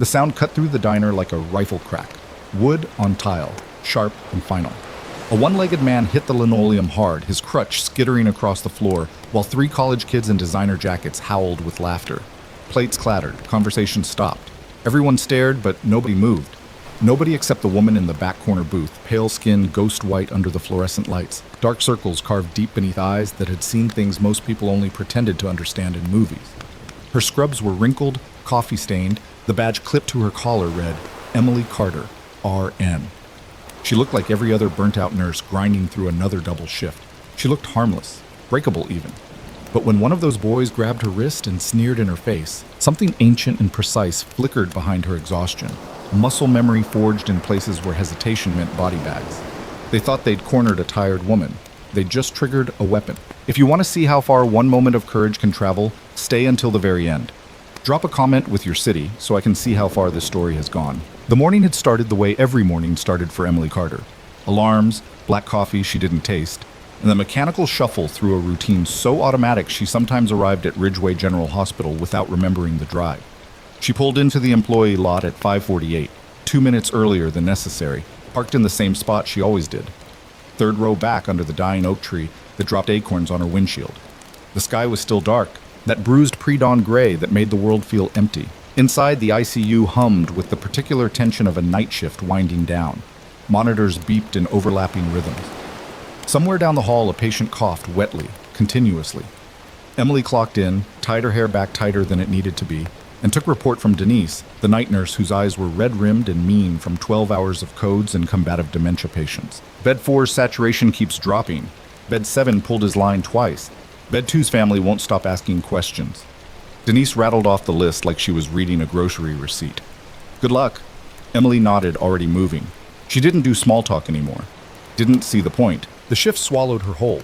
The sound cut through the diner like a rifle crack. Wood on tile, sharp and final. A one-legged man hit the linoleum hard, his crutch skittering across the floor, while three college kids in designer jackets howled with laughter. Plates clattered, conversation stopped. Everyone stared, but nobody moved. Nobody except the woman in the back corner booth, pale skin ghost white under the fluorescent lights, dark circles carved deep beneath eyes that had seen things most people only pretended to understand in movies. Her scrubs were wrinkled, coffee-stained. The badge clipped to her collar read, Emily Carter, RN. She looked like every other burnt-out nurse grinding through another double shift. She looked harmless, breakable even. But when one of those boys grabbed her wrist and sneered in her face, something ancient and precise flickered behind her exhaustion. Muscle memory forged in places where hesitation meant body bags. They thought they'd cornered a tired woman. They'd just triggered a weapon. If you want to see how far one moment of courage can travel, stay until the very end. Drop a comment with your city so I can see how far this story has gone. The morning had started the way every morning started for Emily Carter. Alarms, black coffee she didn't taste, and the mechanical shuffle through a routine so automatic she sometimes arrived at Ridgeway General Hospital without remembering the drive. She pulled into the employee lot at 5:48, 2 minutes earlier than necessary, parked in the same spot she always did. Third row back under the dying oak tree that dropped acorns on her windshield. The sky was still dark, that bruised pre-dawn gray that made the world feel empty. Inside, the ICU hummed with the particular tension of a night shift winding down. Monitors beeped in overlapping rhythms. Somewhere down the hall, a patient coughed wetly, continuously. Emily clocked in, tied her hair back tighter than it needed to be, and took report from Denise, the night nurse whose eyes were red-rimmed and mean from 12 hours of codes and combative dementia patients. Bed 4's saturation keeps dropping. Bed 7 pulled his line twice. Bed 2's family won't stop asking questions. Denise rattled off the list like she was reading a grocery receipt. Good luck. Emily nodded, already moving. She didn't do small talk anymore. Didn't see the point. The shift swallowed her whole.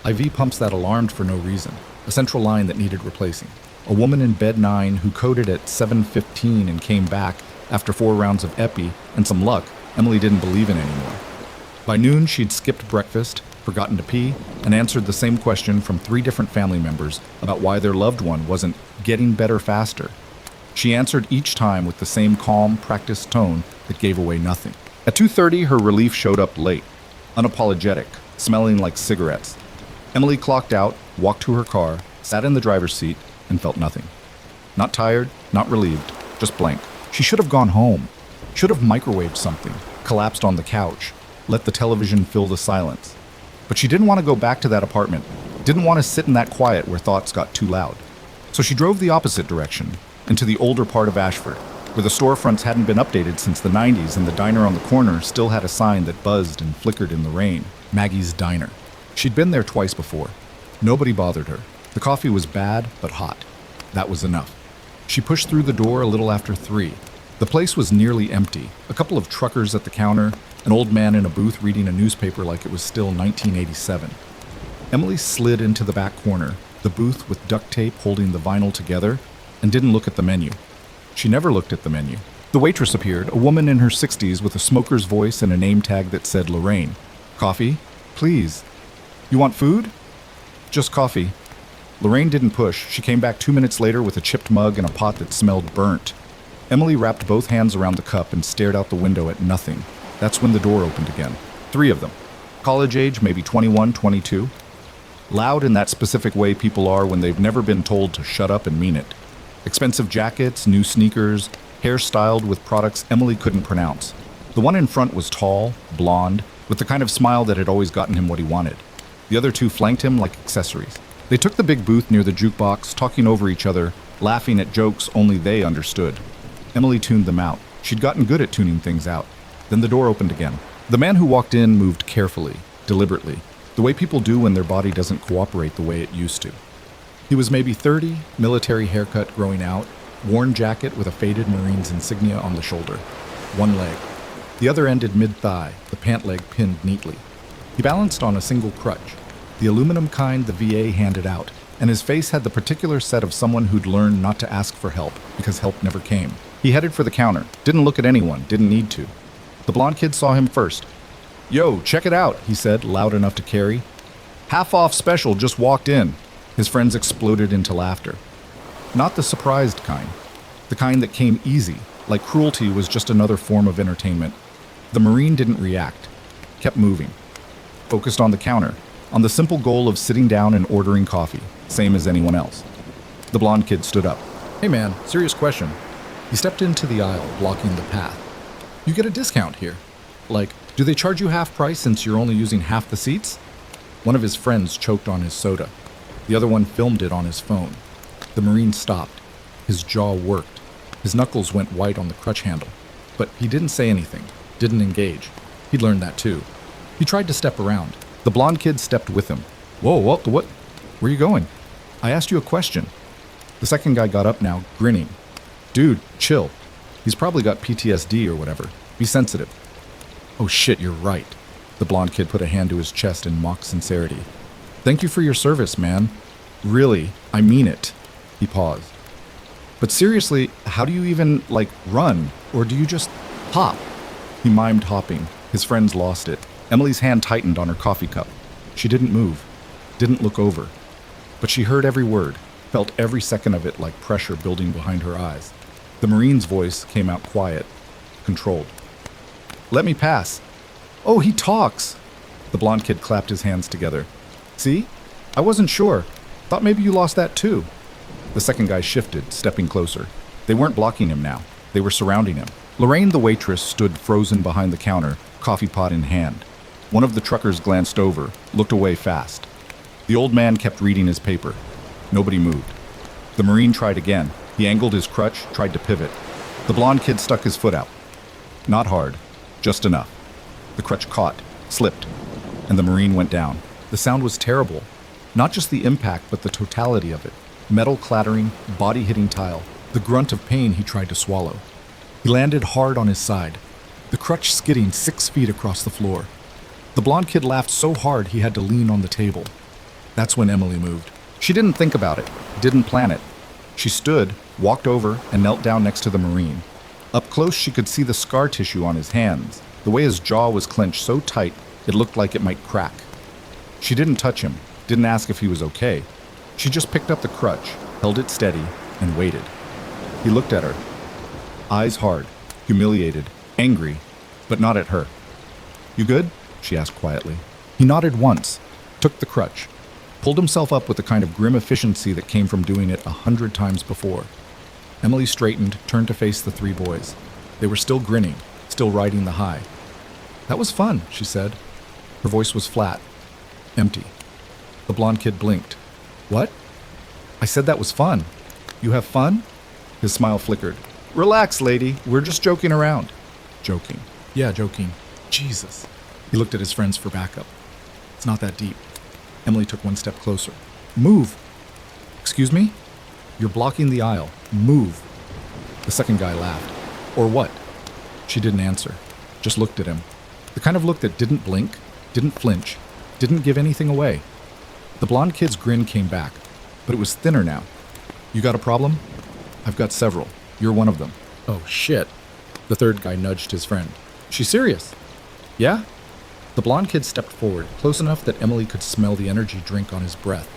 IV pumps that alarmed for no reason. A central line that needed replacing. A woman in bed 9 who coded at 7:15 and came back after 4 rounds of epi and some luck Emily didn't believe in anymore. By noon, she'd skipped breakfast, forgotten to pee, and answered the same question from 3 different family members about why their loved one wasn't getting better faster. She answered each time with the same calm, practiced tone that gave away nothing. At 2:30, her relief showed up late, unapologetic, smelling like cigarettes. Emily clocked out, walked to her car, sat in the driver's seat, and felt nothing. Not tired, not relieved, just blank. She should have gone home. Should have microwaved something, collapsed on the couch, let the television fill the silence. But she didn't want to go back to that apartment, didn't want to sit in that quiet where thoughts got too loud. So she drove the opposite direction, into the older part of Ashford, where the storefronts hadn't been updated since the 90s and the diner on the corner still had a sign that buzzed and flickered in the rain, Maggie's Diner. She'd been there twice before. Nobody bothered her. The coffee was bad, but hot. That was enough. She pushed through the door a little after 3. The place was nearly empty. A couple of truckers at the counter, an old man in a booth reading a newspaper like it was still 1987. Emily slid into the back corner, the booth with duct tape holding the vinyl together, and didn't look at the menu. She never looked at the menu. The waitress appeared, a woman in her 60s with a smoker's voice and a name tag that said Lorraine. Coffee? Please. You want food? Just coffee. Lorraine didn't push. She came back 2 minutes later with a chipped mug and a pot that smelled burnt. Emily wrapped both hands around the cup and stared out the window at nothing. That's when the door opened again. 3 of them. College age, maybe 21, 22. Loud in that specific way people are when they've never been told to shut up and mean it. Expensive jackets, new sneakers, hair styled with products Emily couldn't pronounce. The one in front was tall, blonde, with the kind of smile that had always gotten him what he wanted. The other 2 flanked him like accessories. They took the big booth near the jukebox, talking over each other, laughing at jokes only they understood. Emily tuned them out. She'd gotten good at tuning things out. Then the door opened again. The man who walked in moved carefully, deliberately, the way people do when their body doesn't cooperate the way it used to. He was maybe 30, military haircut growing out, worn jacket with a faded Marines insignia on the shoulder. One leg. The other ended mid-thigh, the pant leg pinned neatly. He balanced on a single crutch, the aluminum kind the VA handed out, and his face had the particular set of someone who'd learned not to ask for help because help never came. He headed for the counter, didn't look at anyone, didn't need to. The blonde kid saw him first. "Yo, check it out," he said, loud enough to carry. "Half-off special just walked in." His friends exploded into laughter. Not the surprised kind. The kind that came easy, like cruelty was just another form of entertainment. The Marine didn't react, kept moving, focused on the counter, on the simple goal of sitting down and ordering coffee, same as anyone else. The blonde kid stood up. Hey man, serious question. He stepped into the aisle, blocking the path. You get a discount here. Like, do they charge you half price since you're only using half the seats? One of his friends choked on his soda. The other one filmed it on his phone. The Marine stopped. His jaw worked. His knuckles went white on the crutch handle. But he didn't say anything, didn't engage. He'd learned that too. He tried to step around. The blonde kid stepped with him. Whoa, what? Where are you going? I asked you a question. The second guy got up now, grinning. Dude, chill. He's probably got PTSD or whatever. Be sensitive. Oh shit, you're right. The blonde kid put a hand to his chest in mock sincerity. Thank you for your service, man. Really, I mean it. He paused. But seriously, how do you even, run? Or do you just hop? He mimed hopping. His friends lost it. Emily's hand tightened on her coffee cup. She didn't move, didn't look over. But she heard every word, felt every second of it like pressure building behind her eyes. The Marine's voice came out quiet, controlled. Let me pass. Oh, he talks. The blonde kid clapped his hands together. See? I wasn't sure. Thought maybe you lost that too. The second guy shifted, stepping closer. They weren't blocking him now. They were surrounding him. Lorraine, the waitress, stood frozen behind the counter, coffee pot in hand. One of the truckers glanced over, looked away fast. The old man kept reading his paper. Nobody moved. The Marine tried again. He angled his crutch, tried to pivot. The blonde kid stuck his foot out. Not hard, just enough. The crutch caught, slipped, and the Marine went down. The sound was terrible. Not just the impact, but the totality of it. Metal clattering, body hitting tile, the grunt of pain he tried to swallow. He landed hard on his side, the crutch skidding 6 feet across the floor. The blonde kid laughed so hard he had to lean on the table. That's when Emily moved. She didn't think about it, didn't plan it. She stood, walked over, and knelt down next to the Marine. Up close, she could see the scar tissue on his hands, the way his jaw was clenched so tight it looked like it might crack. She didn't touch him, didn't ask if he was okay. She just picked up the crutch, held it steady, and waited. He looked at her. Eyes hard, humiliated, angry, but not at her. You good? She asked quietly. He nodded once, took the crutch, pulled himself up with the kind of grim efficiency that came from doing it 100 times before. Emily straightened, turned to face the 3 boys. They were still grinning, still riding the high. That was fun, she said. Her voice was flat, empty. The blonde kid blinked. What? I said that was fun. You have fun? His smile flickered. Relax, lady. We're just joking around. Joking. Yeah, joking. Jesus. He looked at his friends for backup. It's not that deep. Emily took 1 step closer. Move. Excuse me? You're blocking the aisle. Move. The second guy laughed. Or what? She didn't answer. Just looked at him. The kind of look that didn't blink, didn't flinch, didn't give anything away. The blonde kid's grin came back, but it was thinner now. You got a problem? I've got several. You're one of them. Oh, shit. The third guy nudged his friend. She's serious. Yeah? The blonde kid stepped forward, close enough that Emily could smell the energy drink on his breath.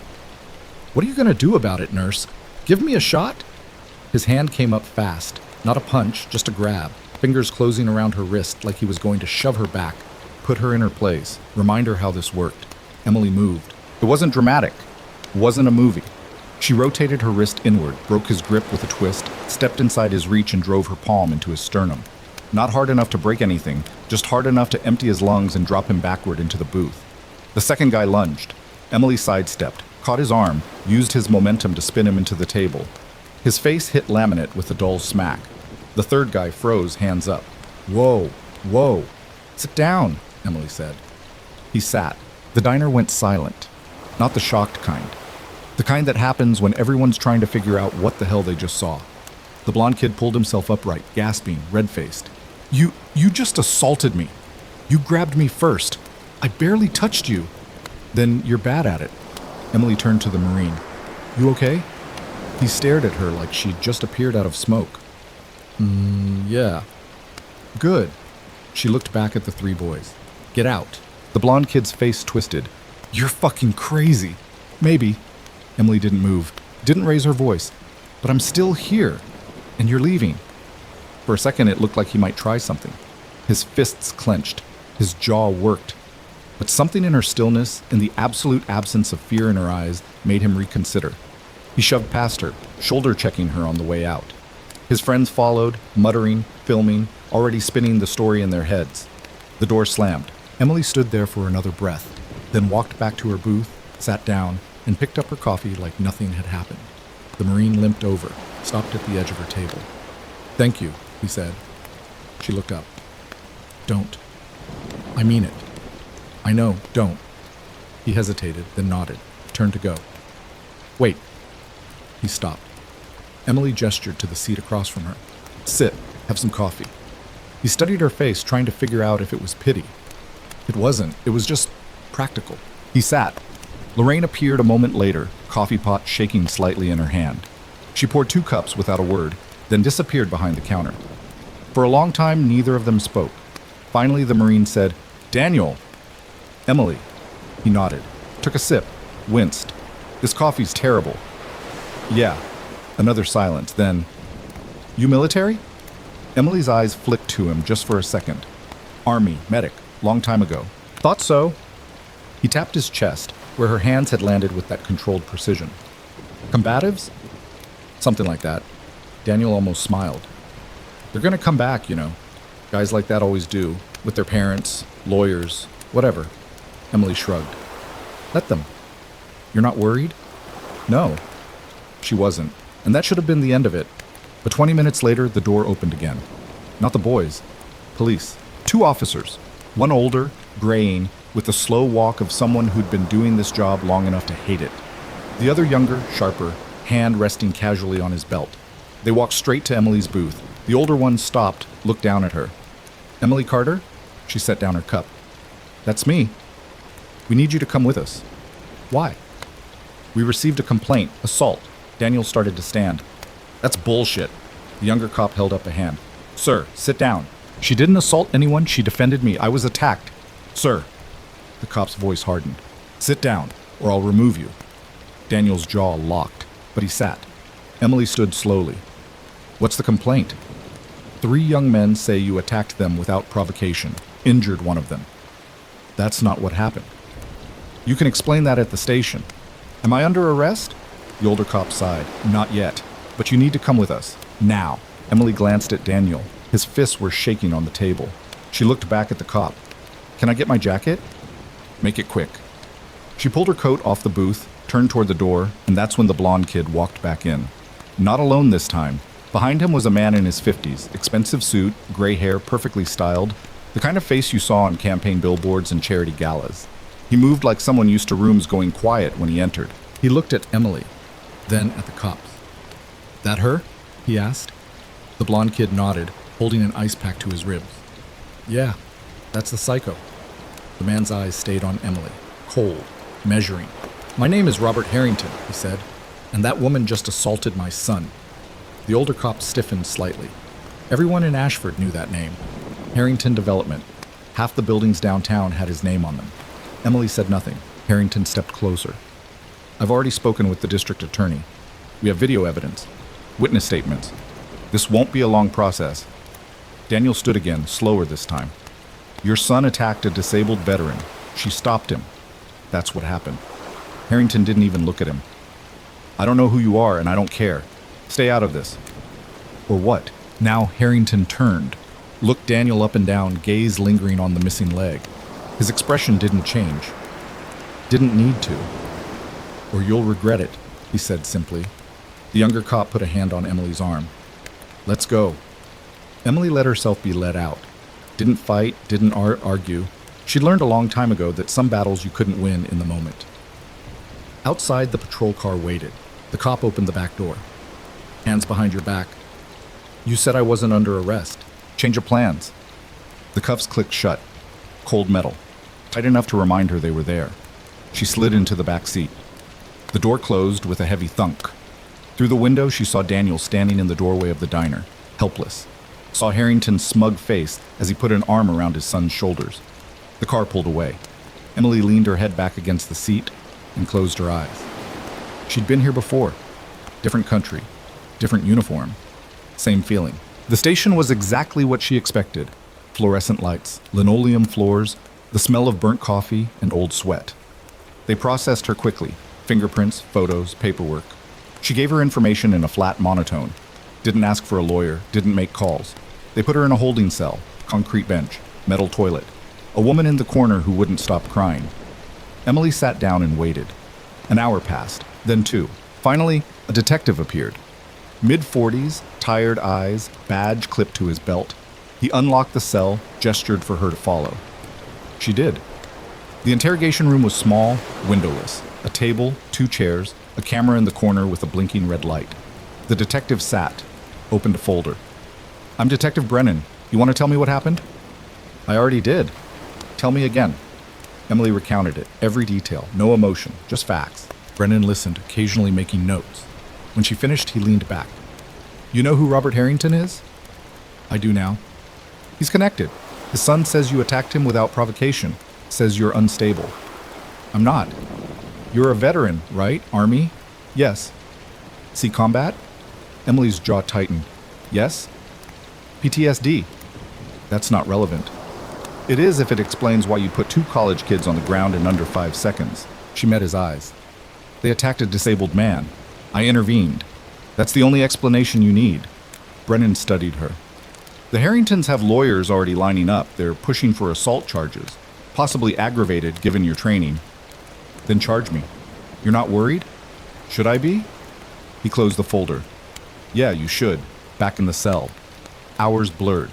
What are you going to do about it, nurse? Give me a shot? His hand came up fast. Not a punch, just a grab. Fingers closing around her wrist like he was going to shove her back, put her in her place, remind her how this worked. Emily moved. It wasn't dramatic. It wasn't a movie. She rotated her wrist inward, broke his grip with a twist, stepped inside his reach and drove her palm into his sternum. Not hard enough to break anything, just hard enough to empty his lungs and drop him backward into the booth. The second guy lunged. Emily sidestepped, caught his arm, used his momentum to spin him into the table. His face hit laminate with a dull smack. The third guy froze, hands up. Whoa, whoa. Sit down, Emily said. He sat. The diner went silent. Not the shocked kind. The kind that happens when everyone's trying to figure out what the hell they just saw. The blonde kid pulled himself upright, gasping, red-faced. You just assaulted me. You grabbed me first. I barely touched you. Then you're bad at it. Emily turned to the Marine. You okay? He stared at her like she'd just appeared out of smoke. Yeah. Good. She looked back at the 3 boys. Get out. The blonde kid's face twisted. You're fucking crazy. Maybe. Emily didn't move, didn't raise her voice. But I'm still here. And you're leaving. For a second, it looked like he might try something. His fists clenched. His jaw worked. But something in her stillness, in the absolute absence of fear in her eyes, made him reconsider. He shoved past her, shoulder-checking her on the way out. His friends followed, muttering, filming, already spinning the story in their heads. The door slammed. Emily stood there for another breath, then walked back to her booth, sat down, and picked up her coffee like nothing had happened. The Marine limped over, stopped at the edge of her table. "Thank you," he said. She looked up. "Don't. I mean it. I know, don't." He hesitated, then nodded, turned to go. "Wait." He stopped. Emily gestured to the seat across from her. "Sit, have some coffee." He studied her face, trying to figure out if it was pity. It wasn't. It was just practical. He sat. Lorraine appeared a moment later, coffee pot shaking slightly in her hand. She poured 2 cups without a word, then disappeared behind the counter. For a long time, neither of them spoke. Finally, the Marine said, "Daniel." "Emily." He nodded, took a sip, winced. "This coffee's terrible." "Yeah." Another silence, then, "You military?" Emily's eyes flicked to him just for a second. "Army, medic, long time ago." "Thought so." He tapped his chest, where her hands had landed with that controlled precision. "Combatives?" "Something like that." Daniel almost smiled. "They're gonna come back, you know. Guys like that always do, with their parents, lawyers, whatever." Emily shrugged. "Let them." "You're not worried?" "No." She wasn't, and that should have been the end of it. But 20 minutes later, the door opened again. Not the boys. Police. 2 officers. One older, graying, with the slow walk of someone who'd been doing this job long enough to hate it. The other younger, sharper, hand resting casually on his belt. They walked straight to Emily's booth. The older one stopped, looked down at her. "Emily Carter?" She set down her cup. "That's me. We need you to come with us." "Why?" "We received a complaint. Assault." Daniel started to stand. "That's bullshit." The younger cop held up a hand. "Sir, sit down. She didn't assault anyone. She defended me. I was attacked." "Sir." The cop's voice hardened. "Sit down, or I'll remove you." Daniel's jaw locked, but he sat. Emily stood slowly. "What's the complaint?" 3 young men say you attacked them without provocation, injured one of them." "That's not what happened." "You can explain that at the station." "Am I under arrest?" The older cop sighed. "Not yet, but you need to come with us. Now." Emily glanced at Daniel. His fists were shaking on the table. She looked back at the cop. "Can I get my jacket?" "Make it quick." She pulled her coat off the booth, turned toward the door, and that's when the blonde kid walked back in. Not alone this time. Behind him was a man in his 50s, expensive suit, gray hair, perfectly styled, the kind of face you saw on campaign billboards and charity galas. He moved like someone used to rooms going quiet when he entered. He looked at Emily, then at the cops. "That her?" he asked. The blonde kid nodded, holding an ice pack to his ribs. "Yeah, that's the psycho." The man's eyes stayed on Emily, cold, measuring. "My name is Robert Harrington," he said, "and that woman just assaulted my son." The older cop stiffened slightly. Everyone in Ashford knew that name. Harrington Development. Half the buildings downtown had his name on them. Emily said nothing. Harrington stepped closer. "I've already spoken with the district attorney. We have video evidence, witness statements. This won't be a long process." Daniel stood again, slower this time. "Your son attacked a disabled veteran. She stopped him. That's what happened." Harrington didn't even look at him. "I don't know who you are, and I don't care. Stay out of this." "Or what?" Now Harrington turned, looked Daniel up and down, gaze lingering on the missing leg. His expression didn't change. Didn't need to. "Or you'll regret it," he said simply. The younger cop put a hand on Emily's arm. "Let's go." Emily let herself be led out. Didn't fight, didn't argue. She'd learned a long time ago that some battles you couldn't win in the moment. Outside, the patrol car waited. The cop opened the back door. "Hands behind your back." "You said I wasn't under arrest. Change of plans." The cuffs clicked shut. Cold metal. Tight enough to remind her they were there. She slid into the back seat. The door closed with a heavy thunk. Through the window, she saw Daniel standing in the doorway of the diner, helpless. Saw Harrington's smug face as he put an arm around his son's shoulders. The car pulled away. Emily leaned her head back against the seat and closed her eyes. She'd been here before. Different country. Different uniform. Same feeling. The station was exactly what she expected. Fluorescent lights, linoleum floors, the smell of burnt coffee, and old sweat. They processed her quickly. Fingerprints, photos, paperwork. She gave her information in a flat monotone. Didn't ask for a lawyer, didn't make calls. They put her in a holding cell, concrete bench, metal toilet. A woman in the corner who wouldn't stop crying. Emily sat down and waited. An hour passed, then two. Finally, a detective appeared. Mid-40s, tired eyes, badge clipped to his belt. He unlocked the cell, gestured for her to follow. She did. The interrogation room was small, windowless. A table, 2 chairs, a camera in the corner with a blinking red light. The detective sat, opened a folder. "I'm Detective Brennan. You want to tell me what happened?" "I already did." "Tell me again." Emily recounted it, every detail, no emotion, just facts. Brennan listened, occasionally making notes. When she finished, he leaned back. "You know who Robert Harrington is?" "I do now." "He's connected. His son says you attacked him without provocation, says you're unstable." "I'm not." "You're a veteran, right? Army?" "Yes." "See combat?" Emily's jaw tightened. "Yes." "PTSD?" "That's not relevant." "It is if it explains why you put 2 college kids on the ground in under 5 seconds. She met his eyes. "They attacked a disabled man. I intervened. That's the only explanation you need." Brennan studied her. "The Harringtons have lawyers already lining up. They're pushing for assault charges, possibly aggravated given your training." "Then charge me." "You're not worried?" "Should I be?" He closed the folder. "Yeah, you should." Back in the cell. Hours blurred.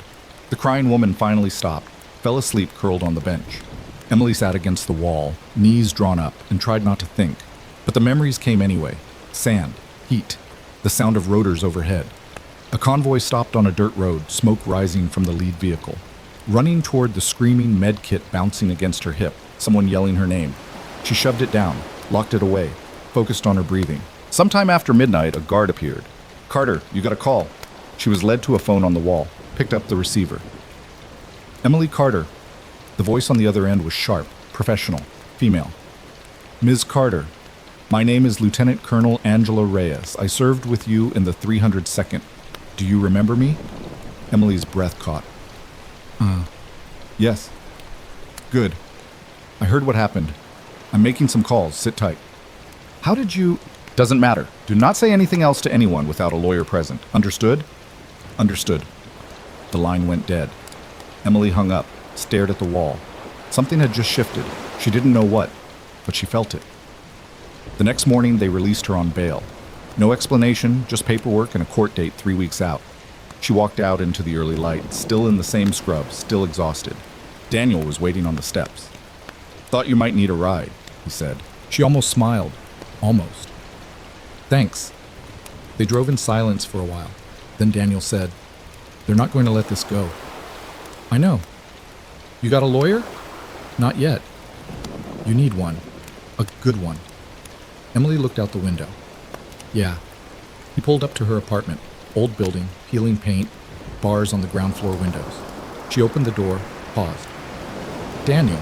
The crying woman finally stopped, fell asleep curled on the bench. Emily sat against the wall, knees drawn up, and tried not to think. But the memories came anyway. Sand, heat, the sound of rotors overhead. A convoy stopped on a dirt road, smoke rising from the lead vehicle. Running toward the screaming med kit bouncing against her hip, someone yelling her name. She shoved it down, locked it away, focused on her breathing. Sometime after midnight, a guard appeared. "Carter, you got a call." She was led to a phone on the wall, picked up the receiver. "Emily Carter." The voice on the other end was sharp, professional, female. "Ms. Carter, my name is Lieutenant Colonel Angela Reyes. I served with you in the 302nd. Do you remember me?" Emily's breath caught. Yes." "Good. I heard what happened. I'm making some calls. Sit tight." "How did you—" "Doesn't matter. Do not say anything else to anyone without a lawyer present. Understood?" "Understood." The line went dead. Emily hung up, stared at the wall. Something had just shifted. She didn't know what, but she felt it. The next morning, they released her on bail. No explanation, just paperwork and a court date 3 weeks out. She walked out into the early light, still in the same scrub, still exhausted. Daniel was waiting on the steps. "Thought you might need a ride," he said. She almost smiled. Almost. "Thanks." They drove in silence for a while. Then Daniel said, "They're not going to let this go." "I know." "You got a lawyer?" "Not yet." "You need one. A good one." Emily looked out the window. "Yeah." He pulled up to her apartment. Old building, peeling paint, bars on the ground floor windows. She opened the door, paused. "Daniel."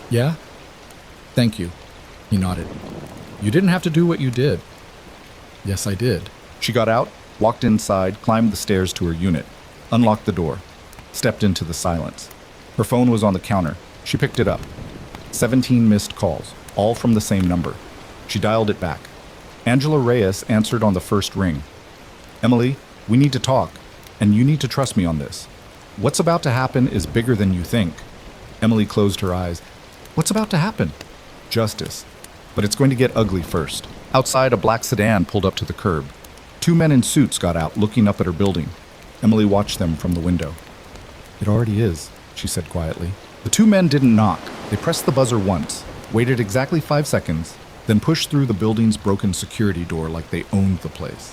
"Yeah?" "Thank you." He nodded. "You didn't have to do what you did." "Yes, I did." She got out, walked inside, climbed the stairs to her unit, unlocked the door, stepped into the silence. Her phone was on the counter. She picked it up. 17 missed calls, all from the same number. She dialed it back. Angela Reyes answered on the first ring. "Emily, we need to talk, and you need to trust me on this. What's about to happen is bigger than you think." Emily closed her eyes. "What's about to happen?" "Justice. But it's going to get ugly first." Outside, a black sedan pulled up to the curb. 2 men in suits got out, looking up at her building. Emily watched them from the window. "It already is," she said quietly. The 2 men didn't knock. They pressed the buzzer once, waited exactly 5 seconds, then pushed through the building's broken security door like they owned the place.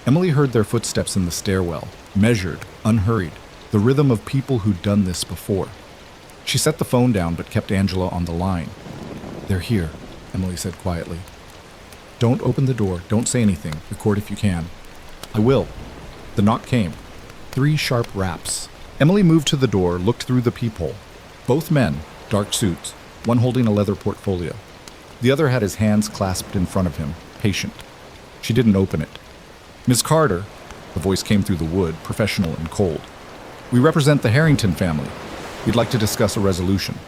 Emily heard their footsteps in the stairwell, measured, unhurried, the rhythm of people who'd done this before. She set the phone down but kept Angela on the line. "They're here," Emily said quietly. "Don't open the door, don't say anything, record if you can." "I will." The knock came. 3 sharp raps. Emily moved to the door, looked through the peephole. Both men, dark suits, one holding a leather portfolio. The other had his hands clasped in front of him, patient. She didn't open it. "Miss Carter." The voice came through the wood, professional and cold. "We represent the Harrington family. We'd like to discuss a resolution."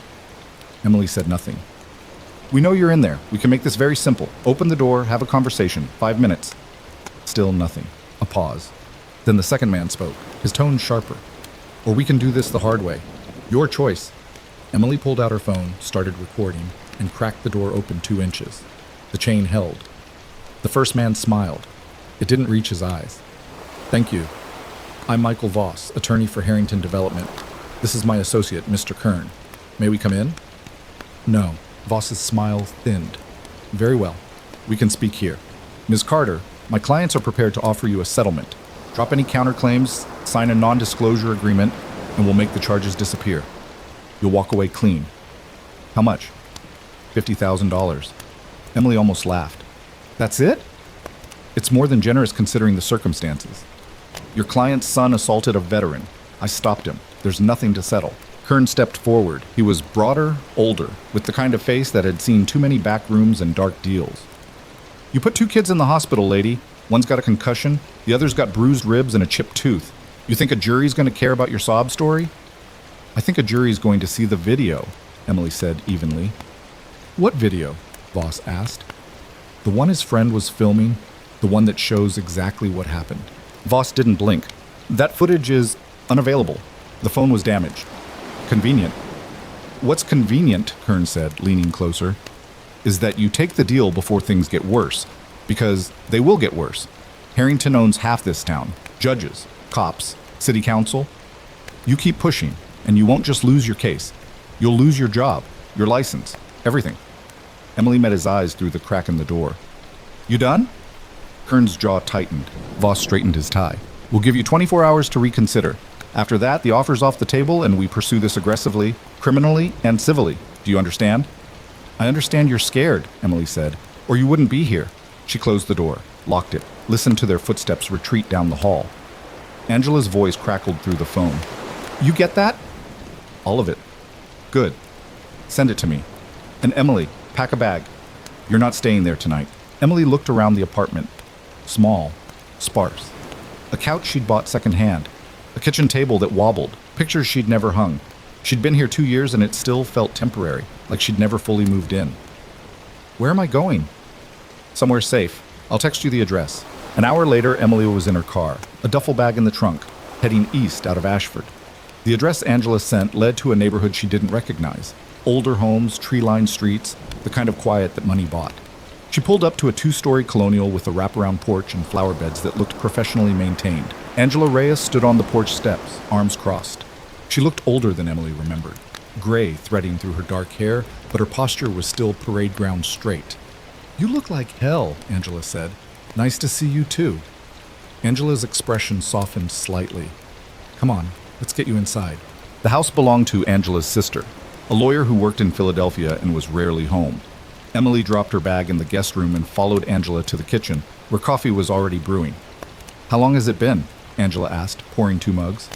Emily said nothing. "We know you're in there. We can make this very simple. Open the door, have a conversation. 5 minutes." Still nothing. A pause. Then the second man spoke, his tone sharper. "Or we can do this the hard way. Your choice." Emily pulled out her phone, started recording, and cracked the door open 2 inches. The chain held. The first man smiled. It didn't reach his eyes. "Thank you. I'm Michael Voss, attorney for Harrington Development. This is my associate, Mr. Kern. May we come in?" "No." Voss's smile thinned. "Very well. We can speak here. Ms. Carter, my clients are prepared to offer you a settlement. Drop any counterclaims, sign a non-disclosure agreement, and we'll make the charges disappear. You'll walk away clean." "How much?" $50,000. Emily almost laughed. "That's it?" "It's more than generous considering the circumstances. Your client's son assaulted a veteran. I stopped him. There's nothing to settle." Kern stepped forward. He was broader, older, with the kind of face that had seen too many back rooms and dark deals. "You put 2 kids in the hospital, lady. One's got a concussion, the other's got bruised ribs and a chipped tooth. You think a jury's going to care about your sob story?" "I think a jury's going to see the video," Emily said evenly. "What video?" Voss asked. "The one his friend was filming, the one that shows exactly what happened." Voss didn't blink. "That footage is unavailable. The phone was damaged." "Convenient." "What's convenient," Kern said, leaning closer, "is that you take the deal before things get worse. Because they will get worse. Harrington owns half this town. Judges, cops, city council. You keep pushing, and you won't just lose your case. You'll lose your job, your license, everything." Emily met his eyes through the crack in the door. "You done?" Kern's jaw tightened. Voss straightened his tie. "We'll give you 24 hours to reconsider. After that, the offer's off the table and we pursue this aggressively, criminally, and civilly. Do you understand?" "I understand you're scared," Emily said, "or you wouldn't be here." She closed the door, locked it, listened to their footsteps retreat down the hall. Angela's voice crackled through the phone. "You get that?" "All of it." "Good. Send it to me. And Emily, pack a bag. You're not staying there tonight." Emily looked around the apartment. Small, sparse. A couch she'd bought secondhand. A kitchen table that wobbled. Pictures she'd never hung. She'd been here 2 years and it still felt temporary, like she'd never fully moved in. "Where am I going?" "Somewhere safe. I'll text you the address." An hour later, Emily was in her car, a duffel bag in the trunk, heading east out of Ashford. The address Angela sent led to a neighborhood she didn't recognize. Older homes, tree-lined streets, the kind of quiet that money bought. She pulled up to a 2-story colonial with a wraparound porch and flower beds that looked professionally maintained. Angela Reyes stood on the porch steps, arms crossed. She looked older than Emily remembered, gray threading through her dark hair, but her posture was still parade ground straight. "You look like hell," Angela said. "Nice to see you too." Angela's expression softened slightly. "Come on, let's get you inside." The house belonged to Angela's sister, a lawyer who worked in Philadelphia and was rarely home. Emily dropped her bag in the guest room and followed Angela to the kitchen, where coffee was already brewing. "How long has it been?" Angela asked, pouring 2 mugs.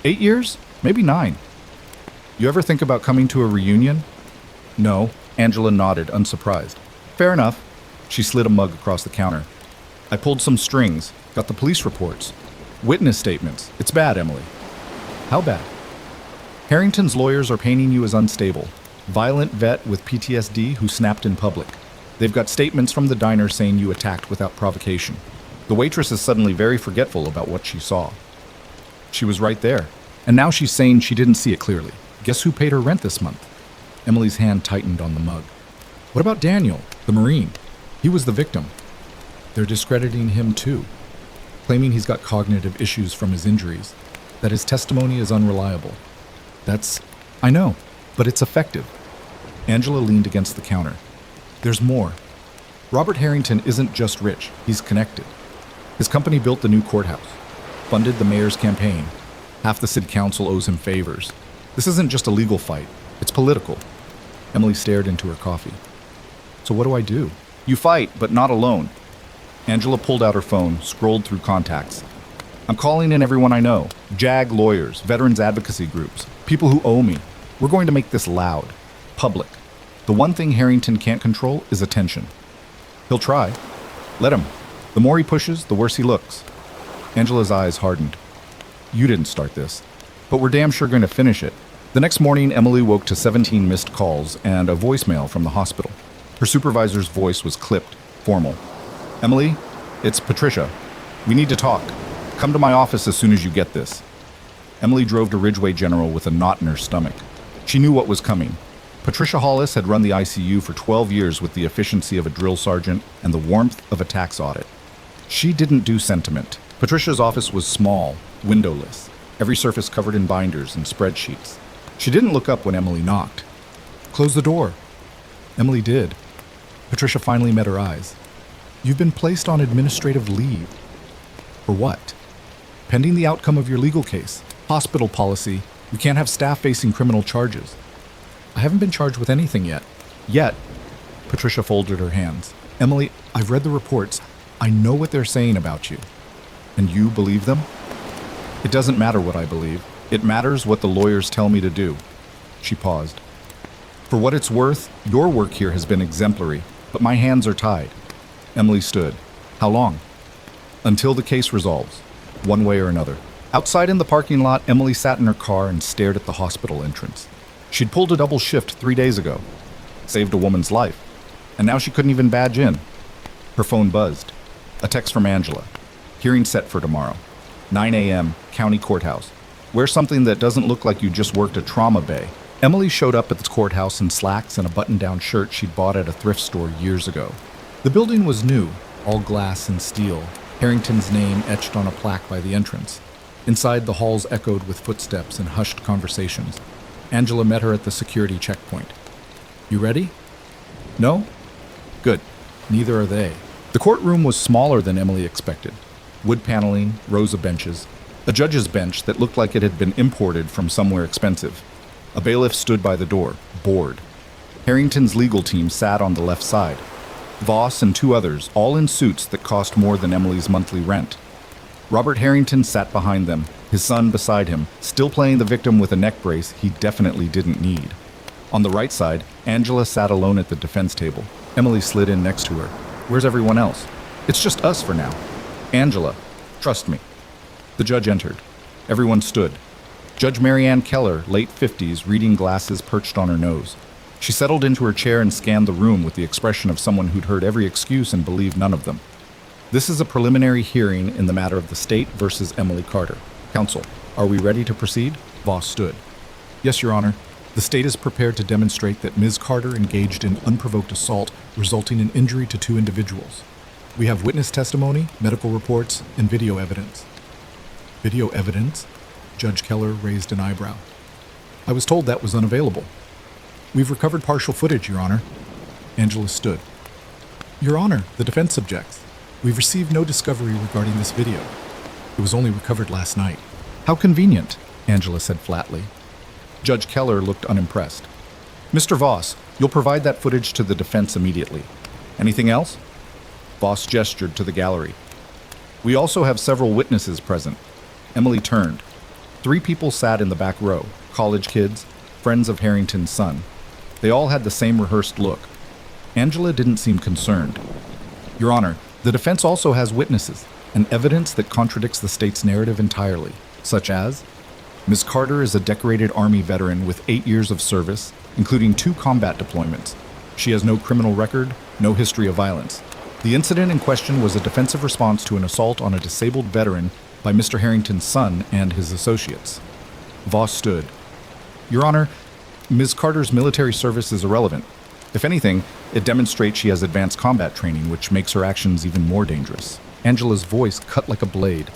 8 years? Maybe 9. "You ever think about coming to a reunion?" "No." Angela nodded, unsurprised. "Fair enough." She slid a mug across the counter. "I pulled some strings, got the police reports. Witness statements. It's bad, Emily." "How bad?" "Harrington's lawyers are painting you as unstable. Violent vet with PTSD who snapped in public. They've got statements from the diner saying you attacked without provocation. The waitress is suddenly very forgetful about what she saw. She was right there. And now she's saying she didn't see it clearly. Guess who paid her rent this month?" Emily's hand tightened on the mug. "What about Daniel, the Marine? He was the victim." "They're discrediting him too, claiming he's got cognitive issues from his injuries, that his testimony is unreliable." I know, but it's effective." Angela leaned against the counter. "There's more. Robert Harrington isn't just rich, he's connected. His company built the new courthouse, funded the mayor's campaign. Half the city council owes him favors. This isn't just a legal fight, it's political." Emily stared into her coffee. "So what do I do?" "You fight, but not alone." Angela pulled out her phone, scrolled through contacts. "I'm calling in everyone I know. JAG lawyers, veterans advocacy groups, people who owe me. We're going to make this loud, public. The one thing Harrington can't control is attention. He'll try. Let him. The more he pushes, the worse he looks." Angela's eyes hardened. You didn't start this, but we're damn sure going to finish it. The next morning, Emily woke to 17 missed calls and a voicemail from the hospital. Her supervisor's voice was clipped, formal. Emily, it's Patricia. We need to talk. Come to my office as soon as you get this. Emily drove to Ridgeway General with a knot in her stomach. She knew what was coming. Patricia Hollis had run the ICU for 12 years with the efficiency of a drill sergeant and the warmth of a tax audit. She didn't do sentiment. Patricia's office was small, windowless, every surface covered in binders and spreadsheets. She didn't look up when Emily knocked. Close the door. Emily did. Patricia finally met her eyes. You've been placed on administrative leave. For what? Pending the outcome of your legal case. Hospital policy. We can't have staff facing criminal charges. I haven't been charged with anything yet. Yet. Patricia folded her hands. Emily, I've read the reports. I know what they're saying about you. And you believe them? It doesn't matter what I believe. It matters what the lawyers tell me to do. She paused. For what it's worth, your work here has been exemplary, but my hands are tied. Emily stood. How long? Until the case resolves, one way or another. Outside in the parking lot, Emily sat in her car and stared at the hospital entrance. She'd pulled a double shift 3 days ago, saved a woman's life, and now she couldn't even badge in. Her phone buzzed. A text from Angela. Hearing set for tomorrow. 9 a.m., county courthouse. Wear something that doesn't look like you just worked a trauma bay. Emily showed up at the courthouse in slacks and a button-down shirt she'd bought at a thrift store years ago. The building was new, all glass and steel, Harrington's name etched on a plaque by the entrance. Inside, the halls echoed with footsteps and hushed conversations. Angela met her at the security checkpoint. You ready? No? Good. Neither are they. The courtroom was smaller than Emily expected. Wood paneling, rows of benches. A judge's bench that looked like it had been imported from somewhere expensive. A bailiff stood by the door, bored. Harrington's legal team sat on the left side. Voss and 2 others, all in suits that cost more than Emily's monthly rent. Robert Harrington sat behind them, his son beside him, still playing the victim with a neck brace he definitely didn't need. On the right side, Angela sat alone at the defense table. Emily slid in next to her. Where's everyone else? It's just us for now. Angela, trust me. The judge entered. Everyone stood. Judge Marianne Keller, late 50s, reading glasses perched on her nose. She settled into her chair and scanned the room with the expression of someone who'd heard every excuse and believed none of them. This is a preliminary hearing in the matter of the state versus Emily Carter. Counsel, are we ready to proceed? Voss stood. Yes, Your Honor. The state is prepared to demonstrate that Ms. Carter engaged in unprovoked assault, resulting in injury to 2 individuals. We have witness testimony, medical reports, and video evidence. Video evidence? Judge Keller raised an eyebrow. I was told that was unavailable. We've recovered partial footage, Your Honor. Angela stood. Your Honor, the defense objects. We've received no discovery regarding this video. It was only recovered last night. How convenient, Angela said flatly. Judge Keller looked unimpressed. Mr. Voss, you'll provide that footage to the defense immediately. Anything else? Voss gestured to the gallery. We also have several witnesses present. Emily turned. 3 people sat in the back row, college kids, friends of Harrington's son. They all had the same rehearsed look. Angela didn't seem concerned. Your Honor, the defense also has witnesses, and evidence that contradicts the state's narrative entirely, such as Ms. Carter is a decorated Army veteran with 8 years of service, including 2 combat deployments. She has no criminal record, no history of violence. The incident in question was a defensive response to an assault on a disabled veteran by Mr. Harrington's son and his associates. Voss stood. Your Honor, Ms. Carter's military service is irrelevant. If anything, it demonstrates she has advanced combat training, which makes her actions even more dangerous. Angela's voice cut like a blade.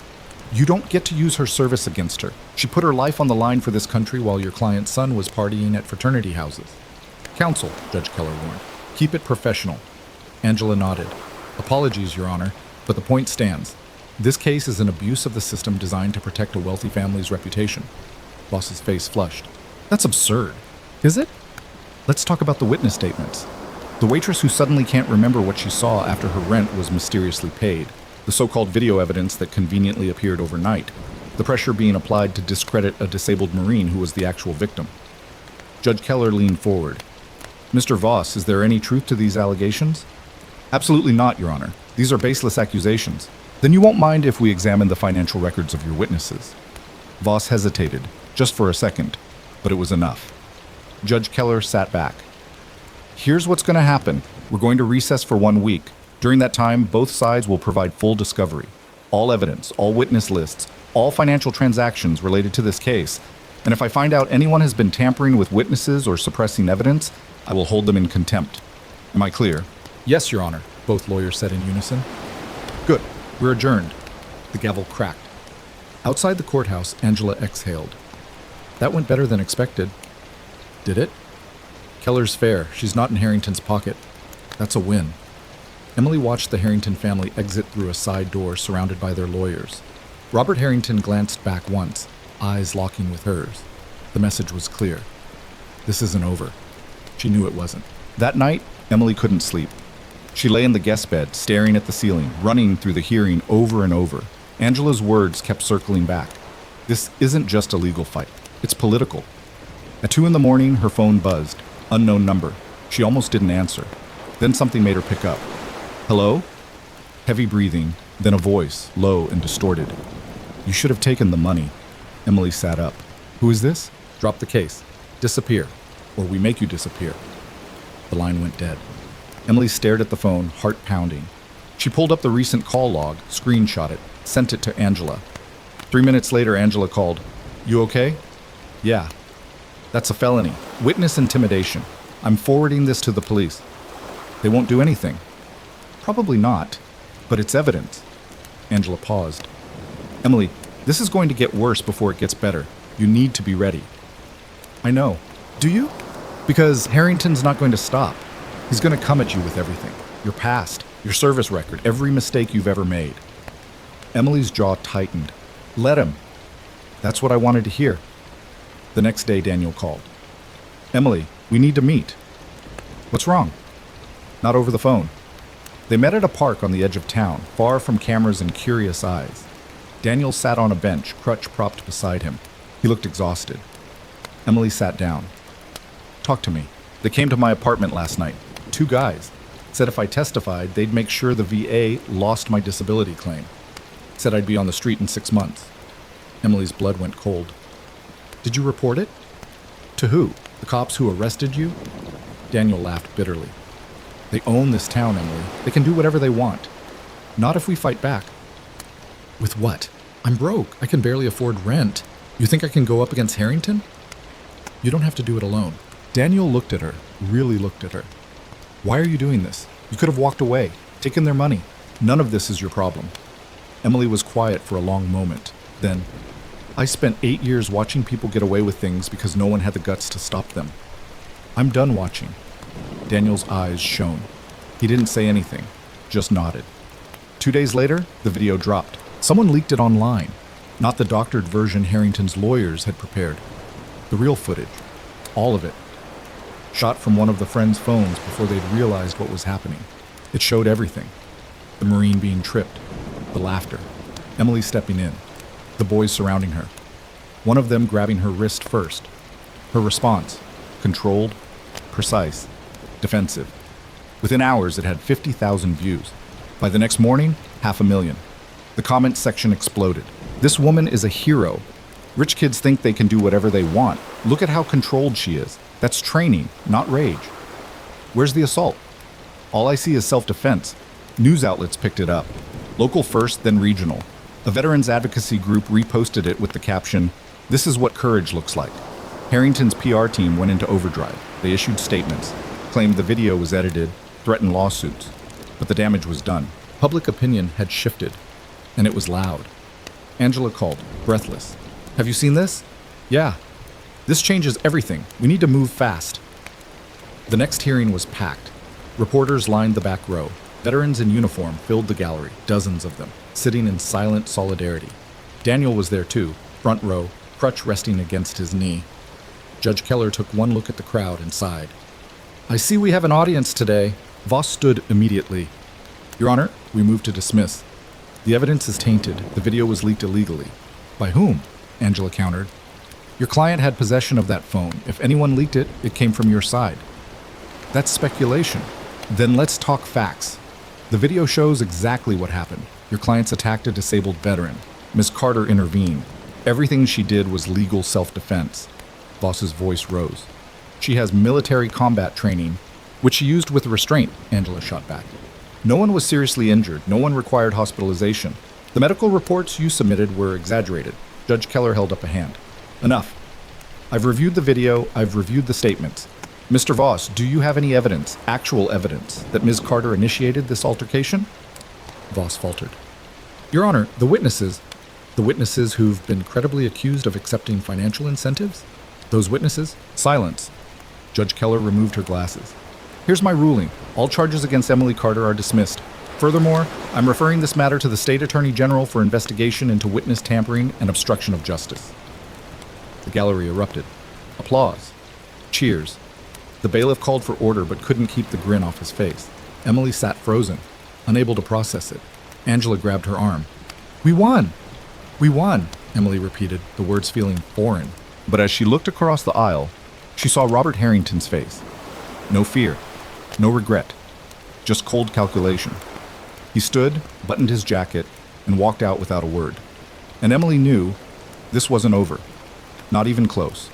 You don't get to use her service against her. She put her life on the line for this country while your client's son was partying at fraternity houses. Counsel, Judge Keller warned. Keep it professional. Angela nodded. Apologies, Your Honor, but the point stands. This case is an abuse of the system designed to protect a wealthy family's reputation. Voss's face flushed. That's absurd. Is it? Let's talk about the witness statements. The waitress who suddenly can't remember what she saw after her rent was mysteriously paid. The so-called video evidence that conveniently appeared overnight. The pressure being applied to discredit a disabled Marine who was the actual victim. Judge Keller leaned forward. Mr. Voss, is there any truth to these allegations? Absolutely not, Your Honor. These are baseless accusations. Then you won't mind if we examine the financial records of your witnesses. Voss hesitated, just for a second, but it was enough. Judge Keller sat back. Here's what's going to happen. We're going to recess for 1 week. During that time, both sides will provide full discovery. All evidence, all witness lists, all financial transactions related to this case. And if I find out anyone has been tampering with witnesses or suppressing evidence, I will hold them in contempt. Am I clear? Yes, Your Honor, both lawyers said in unison. Good. We're adjourned. The gavel cracked. Outside the courthouse, Angela exhaled. That went better than expected. Did it? Keller's fair. She's not in Harrington's pocket. That's a win. Emily watched the Harrington family exit through a side door surrounded by their lawyers. Robert Harrington glanced back once, eyes locking with hers. The message was clear. This isn't over. She knew it wasn't. That night, Emily couldn't sleep. She lay in the guest bed, staring at the ceiling, running through the hearing over and over. Angela's words kept circling back. This isn't just a legal fight. It's political. At 2 a.m, her phone buzzed. Unknown number. She almost didn't answer. Then something made her pick up. Hello? Heavy breathing, then a voice, low and distorted. You should have taken the money. Emily sat up. Who is this? Drop the case. Disappear. Or we make you disappear. The line went dead. Emily stared at the phone, heart pounding. She pulled up the recent call log, screenshot it, sent it to Angela. 3 minutes later, Angela called. You okay? Yeah. That's a felony. Witness intimidation. I'm forwarding this to the police. They won't do anything. Probably not, but it's evidence. Angela paused. Emily, this is going to get worse before it gets better. You need to be ready. I know. Do you? Because Harrington's not going to stop. He's going to come at you with everything. Your past, your service record, every mistake you've ever made. Emily's jaw tightened. Let him. That's what I wanted to hear. The next day, Daniel called. Emily, we need to meet. What's wrong? Not over the phone. They met at a park on the edge of town, far from cameras and curious eyes. Daniel sat on a bench, crutch propped beside him. He looked exhausted. Emily sat down. Talk to me. They came to my apartment last night. 2 guys. Said if I testified, they'd make sure the VA lost my disability claim. Said I'd be on the street in 6 months. Emily's blood went cold. Did you report it? To who? The cops who arrested you? Daniel laughed bitterly. They own this town, Emily. They can do whatever they want. Not if we fight back. With what? I'm broke. I can barely afford rent. You think I can go up against Harrington? You don't have to do it alone. Daniel looked at her, really looked at her. Why are you doing this? You could have walked away, taken their money. None of this is your problem. Emily was quiet for a long moment. Then, I spent 8 years watching people get away with things because no one had the guts to stop them. I'm done watching. Daniel's eyes shone. He didn't say anything, just nodded. 2 days later, the video dropped. Someone leaked it online. Not the doctored version Harrington's lawyers had prepared. The real footage. All of it. Shot from one of the friends' phones before they'd realized what was happening. It showed everything. The Marine being tripped. The laughter. Emily stepping in. The boys surrounding her. One of them grabbing her wrist first. Her response. Controlled. Precise. Defensive. Within hours, it had 50,000 views. By the next morning, 500,000. The comment section exploded. This woman is a hero. Rich kids think they can do whatever they want. Look at how controlled she is. That's training, not rage. Where's the assault? All I see is self-defense. News outlets picked it up. Local first, then regional. A veterans advocacy group reposted it with the caption, "This is what courage looks like." Harrington's PR team went into overdrive. They issued statements, claimed the video was edited, threatened lawsuits. But the damage was done. Public opinion had shifted, and it was loud. Angela called, breathless. Have you seen this? Yeah. This changes everything. We need to move fast. The next hearing was packed. Reporters lined the back row. Veterans in uniform filled the gallery, dozens of them, sitting in silent solidarity. Daniel was there too, front row, crutch resting against his knee. Judge Keller took one look at the crowd and sighed. I see we have an audience today. Voss stood immediately. Your Honor, we move to dismiss. The evidence is tainted. The video was leaked illegally. By whom? Angela countered. Your client had possession of that phone. If anyone leaked it, it came from your side. That's speculation. Then let's talk facts. The video shows exactly what happened. Your clients attacked a disabled veteran. Ms. Carter intervened. Everything she did was legal self-defense. Voss's voice rose. She has military combat training, which she used with restraint, Angela shot back. No one was seriously injured. No one required hospitalization. The medical reports you submitted were exaggerated. Judge Keller held up a hand. Enough. I've reviewed the video. I've reviewed the statements. Mr. Voss, do you have any evidence, actual evidence, that Ms. Carter initiated this altercation? Voss faltered. Your Honor, the witnesses who've been credibly accused of accepting financial incentives? Those witnesses? Silence. Judge Keller removed her glasses. Here's my ruling. All charges against Emily Carter are dismissed. Furthermore, I'm referring this matter to the State Attorney General for investigation into witness tampering and obstruction of justice. The gallery erupted. Applause. Cheers. The bailiff called for order but couldn't keep the grin off his face. Emily sat frozen, unable to process it. Angela grabbed her arm. We won! We won, Emily repeated, the words feeling foreign. But as she looked across the aisle, she saw Robert Harrington's face. No fear, no regret, just cold calculation. He stood, buttoned his jacket, and walked out without a word. And Emily knew this wasn't over. Not even close.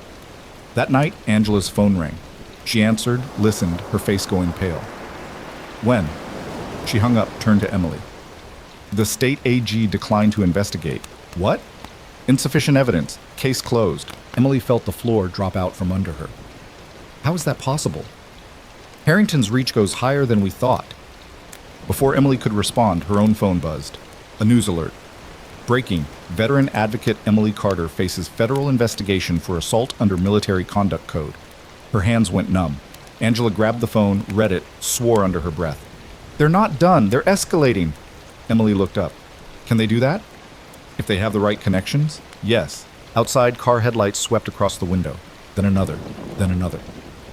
That night, Angela's phone rang. She answered, listened, her face going pale. When? She hung up, turned to Emily. The state AG declined to investigate. What? Insufficient evidence. Case closed. Emily felt the floor drop out from under her. How is that possible? Harrington's reach goes higher than we thought. Before Emily could respond, her own phone buzzed. A news alert. Breaking. Veteran advocate Emily Carter faces federal investigation for assault under Military Conduct Code. Her hands went numb. Angela grabbed the phone, read it, swore under her breath. They're not done. They're escalating. Emily looked up. Can they do that? If they have the right connections? Yes. Outside, car headlights swept across the window. Then another. Then another.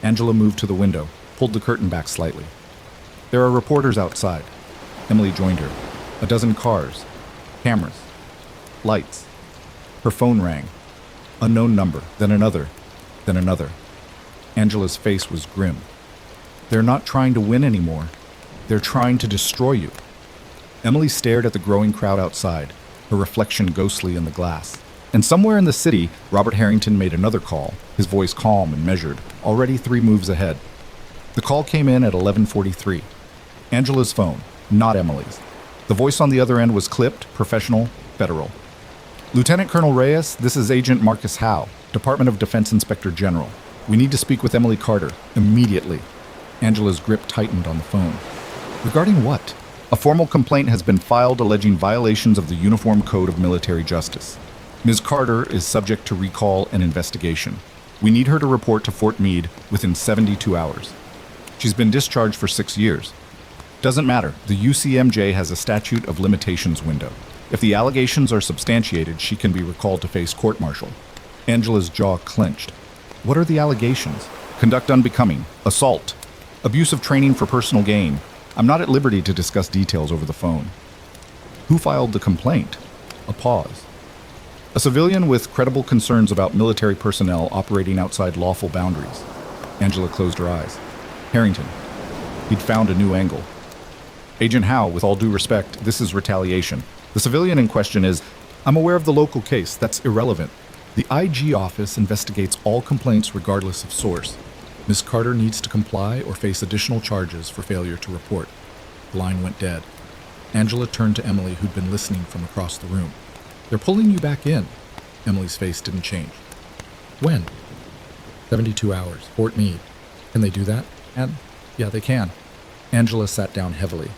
Angela moved to the window, pulled the curtain back slightly. There are reporters outside. Emily joined her. A dozen cars. Cameras. Lights. Her phone rang. Unknown number. Then another. Then another. Angela's face was grim. They're not trying to win anymore. They're trying to destroy you. Emily stared at the growing crowd outside, her reflection ghostly in the glass. And somewhere in the city, Robert Harrington made another call, his voice calm and measured, already 3 moves ahead. The call came in at 11:43. Angela's phone, not Emily's. The voice on the other end was clipped, professional, federal. Lieutenant Colonel Reyes, this is Agent Marcus Howe, Department of Defense Inspector General. We need to speak with Emily Carter, immediately. Angela's grip tightened on the phone. Regarding what? A formal complaint has been filed alleging violations of the Uniform Code of Military Justice. Ms. Carter is subject to recall and investigation. We need her to report to Fort Meade within 72 hours. She's been discharged for 6 years. Doesn't matter. The UCMJ has a statute of limitations window. If the allegations are substantiated, she can be recalled to face court-martial. Angela's jaw clenched. What are the allegations? Conduct unbecoming, assault, abuse of training for personal gain. I'm not at liberty to discuss details over the phone. Who filed the complaint? A pause. A civilian with credible concerns about military personnel operating outside lawful boundaries. Angela closed her eyes. Harrington. He'd found a new angle. Agent Howe, with all due respect, this is retaliation. The civilian in question is, I'm aware of the local case. That's irrelevant. The IG office investigates all complaints regardless of source. Ms. Carter needs to comply or face additional charges for failure to report. The line went dead. Angela turned to Emily, who'd been listening from across the room. They're pulling you back in. Emily's face didn't change. When? 72 hours. Fort Meade. Can they do that? And yeah, they can. Angela sat down heavily.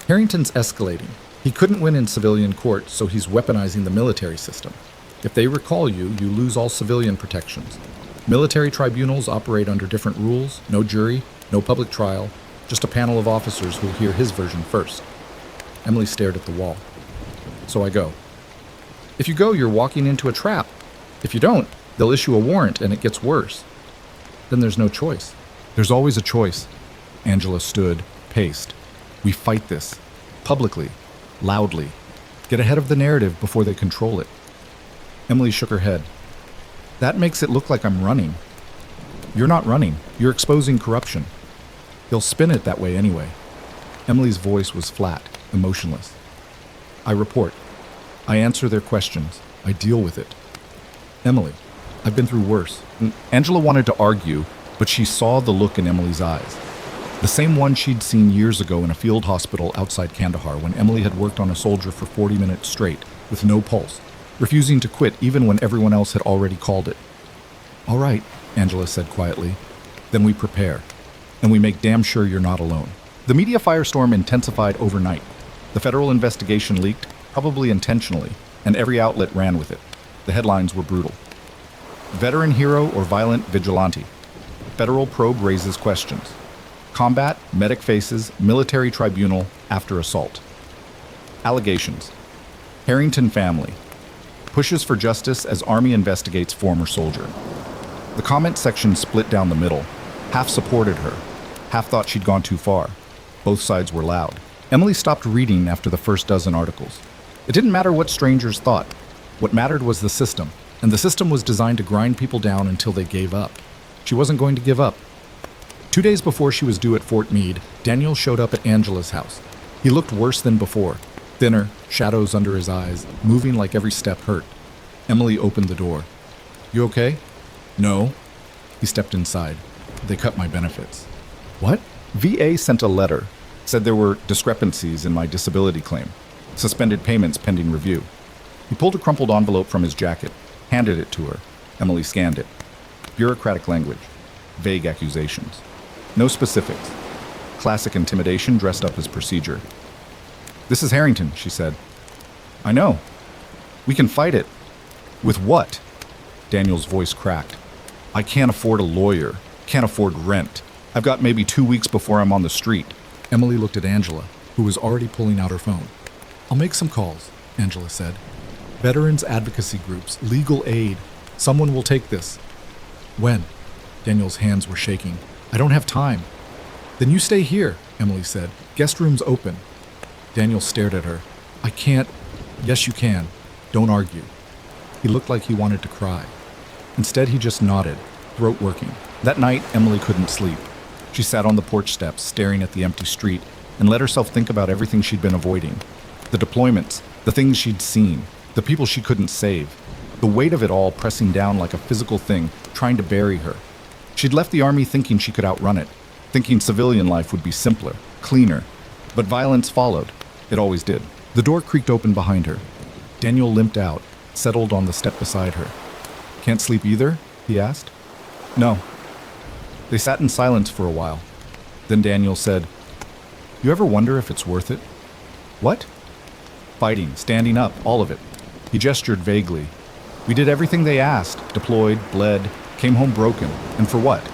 Harrington's escalating. He couldn't win in civilian court, so he's weaponizing the military system. If they recall you, you lose all civilian protections. Military tribunals operate under different rules, no jury, no public trial, just a panel of officers who'll hear his version first. Emily stared at the wall. So I go. If you go, you're walking into a trap. If you don't, they'll issue a warrant and it gets worse. Then there's no choice. There's always a choice. Angela stood, paced. We fight this. Publicly. Loudly. Get ahead of the narrative before they control it. Emily shook her head. That makes it look like I'm running. You're not running. You're exposing corruption. They'll spin it that way anyway. Emily's voice was flat, emotionless. I report. I answer their questions. I deal with it. Emily, I've been through worse. Angela wanted to argue, but she saw the look in Emily's eyes. The same one she'd seen years ago in a field hospital outside Kandahar when Emily had worked on a soldier for 40 minutes straight, with no pulse, refusing to quit even when everyone else had already called it. All right, Angela said quietly. Then we prepare, and we make damn sure you're not alone. The media firestorm intensified overnight. The federal investigation leaked, probably intentionally, and every outlet ran with it. The headlines were brutal. Veteran hero or violent vigilante? Federal probe raises questions. Combat, medic faces, military tribunal after assault. Allegations. Harrington family. Pushes for justice as Army investigates former soldier. The comment section split down the middle. Half supported her. Half thought she'd gone too far. Both sides were loud. Emily stopped reading after the first dozen articles. It didn't matter what strangers thought. What mattered was the system, and the system was designed to grind people down until they gave up. She wasn't going to give up. 2 days before she was due at Fort Meade, Daniel showed up at Angela's house. He looked worse than before, thinner, shadows under his eyes, moving like every step hurt. Emily opened the door. You okay? No. He stepped inside. They cut my benefits. What? VA sent a letter. Said there were discrepancies in my disability claim. Suspended payments pending review. He pulled a crumpled envelope from his jacket, handed it to her. Emily scanned it. Bureaucratic language. Vague accusations. No specifics. Classic intimidation dressed up as procedure. This is Harrington, she said. I know. We can fight it. With what? Daniel's voice cracked. I can't afford a lawyer. Can't afford rent. I've got maybe 2 weeks before I'm on the street. Emily looked at Angela, who was already pulling out her phone. I'll make some calls, Angela said. Veterans advocacy groups, legal aid. Someone will take this. When? Daniel's hands were shaking. I don't have time. Then you stay here, Emily said. Guest room's open. Daniel stared at her. I can't. Yes, you can. Don't argue. He looked like he wanted to cry. Instead, he just nodded, throat working. That night, Emily couldn't sleep. She sat on the porch steps, staring at the empty street, and let herself think about everything she'd been avoiding. The deployments, the things she'd seen, the people she couldn't save. The weight of it all pressing down like a physical thing, trying to bury her. She'd left the Army thinking she could outrun it, thinking civilian life would be simpler, cleaner. But violence followed. It always did. The door creaked open behind her. Daniel limped out, settled on the step beside her. Can't sleep either? He asked. No. They sat in silence for a while. Then Daniel said, You ever wonder if it's worth it? What? Fighting, standing up, all of it. He gestured vaguely. We did everything they asked, deployed, bled, came home broken. And for what?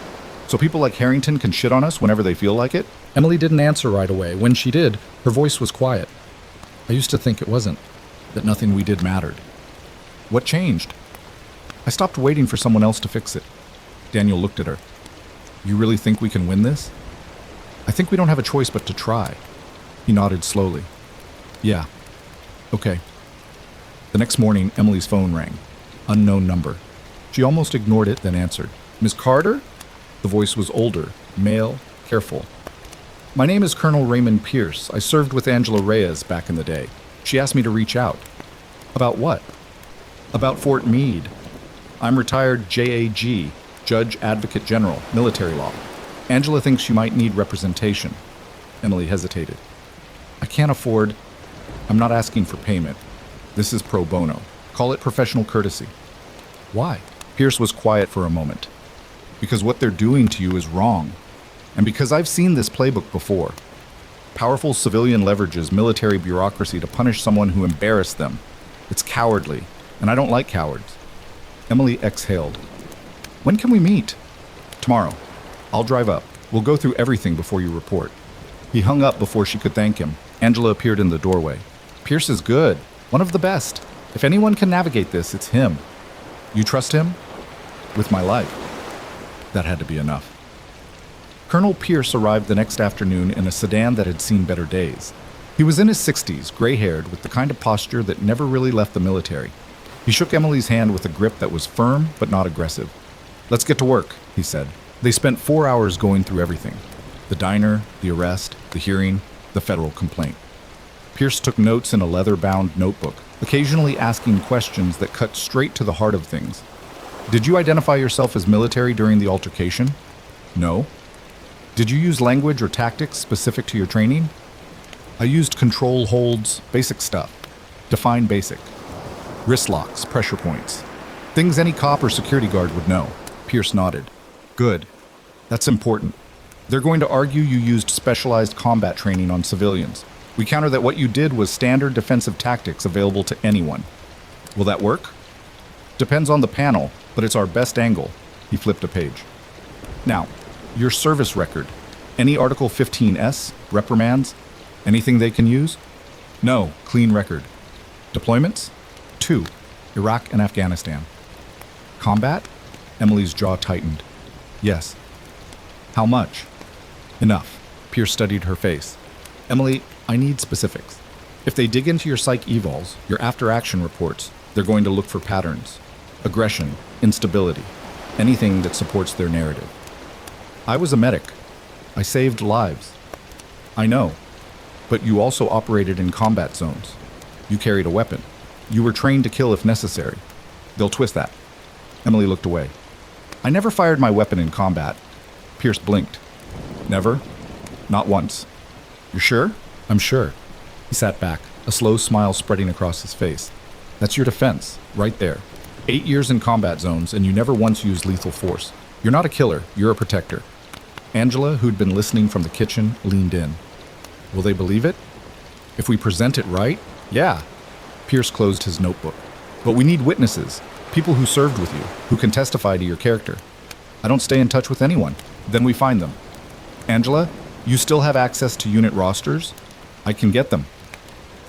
So people like Harrington can shit on us whenever they feel like it? Emily didn't answer right away. When she did, her voice was quiet. I used to think it wasn't, that nothing we did mattered. What changed? I stopped waiting for someone else to fix it. Daniel looked at her. You really think we can win this? I think we don't have a choice but to try. He nodded slowly. Yeah. Okay. The next morning, Emily's phone rang. Unknown number. She almost ignored it, then answered. Miss Carter? The voice was older, male, careful. My name is Colonel Raymond Pierce. I served with Angela Reyes back in the day. She asked me to reach out. About what? About Fort Meade. I'm retired JAG, Judge Advocate General, military law. Angela thinks you might need representation. Emily hesitated. I can't afford. I'm not asking for payment. This is pro bono. Call it professional courtesy. Why? Pierce was quiet for a moment. Because what they're doing to you is wrong. And because I've seen this playbook before. Powerful civilian leverages military bureaucracy to punish someone who embarrassed them. It's cowardly, and I don't like cowards. Emily exhaled. When can we meet? Tomorrow. I'll drive up. We'll go through everything before you report. He hung up before she could thank him. Angela appeared in the doorway. Pierce is good. One of the best. If anyone can navigate this, it's him. You trust him? With my life. That had to be enough. Colonel Pierce arrived the next afternoon in a sedan that had seen better days. He was in his 60s, gray-haired, with the kind of posture that never really left the military. He shook Emily's hand with a grip that was firm but not aggressive. Let's get to work, he said. They spent 4 hours going through everything. The diner, the arrest, the hearing, the federal complaint. Pierce took notes in a leather-bound notebook, occasionally asking questions that cut straight to the heart of things. Did you identify yourself as military during the altercation? No. Did you use language or tactics specific to your training? I used control holds, basic stuff. Define basic. Wrist locks, pressure points. Things any cop or security guard would know. Pierce nodded. Good. That's important. They're going to argue you used specialized combat training on civilians. We counter that what you did was standard defensive tactics available to anyone. Will that work? Depends on the panel, but it's our best angle. He flipped a page. Now, your service record. Any Article 15S, reprimands? Anything they can use? No, clean record. Deployments? 2, Iraq and Afghanistan. Combat? Emily's jaw tightened. Yes. How much? Enough. Pierce studied her face. Emily, I need specifics. If they dig into your psych evals, your after-action reports, they're going to look for patterns. Aggression, instability, anything that supports their narrative. I was a medic. I saved lives. I know. But you also operated in combat zones. You carried a weapon. You were trained to kill if necessary. They'll twist that. Emily looked away. I never fired my weapon in combat. Pierce blinked. Never? Not once. You're sure? I'm sure. He sat back, a slow smile spreading across his face. That's your defense, right there. 8 years in combat zones, and you never once used lethal force. You're not a killer, you're a protector. Angela, who'd been listening from the kitchen, leaned in. Will they believe it? If we present it right? Yeah. Pierce closed his notebook. But we need witnesses, people who served with you, who can testify to your character. I don't stay in touch with anyone. Then we find them. Angela, you still have access to unit rosters? I can get them.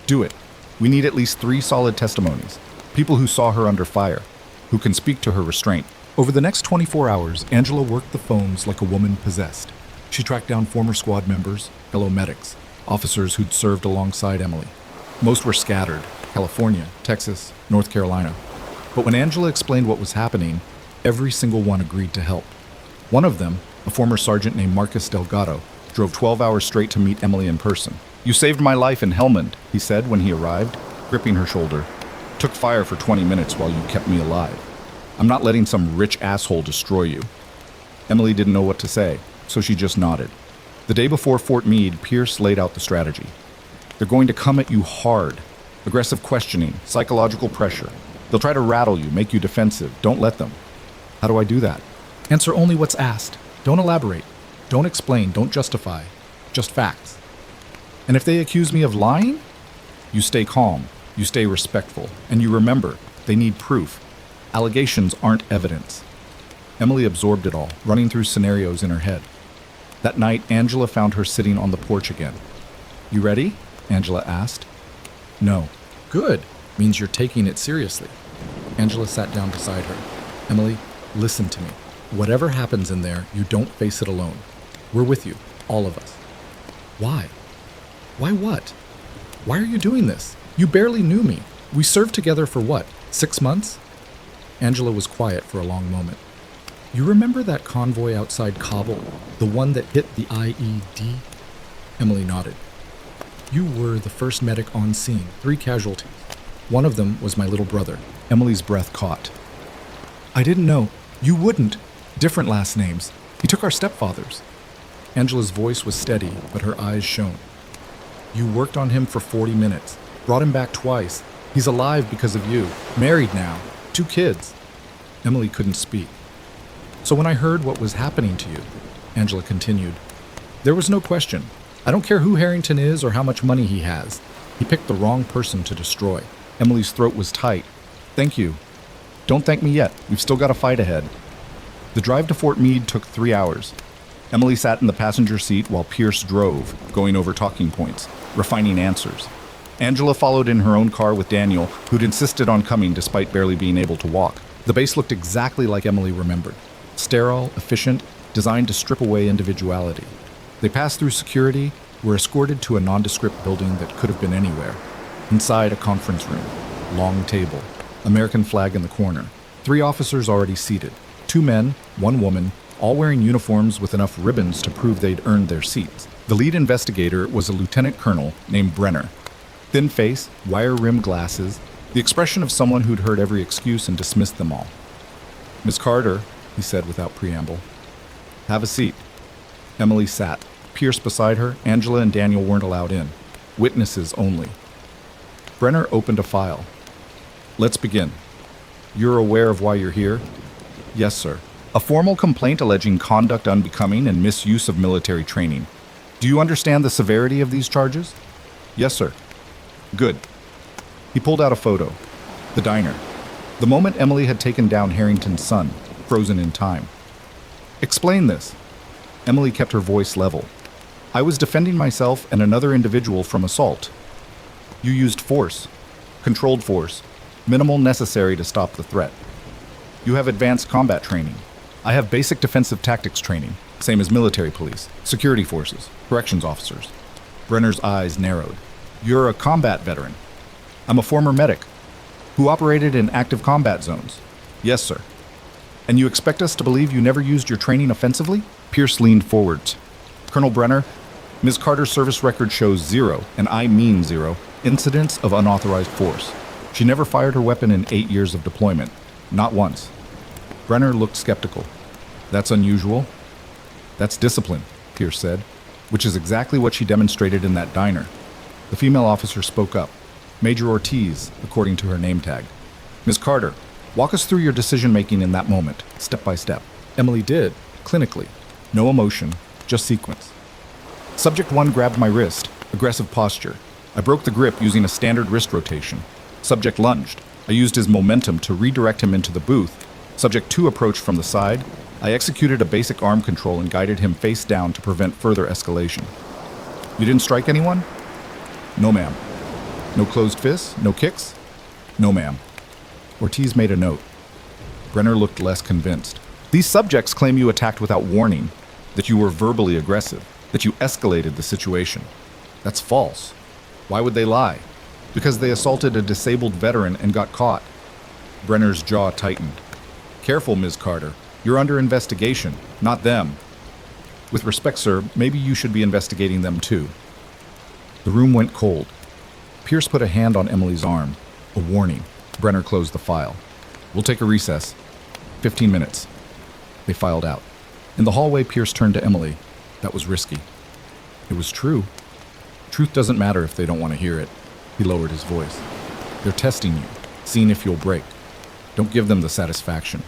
Do it. We need at least 3 solid testimonies. People who saw her under fire, who can speak to her restraint. Over the next 24 hours, Angela worked the phones like a woman possessed. She tracked down former squad members, fellow medics, officers who'd served alongside Emily. Most were scattered, California, Texas, North Carolina. But when Angela explained what was happening, every single one agreed to help. One of them, a former sergeant named Marcus Delgado, drove 12 hours straight to meet Emily in person. You saved my life in Helmand, he said when he arrived, gripping her shoulder. Took fire for 20 minutes while you kept me alive. I'm not letting some rich asshole destroy you. Emily didn't know what to say, so she just nodded. The day before Fort Meade, Pierce laid out the strategy. They're going to come at you hard. Aggressive questioning, psychological pressure. They'll try to rattle you, make you defensive. Don't let them. How do I do that? Answer only what's asked. Don't elaborate. Don't explain. Don't justify. Just facts. And if they accuse me of lying, you stay calm, you stay respectful, and you remember, they need proof. Allegations aren't evidence. Emily absorbed it all, running through scenarios in her head. That night, Angela found her sitting on the porch again. You ready? Angela asked. No. Good. Means you're taking it seriously. Angela sat down beside her. Emily, listen to me. Whatever happens in there, you don't face it alone. We're with you, all of us. Why? Why what? Why are you doing this? You barely knew me. We served together for what, 6 months? Angela was quiet for a long moment. You remember that convoy outside Kabul, the one that hit the IED? Emily nodded. You were the first medic on scene, 3 casualties. One of them was my little brother. Emily's breath caught. I didn't know. You wouldn't. Different last names. He took our stepfathers. Angela's voice was steady, but her eyes shone. You worked on him for 40 minutes, brought him back twice. He's alive because of you, married now, 2 kids. Emily couldn't speak. So when I heard what was happening to you, Angela continued, there was no question. I don't care who Harrington is or how much money he has. He picked the wrong person to destroy. Emily's throat was tight. Thank you. Don't thank me yet. We've still got a fight ahead. The drive to Fort Meade took 3 hours. Emily sat in the passenger seat while Pierce drove, going over talking points, refining answers. Angela followed in her own car with Daniel, who'd insisted on coming despite barely being able to walk. The base looked exactly like Emily remembered. Sterile, efficient, designed to strip away individuality. They passed through security, were escorted to a nondescript building that could have been anywhere. Inside, a conference room. Long table. American flag in the corner. 3 officers already seated. 2 men, 1 woman, all wearing uniforms with enough ribbons to prove they'd earned their seats. The lead investigator was a lieutenant colonel named Brenner. Thin face, wire-rimmed glasses, the expression of someone who'd heard every excuse and dismissed them all. "Miss Carter," he said without preamble. "Have a seat." Emily sat. Pierce beside her. Angela and Daniel weren't allowed in. Witnesses only. Brenner opened a file. "Let's begin. You're aware of why you're here?" "Yes, sir. A formal complaint alleging conduct unbecoming and misuse of military training. Do you understand the severity of these charges?" "Yes, sir." "Good." He pulled out a photo. The diner. The moment Emily had taken down Harrington's son, frozen in time. "Explain this." Emily kept her voice level. "I was defending myself and another individual from assault. You used force, controlled force, minimal necessary to stop the threat. You have advanced combat training. I have basic defensive tactics training, same as military police, security forces, corrections officers." Brenner's eyes narrowed. "You're a combat veteran." "I'm a former medic who operated in active combat zones." "Yes, sir." "And you expect us to believe you never used your training offensively?" Pierce leaned forwards. "Colonel Brenner, Ms. Carter's service record shows 0, and I mean 0, incidents of unauthorized force. She never fired her weapon in 8 years of deployment. Not once." Brenner looked skeptical. "That's unusual." "That's discipline," Pierce said, "which is exactly what she demonstrated in that diner." The female officer spoke up. Major Ortiz, according to her name tag. "Ms. Carter, walk us through your decision-making in that moment, step by step." Emily did, clinically. No emotion, just sequence. "Subject 1 grabbed my wrist, aggressive posture. I broke the grip using a standard wrist rotation. Subject lunged. I used his momentum to redirect him into the booth. Subject 2 approached from the side. I executed a basic arm control and guided him face down to prevent further escalation." "You didn't strike anyone?" "No, ma'am." "No closed fists? No kicks?" "No, ma'am." Ortiz made a note. Brenner looked less convinced. "These subjects claim you attacked without warning, that you were verbally aggressive, that you escalated the situation. That's false. Why would they lie? Because they assaulted a disabled veteran and got caught." Brenner's jaw tightened. "Careful, Ms. Carter. You're under investigation, not them." "With respect, sir, maybe you should be investigating them too." The room went cold. Pierce put a hand on Emily's arm. A warning. Brenner closed the file. "We'll take a recess. 15 minutes." They filed out. In the hallway, Pierce turned to Emily. That was risky. It was true. Truth doesn't matter if they don't want to hear it. He lowered his voice. "They're testing you, seeing if you'll break. Don't give them the satisfaction."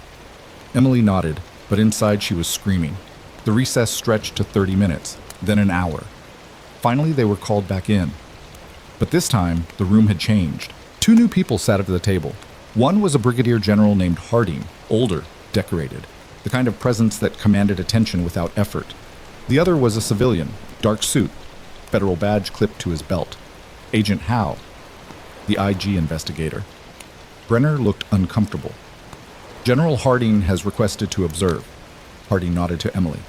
Emily nodded, but inside she was screaming. The recess stretched to 30 minutes, then an hour. Finally, they were called back in. But this time, the room had changed. 2 new people sat at the table. One was a brigadier general named Harding, older, decorated, the kind of presence that commanded attention without effort. The other was a civilian, dark suit, federal badge clipped to his belt. Agent Howe, the IG investigator. Brenner looked uncomfortable. "General Harding has requested to observe." Harding nodded to Emily.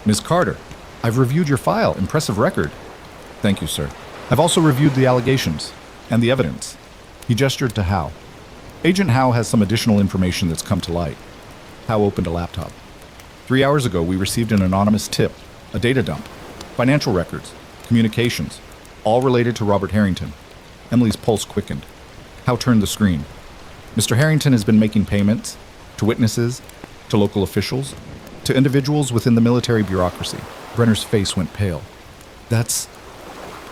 "Ms. Carter, I've reviewed your file. Impressive record." "Thank you, sir. I've also reviewed the allegations and the evidence." He gestured to Howe. "Agent Howe has some additional information that's come to light." Howe opened a laptop. 3 hours ago, we received an anonymous tip, a data dump, financial records, communications, all related to Robert Harrington." Emily's pulse quickened. Howe turned the screen. "Mr. Harrington has been making payments to witnesses, to local officials, to individuals within the military bureaucracy." Brenner's face went pale. "That's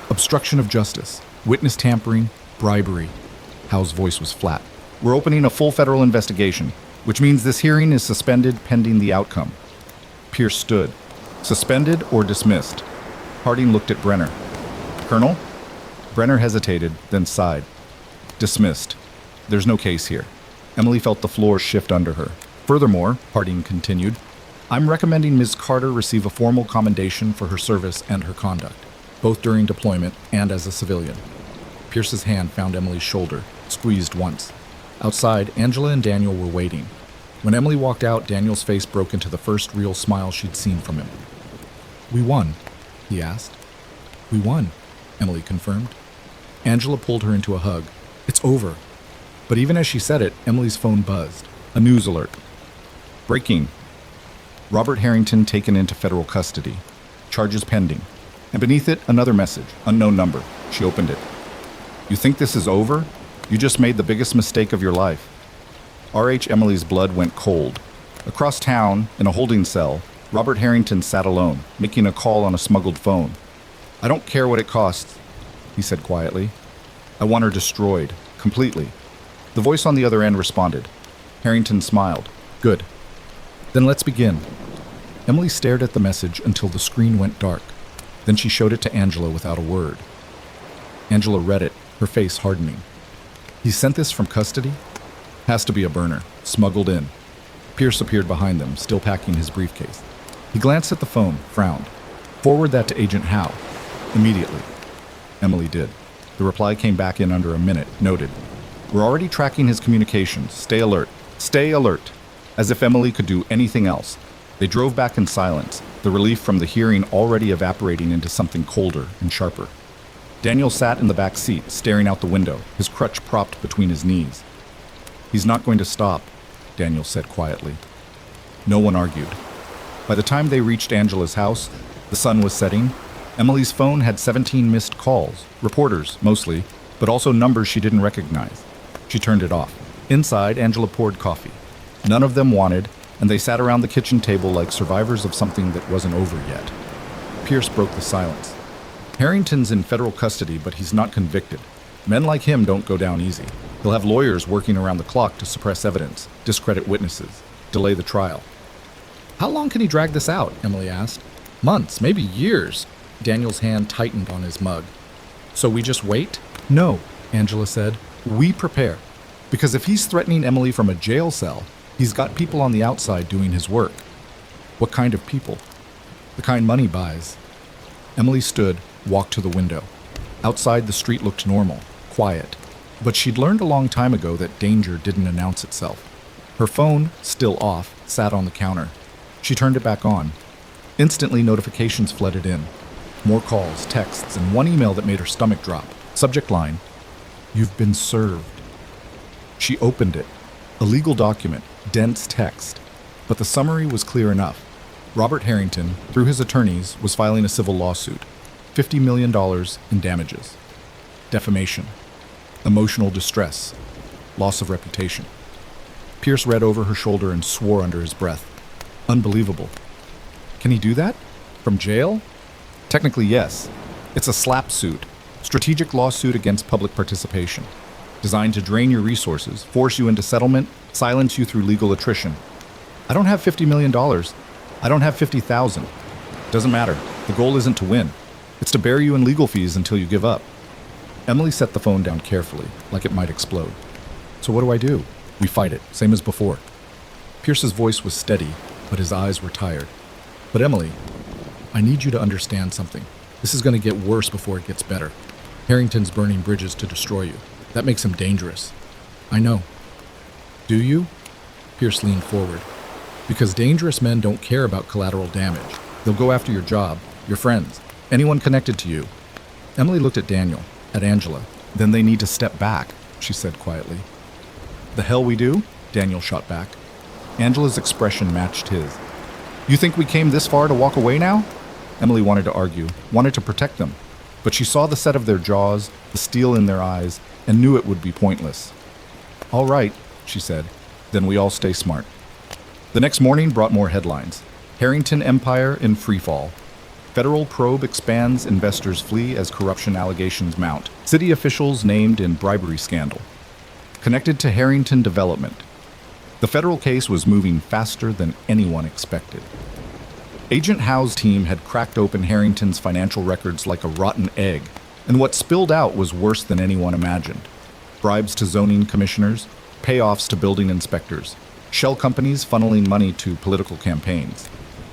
obstruction of justice, witness tampering, bribery." Howe's voice was flat. "We're opening a full federal investigation, which means this hearing is suspended pending the outcome." Pierce stood. "Suspended or dismissed?" Harding looked at Brenner. "Colonel?" Brenner hesitated, then sighed. "Dismissed. There's no case here." Emily felt the floor shift under her. "Furthermore," Harding continued, "I'm recommending Ms. Carter receive a formal commendation for her service and her conduct, both during deployment and as a civilian." Pierce's hand found Emily's shoulder, squeezed once. Outside, Angela and Daniel were waiting. When Emily walked out, Daniel's face broke into the first real smile she'd seen from him. "We won?" he asked. "We won," Emily confirmed. Angela pulled her into a hug. "It's over." But even as she said it, Emily's phone buzzed. A news alert. "Breaking. Robert Harrington taken into federal custody. Charges pending." And beneath it, another message, unknown number. She opened it. You think this is over? You just made the biggest mistake of your life. R.H. Emily's blood went cold. Across town, in a holding cell, Robert Harrington sat alone, making a call on a smuggled phone. I don't care what it costs, he said quietly. I want her destroyed, completely. The voice on the other end responded. Harrington smiled. Good. Then let's begin. Emily stared at the message until the screen went dark. Then she showed it to Angela without a word. Angela read it, her face hardening. He sent this from custody? Has to be a burner, smuggled in. Pierce appeared behind them, still packing his briefcase. He glanced at the phone, frowned. Forward that to Agent Howe. Immediately. Emily did. The reply came back in under a minute, noted. We're already tracking his communications. Stay alert. Stay alert. As if Emily could do anything else. They drove back in silence, the relief from the hearing already evaporating into something colder and sharper. Daniel sat in the back seat, staring out the window, his crutch propped between his knees. He's not going to stop, Daniel said quietly. No one argued. By the time they reached Angela's house, the sun was setting. Emily's phone had 17 missed calls, reporters mostly, but also numbers she didn't recognize. She turned it off. Inside, Angela poured coffee. None of them wanted, and they sat around the kitchen table like survivors of something that wasn't over yet. Pierce broke the silence. Harrington's in federal custody, but he's not convicted. Men like him don't go down easy. He'll have lawyers working around the clock to suppress evidence, discredit witnesses, delay the trial. How long can he drag this out? Emily asked. Months, maybe years. Daniel's hand tightened on his mug. So we just wait? No, Angela said. We prepare. Because if he's threatening Emily from a jail cell, he's got people on the outside doing his work. What kind of people? The kind money buys. Emily stood, walked to the window. Outside, the street looked normal, quiet. But she'd learned a long time ago that danger didn't announce itself. Her phone, still off, sat on the counter. She turned it back on. Instantly, notifications flooded in. More calls, texts, and one email that made her stomach drop. Subject line, "You've been served." She opened it. A legal document, dense text. But the summary was clear enough. Robert Harrington, through his attorneys, was filing a civil lawsuit. $50 million in damages. Defamation. Emotional distress. Loss of reputation. Pierce read over her shoulder and swore under his breath. Unbelievable. Can he do that? From jail? Technically, yes. It's a SLAP suit. Strategic lawsuit against public participation. Designed to drain your resources, force you into settlement, silence you through legal attrition. I don't have $50 million. I don't have 50,000. Doesn't matter. The goal isn't to win. It's to bury you in legal fees until you give up. Emily set the phone down carefully, like it might explode. So what do I do? We fight it, same as before. Pierce's voice was steady, but his eyes were tired. But Emily, I need you to understand something. This is going to get worse before it gets better. Harrington's burning bridges to destroy you. That makes him dangerous. I know. Do you? Pierce leaned forward. Because dangerous men don't care about collateral damage. They'll go after your job, your friends, anyone connected to you. Emily looked at Daniel, at Angela. Then they need to step back, she said quietly. The hell we do? Daniel shot back. Angela's expression matched his. You think we came this far to walk away now? Emily wanted to argue, wanted to protect them. But she saw the set of their jaws, the steel in their eyes, and knew it would be pointless. All right, she said. Then we all stay smart. The next morning brought more headlines. Harrington Empire in freefall. Federal probe expands, investors flee as corruption allegations mount. City officials named in bribery scandal. Connected to Harrington development. The federal case was moving faster than anyone expected. Agent Howe's team had cracked open Harrington's financial records like a rotten egg, and what spilled out was worse than anyone imagined. Bribes to zoning commissioners, payoffs to building inspectors, shell companies funneling money to political campaigns.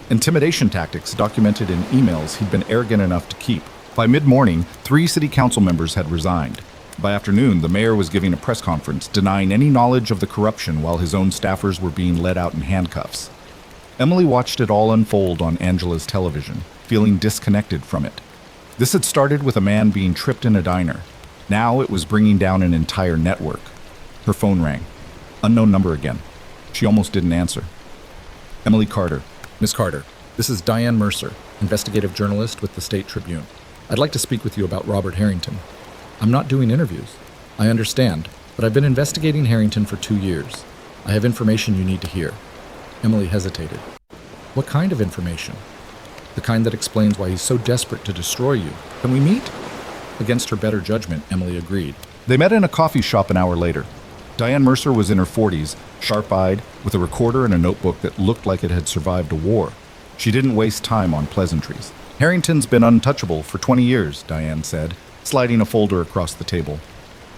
Intimidation tactics documented in emails he'd been arrogant enough to keep. By mid-morning, 3 city council members had resigned. By afternoon, the mayor was giving a press conference, denying any knowledge of the corruption while his own staffers were being led out in handcuffs. Emily watched it all unfold on Angela's television, feeling disconnected from it. This had started with a man being tripped in a diner. Now it was bringing down an entire network. Her phone rang. Unknown number again. She almost didn't answer. Emily Carter. Miss Carter, this is Diane Mercer, investigative journalist with the State Tribune. I'd like to speak with you about Robert Harrington. I'm not doing interviews. I understand, but I've been investigating Harrington for 2 years. I have information you need to hear. Emily hesitated. What kind of information? The kind that explains why he's so desperate to destroy you. Can we meet? Against her better judgment, Emily agreed. They met in a coffee shop an hour later. Diane Mercer was in her 40s, sharp-eyed, with a recorder and a notebook that looked like it had survived a war. She didn't waste time on pleasantries. Harrington's been untouchable for 20 years, Diane said, sliding a folder across the table.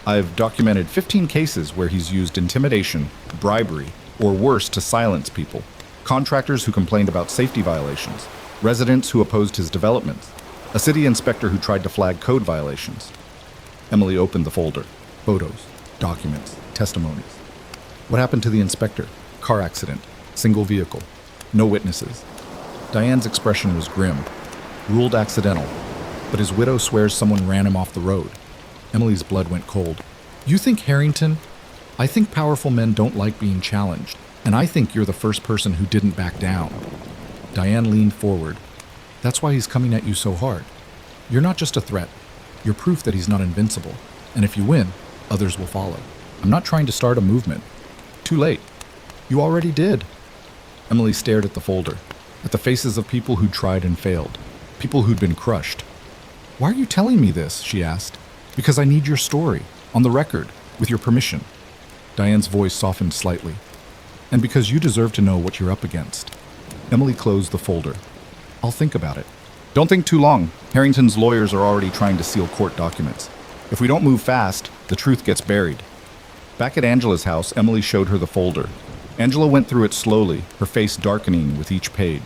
I've documented 15 cases where he's used intimidation, bribery, or worse to silence people. Contractors who complained about safety violations, residents who opposed his developments, a city inspector who tried to flag code violations. Emily opened the folder. Photos, documents, testimonies. What happened to the inspector? Car accident, single vehicle, no witnesses. Diane's expression was grim. Ruled accidental, but his widow swears someone ran him off the road. Emily's blood went cold. You think Harrington? I think powerful men don't like being challenged, and I think you're the first person who didn't back down. Diane leaned forward. That's why he's coming at you so hard. You're not just a threat. You're proof that he's not invincible, and if you win, others will follow. I'm not trying to start a movement. Too late. You already did. Emily stared at the folder, at the faces of people who'd tried and failed, people who'd been crushed. Why are you telling me this? She asked. Because I need your story, on the record, with your permission. Diane's voice softened slightly. And because you deserve to know what you're up against. Emily closed the folder. I'll think about it. Don't think too long. Harrington's lawyers are already trying to seal court documents. If we don't move fast, the truth gets buried. Back at Angela's house, Emily showed her the folder. Angela went through it slowly, her face darkening with each page.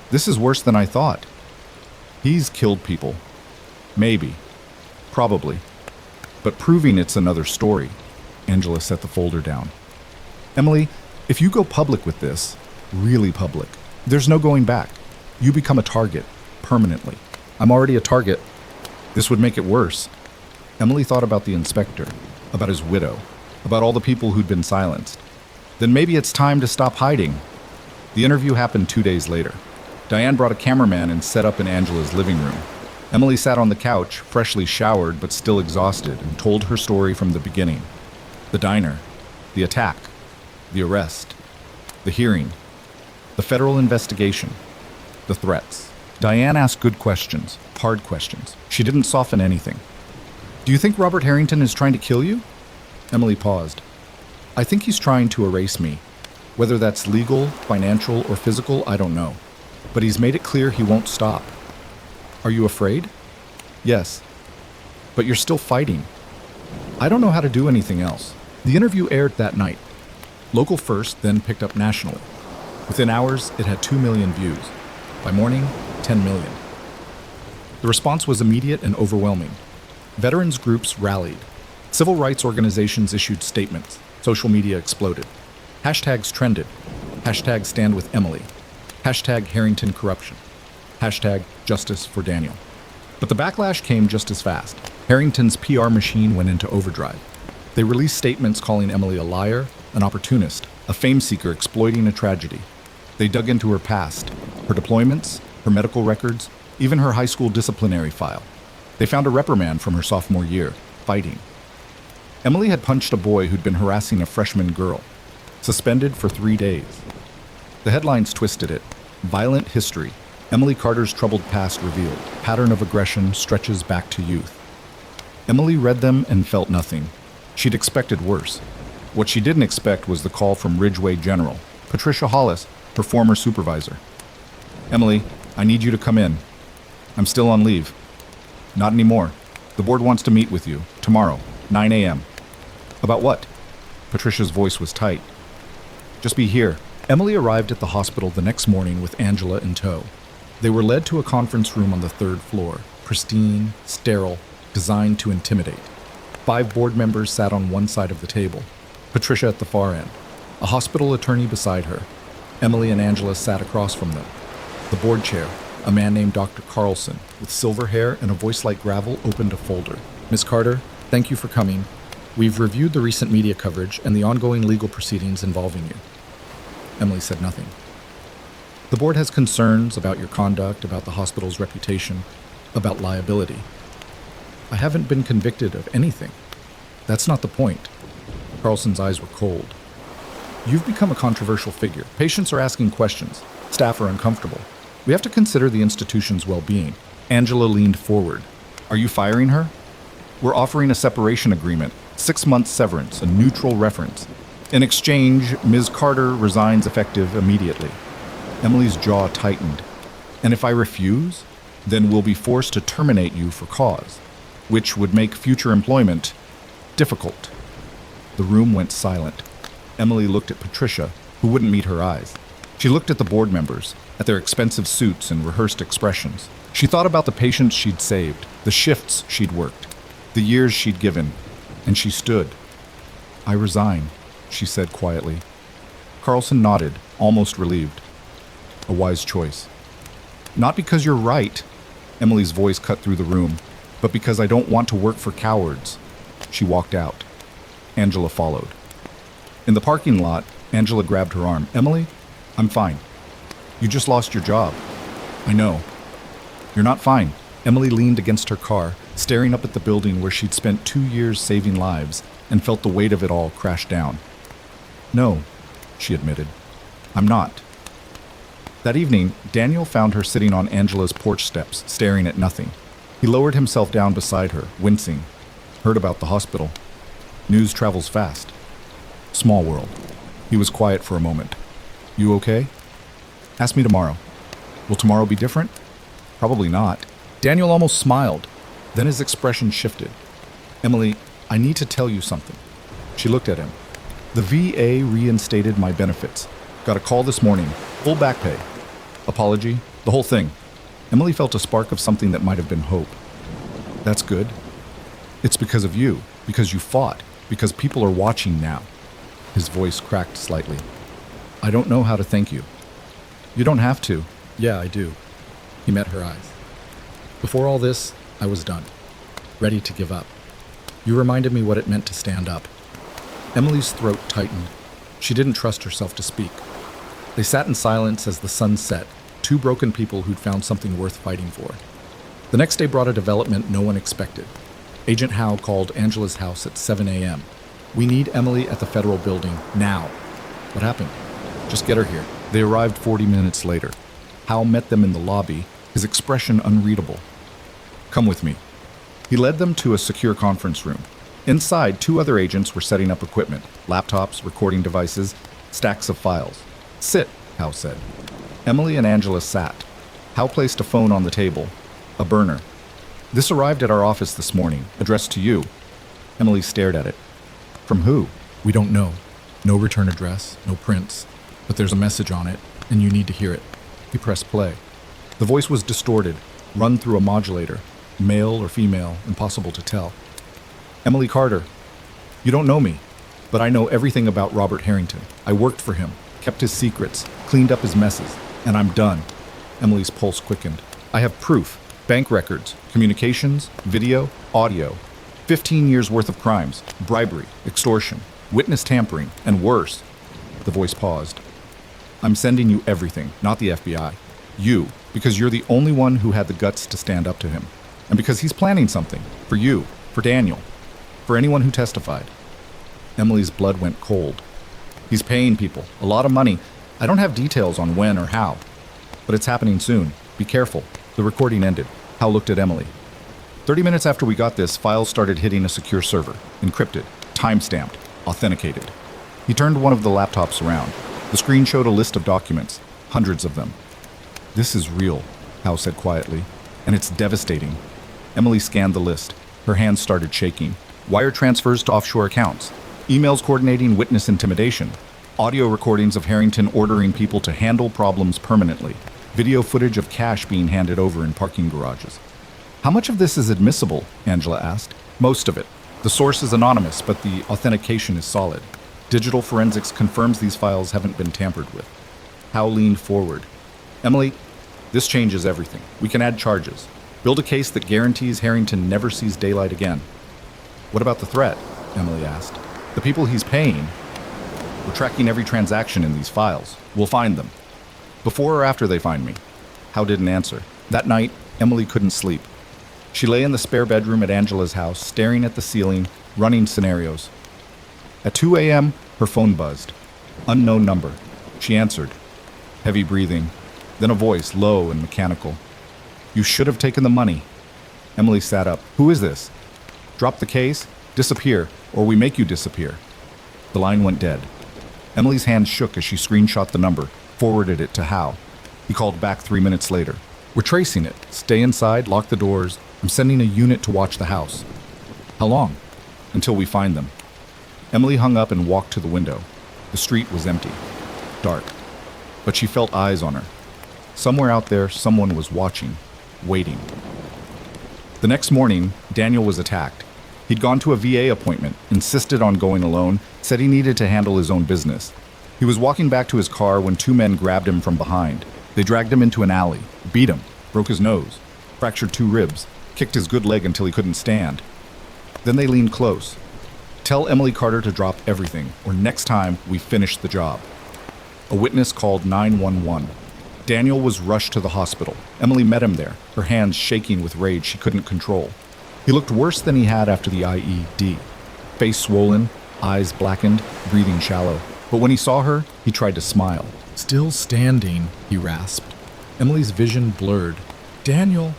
This is worse than I thought. He's killed people. Maybe. Probably. But proving it's another story. Angela set the folder down. Emily, if you go public with this, really public, there's no going back. You become a target, permanently. I'm already a target. This would make it worse. Emily thought about the inspector, about his widow, about all the people who'd been silenced. Then maybe it's time to stop hiding. The interview happened 2 days later. Diane brought a cameraman and set up in Angela's living room. Emily sat on the couch, freshly showered but still exhausted, and told her story from the beginning. The diner, the attack, the arrest, the hearing, the federal investigation, the threats. Diane asked good questions, hard questions. She didn't soften anything. Do you think Robert Harrington is trying to kill you? Emily paused. I think he's trying to erase me. Whether that's legal, financial, or physical, I don't know. But he's made it clear he won't stop. Are you afraid? Yes. But you're still fighting. I don't know how to do anything else. The interview aired that night. Local first, then picked up nationally. Within hours, it had 2 million views. By morning, 10 million. The response was immediate and overwhelming. Veterans groups rallied. Civil rights organizations issued statements. Social media exploded. Hashtags trended. Hashtag stand with Emily. Hashtag Harrington corruption. Hashtag justice for Daniel. But the backlash came just as fast. Harrington's PR machine went into overdrive. They released statements calling Emily a liar, an opportunist, a fame seeker exploiting a tragedy. They dug into her past, her deployments, her medical records, even her high school disciplinary file. They found a reprimand from her sophomore year, fighting. Emily had punched a boy who'd been harassing a freshman girl, suspended for 3 days. The headlines twisted it. Violent history. Emily Carter's troubled past revealed. Pattern of aggression stretches back to youth. Emily read them and felt nothing. She'd expected worse. What she didn't expect was the call from Ridgeway General, Patricia Hollis, her former supervisor. Emily, I need you to come in. I'm still on leave. Not anymore. The board wants to meet with you, tomorrow, 9 a.m. About what? Patricia's voice was tight. Just be here. Emily arrived at the hospital the next morning with Angela in tow. They were led to a conference room on the 3rd floor, pristine, sterile, designed to intimidate. 5 board members sat on one side of the table, Patricia at the far end, a hospital attorney beside her. Emily and Angela sat across from them. The board chair, a man named Dr. Carlson, with silver hair and a voice like gravel, opened a folder. Ms. Carter, thank you for coming. We've reviewed the recent media coverage and the ongoing legal proceedings involving you. Emily said nothing. The board has concerns about your conduct, about the hospital's reputation, about liability. I haven't been convicted of anything. That's not the point. Carlson's eyes were cold. You've become a controversial figure. Patients are asking questions. Staff are uncomfortable. We have to consider the institution's well-being. Angela leaned forward. Are you firing her? We're offering a separation agreement, 6 months severance, a neutral reference. In exchange, Ms. Carter resigns effective immediately. Emily's jaw tightened. And if I refuse, then we'll be forced to terminate you for cause, which would make future employment difficult. The room went silent. Emily looked at Patricia, who wouldn't meet her eyes. She looked at the board members, at their expensive suits and rehearsed expressions. She thought about the patients she'd saved, the shifts she'd worked, the years she'd given, and she stood. I resign, she said quietly. Carlson nodded, almost relieved. A wise choice. Not because you're right, Emily's voice cut through the room, but because I don't want to work for cowards. She walked out. Angela followed. In the parking lot, Angela grabbed her arm. Emily, I'm fine. You just lost your job. I know. You're not fine. Emily leaned against her car, staring up at the building where she'd spent 2 years saving lives and felt the weight of it all crash down. No, she admitted. I'm not. That evening, Daniel found her sitting on Angela's porch steps, staring at nothing. He lowered himself down beside her, wincing. Heard about the hospital. News travels fast. Small world. He was quiet for a moment. You okay? Ask me tomorrow. Will tomorrow be different? Probably not. Daniel almost smiled. Then his expression shifted. Emily, I need to tell you something. She looked at him. The VA reinstated my benefits. Got a call this morning. Full back pay. Apology. The whole thing. Emily felt a spark of something that might have been hope. That's good. It's because of you. Because you fought. Because people are watching now. His voice cracked slightly. I don't know how to thank you. You don't have to. Yeah, I do. He met her eyes. Before all this, I was done. Ready to give up. You reminded me what it meant to stand up. Emily's throat tightened. She didn't trust herself to speak. They sat in silence as the sun set, two broken people who'd found something worth fighting for. The next day brought a development no one expected. Agent Howe called Angela's house at 7 a.m. We need Emily at the federal building, now. What happened? Just get her here. They arrived 40 minutes later. Howe met them in the lobby, his expression unreadable. Come with me. He led them to a secure conference room. Inside, 2 other agents were setting up equipment, laptops, recording devices, stacks of files. Sit, Howe said. Emily and Angela sat. Howe placed a phone on the table, a burner. This arrived at our office this morning, addressed to you. Emily stared at it. From who? We don't know. No return address, no prints. But there's a message on it, and you need to hear it. He pressed play. The voice was distorted, run through a modulator. Male or female, impossible to tell. Emily Carter, you don't know me, but I know everything about Robert Harrington. I worked for him, kept his secrets, cleaned up his messes, and I'm done. Emily's pulse quickened. I have proof, bank records, communications, video, audio. 15 years worth of crimes, bribery, extortion, witness tampering, and worse. The voice paused. I'm sending you everything, not the FBI. You, because you're the only one who had the guts to stand up to him. And because he's planning something. For you, for Daniel, for anyone who testified. Emily's blood went cold. He's paying people, a lot of money. I don't have details on when or how. But it's happening soon. Be careful. The recording ended. Hal looked at Emily. 30 minutes after we got this, files started hitting a secure server. Encrypted, time-stamped, authenticated. He turned one of the laptops around. The screen showed a list of documents, hundreds of them. This is real, Hal said quietly, and it's devastating. Emily scanned the list. Her hands started shaking. Wire transfers to offshore accounts. Emails coordinating witness intimidation. Audio recordings of Harrington ordering people to handle problems permanently. Video footage of cash being handed over in parking garages. How much of this is admissible? Angela asked. Most of it. The source is anonymous, but the authentication is solid. Digital forensics confirms these files haven't been tampered with. Howe leaned forward. Emily, this changes everything. We can add charges. Build a case that guarantees Harrington never sees daylight again. What about the threat? Emily asked. The people he's paying? We're tracking every transaction in these files. We'll find them. Before or after they find me? Howe didn't answer. That night, Emily couldn't sleep. She lay in the spare bedroom at Angela's house, staring at the ceiling, running scenarios. At 2 a.m., her phone buzzed. Unknown number. She answered. Heavy breathing. Then a voice, low and mechanical. You should have taken the money. Emily sat up. Who is this? Drop the case, disappear, or we make you disappear. The line went dead. Emily's hand shook as she screenshot the number, forwarded it to Hal. He called back 3 minutes later. We're tracing it. Stay inside, lock the doors. I'm sending a unit to watch the house. How long? Until we find them. Emily hung up and walked to the window. The street was empty. Dark. But she felt eyes on her. Somewhere out there, someone was watching, waiting. The next morning, Daniel was attacked. He'd gone to a VA appointment, insisted on going alone, said he needed to handle his own business. He was walking back to his car when 2 men grabbed him from behind. They dragged him into an alley, beat him, broke his nose, fractured 2 ribs, kicked his good leg until he couldn't stand. Then they leaned close. Tell Emily Carter to drop everything, or next time we finish the job. A witness called 911. Daniel was rushed to the hospital. Emily met him there, her hands shaking with rage she couldn't control. He looked worse than he had after the IED. Face swollen, eyes blackened, breathing shallow. But when he saw her, he tried to smile. Still standing, he rasped. Emily's vision blurred. Daniel,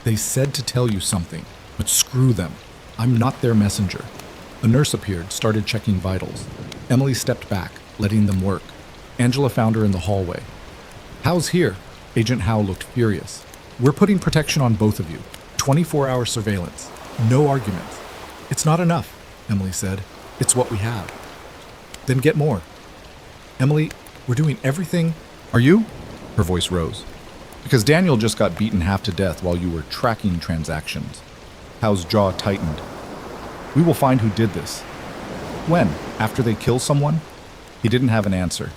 they said to tell you something, but screw them. I'm not their messenger. A nurse appeared, started checking vitals. Emily stepped back, letting them work. Angela found her in the hallway. Hal's here. Agent Hal looked furious. We're putting protection on both of you. 24-hour surveillance. No arguments. It's not enough, Emily said. It's what we have. Then get more. Emily, we're doing everything. Are you? Her voice rose. Because Daniel just got beaten half to death while you were tracking transactions. Hal's jaw tightened. We will find who did this. When? After they kill someone? He didn't have an answer.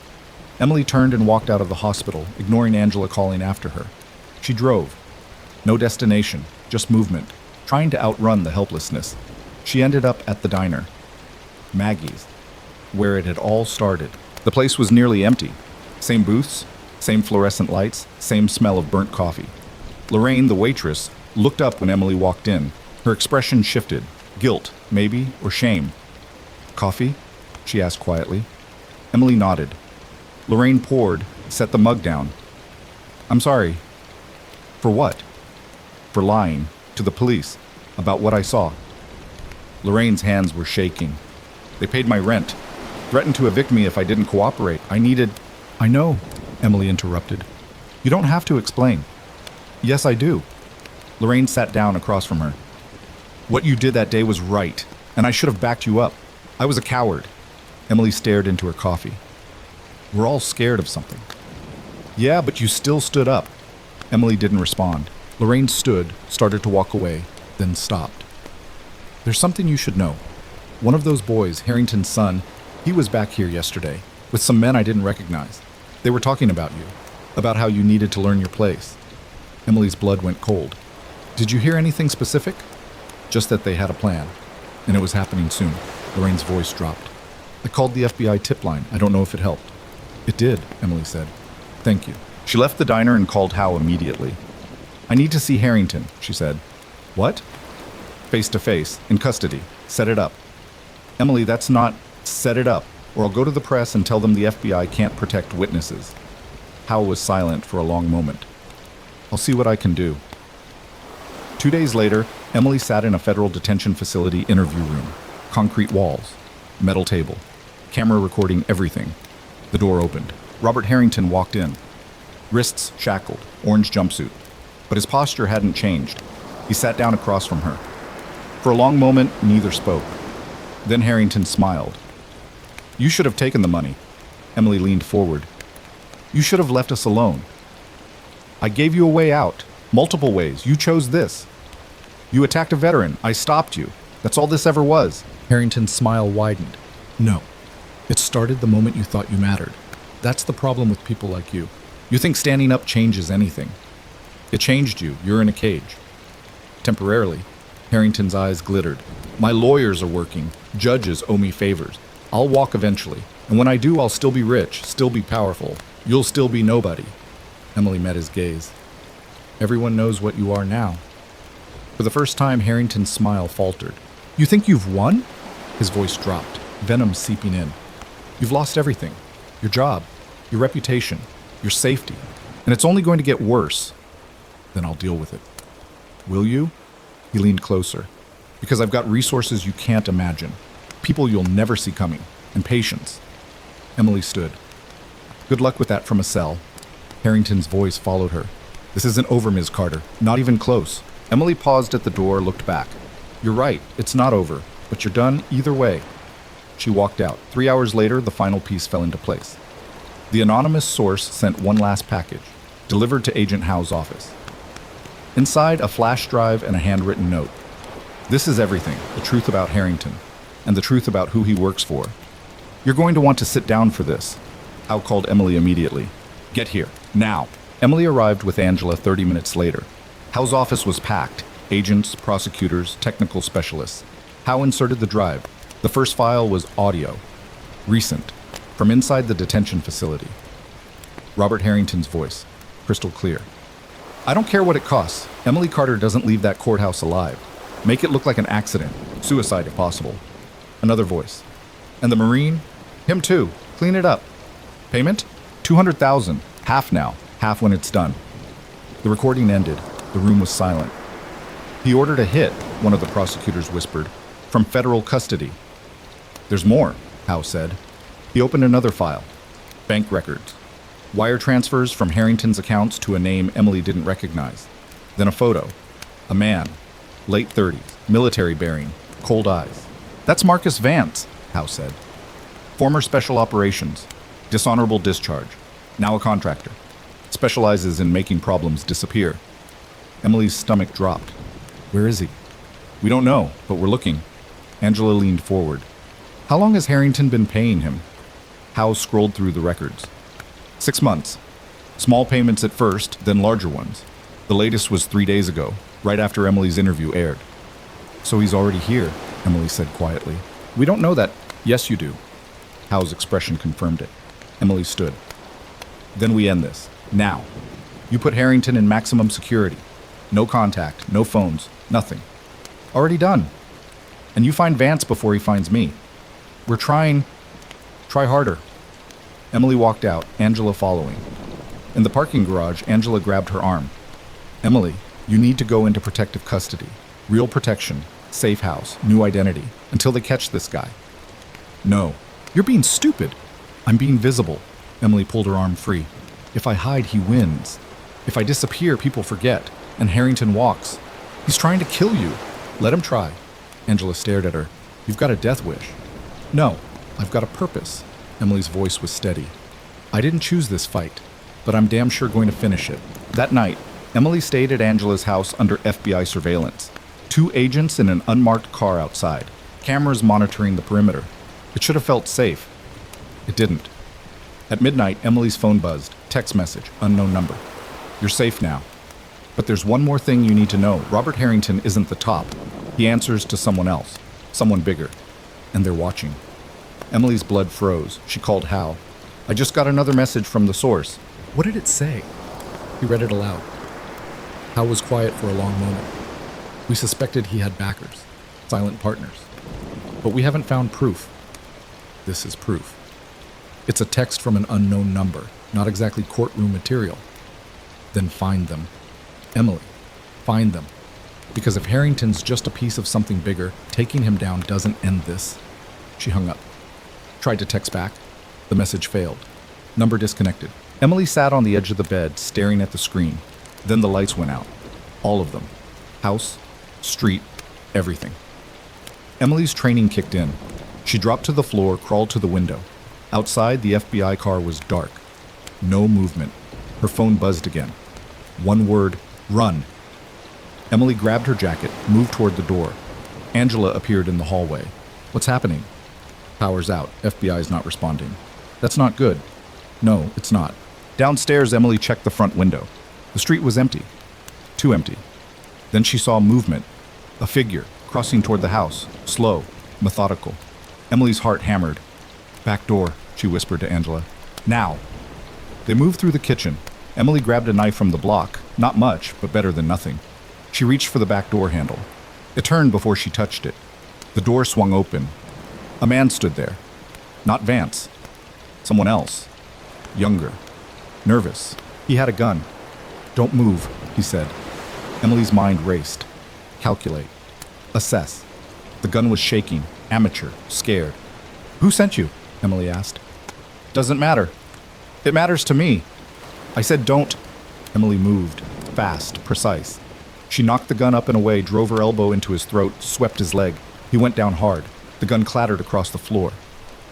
Emily turned and walked out of the hospital, ignoring Angela calling after her. She drove. No destination, just movement, trying to outrun the helplessness. She ended up at the diner. Maggie's, where it had all started. The place was nearly empty. Same booths, same fluorescent lights, same smell of burnt coffee. Lorraine, the waitress, looked up when Emily walked in. Her expression shifted. Guilt, maybe, or shame. Coffee? She asked quietly. Emily nodded. Lorraine poured, set the mug down. I'm sorry. For what? For lying to the police about what I saw. Lorraine's hands were shaking. They paid my rent, threatened to evict me if I didn't cooperate. I know, Emily interrupted. You don't have to explain. Yes, I do. Lorraine sat down across from her. What you did that day was right, and I should have backed you up. I was a coward. Emily stared into her coffee. We're all scared of something. Yeah, but you still stood up. Emily didn't respond. Lorraine stood, started to walk away, then stopped. There's something you should know. One of those boys, Harrington's son, he was back here yesterday, with some men I didn't recognize. They were talking about you, about how you needed to learn your place. Emily's blood went cold. Did you hear anything specific? Just that they had a plan, and it was happening soon. Lorraine's voice dropped. I called the FBI tip line. I don't know if it helped. It did, Emily said. Thank you. She left the diner and called Hal immediately. I need to see Harrington, she said. What? Face to face, in custody. Set it up. Emily, that's not... Set it up, or I'll go to the press and tell them the FBI can't protect witnesses. Hal was silent for a long moment. I'll see what I can do. 2 days later, Emily sat in a federal detention facility interview room. Concrete walls, metal table, camera recording everything. The door opened. Robert Harrington walked in. Wrists shackled, orange jumpsuit. But his posture hadn't changed. He sat down across from her. For a long moment, neither spoke. Then Harrington smiled. You should have taken the money. Emily leaned forward. You should have left us alone. I gave you a way out. Multiple ways. You chose this. You attacked a veteran. I stopped you. That's all this ever was. Harrington's smile widened. No. It started the moment you thought you mattered. That's the problem with people like you. You think standing up changes anything. It changed you. You're in a cage. Temporarily. Harrington's eyes glittered. My lawyers are working. Judges owe me favors. I'll walk eventually. And when I do, I'll still be rich, still be powerful. You'll still be nobody. Emily met his gaze. Everyone knows what you are now. For the first time, Harrington's smile faltered. You think you've won? His voice dropped, venom seeping in. You've lost everything. Your job, your reputation, your safety. And it's only going to get worse. Then I'll deal with it. Will you? He leaned closer. Because I've got resources you can't imagine. People you'll never see coming. And patience. Emily stood. Good luck with that from a cell. Harrington's voice followed her. This isn't over, Ms. Carter. Not even close. Emily paused at the door, looked back. You're right. It's not over. But you're done either way. She walked out. 3 hours later, the final piece fell into place. The anonymous source sent one last package, delivered to Agent Howe's office. Inside, a flash drive and a handwritten note. This is everything, the truth about Harrington, and the truth about who he works for. You're going to want to sit down for this. Howe called Emily immediately. Get here, now. Emily arrived with Angela 30 minutes later. Howe's office was packed. Agents, prosecutors, technical specialists. Howe inserted the drive. The first file was audio. Recent. From inside the detention facility. Robert Harrington's voice. Crystal clear. I don't care what it costs. Emily Carter doesn't leave that courthouse alive. Make it look like an accident. Suicide if possible. Another voice. And the Marine? Him too. Clean it up. Payment? $200,000. Half now. Half when it's done. The recording ended. The room was silent. He ordered a hit, one of the prosecutors whispered, from federal custody. There's more, Howe said. He opened another file. Bank records. Wire transfers from Harrington's accounts to a name Emily didn't recognize. Then a photo. A man. Late 30s. Military bearing. Cold eyes. That's Marcus Vance, Howe said. Former special operations. Dishonorable discharge. Now a contractor. Specializes in making problems disappear. Emily's stomach dropped. Where is he? We don't know, but we're looking. Angela leaned forward. How long has Harrington been paying him? Howe scrolled through the records. 6 months. Small payments at first, then larger ones. The latest was 3 days ago, right after Emily's interview aired. So he's already here, Emily said quietly. We don't know that. Yes, you do. Howe's expression confirmed it. Emily stood. Then we end this. Now. You put Harrington in maximum security. No contact, no phones, nothing. Already done. And you find Vance before he finds me. We're trying. Try harder. Emily walked out, Angela following. In the parking garage, Angela grabbed her arm. Emily, you need to go into protective custody. Real protection, safe house, new identity, until they catch this guy. No. You're being stupid. I'm being visible. Emily pulled her arm free. If I hide, he wins. If I disappear, people forget. And Harrington walks. He's trying to kill you. Let him try. Angela stared at her. You've got a death wish. No, I've got a purpose. Emily's voice was steady. I didn't choose this fight, but I'm damn sure going to finish it. That night, Emily stayed at Angela's house under FBI surveillance. 2 agents in an unmarked car outside. Cameras monitoring the perimeter. It should have felt safe. It didn't. At midnight, Emily's phone buzzed. Text message, unknown number. You're safe now. But there's one more thing you need to know. Robert Harrington isn't the top. He answers to someone else. Someone bigger. And they're watching. Emily's blood froze. She called Howe. I just got another message from the source. What did it say? He read it aloud. Howe was quiet for a long moment. We suspected he had backers. Silent partners. But we haven't found proof. This is proof. It's a text from an unknown number. Not exactly courtroom material. Then find them. Emily, find them. Because if Harrington's just a piece of something bigger, taking him down doesn't end this. She hung up. Tried to text back. The message failed. Number disconnected. Emily sat on the edge of the bed, staring at the screen. Then the lights went out. All of them. House, street, everything. Emily's training kicked in. She dropped to the floor, crawled to the window. Outside, the FBI car was dark. No movement. Her phone buzzed again. One word, run. Emily grabbed her jacket, moved toward the door. Angela appeared in the hallway. What's happening? Power's out. FBI's not responding. That's not good. No, it's not. Downstairs, Emily checked the front window. The street was empty. Too empty. Then she saw movement. A figure, crossing toward the house. Slow, methodical. Emily's heart hammered. Back door, she whispered to Angela. Now. They moved through the kitchen. Emily grabbed a knife from the block. Not much, but better than nothing. She reached for the back door handle. It turned before she touched it. The door swung open. A man stood there. Not Vance. Someone else. Younger. Nervous. He had a gun. "Don't move," he said. Emily's mind raced. Calculate. Assess. The gun was shaking. Amateur. Scared. "Who sent you?" Emily asked. "Doesn't matter. It matters to me." I said don't. Emily moved. Fast. Precise. She knocked the gun up and away, drove her elbow into his throat, swept his leg. He went down hard. The gun clattered across the floor.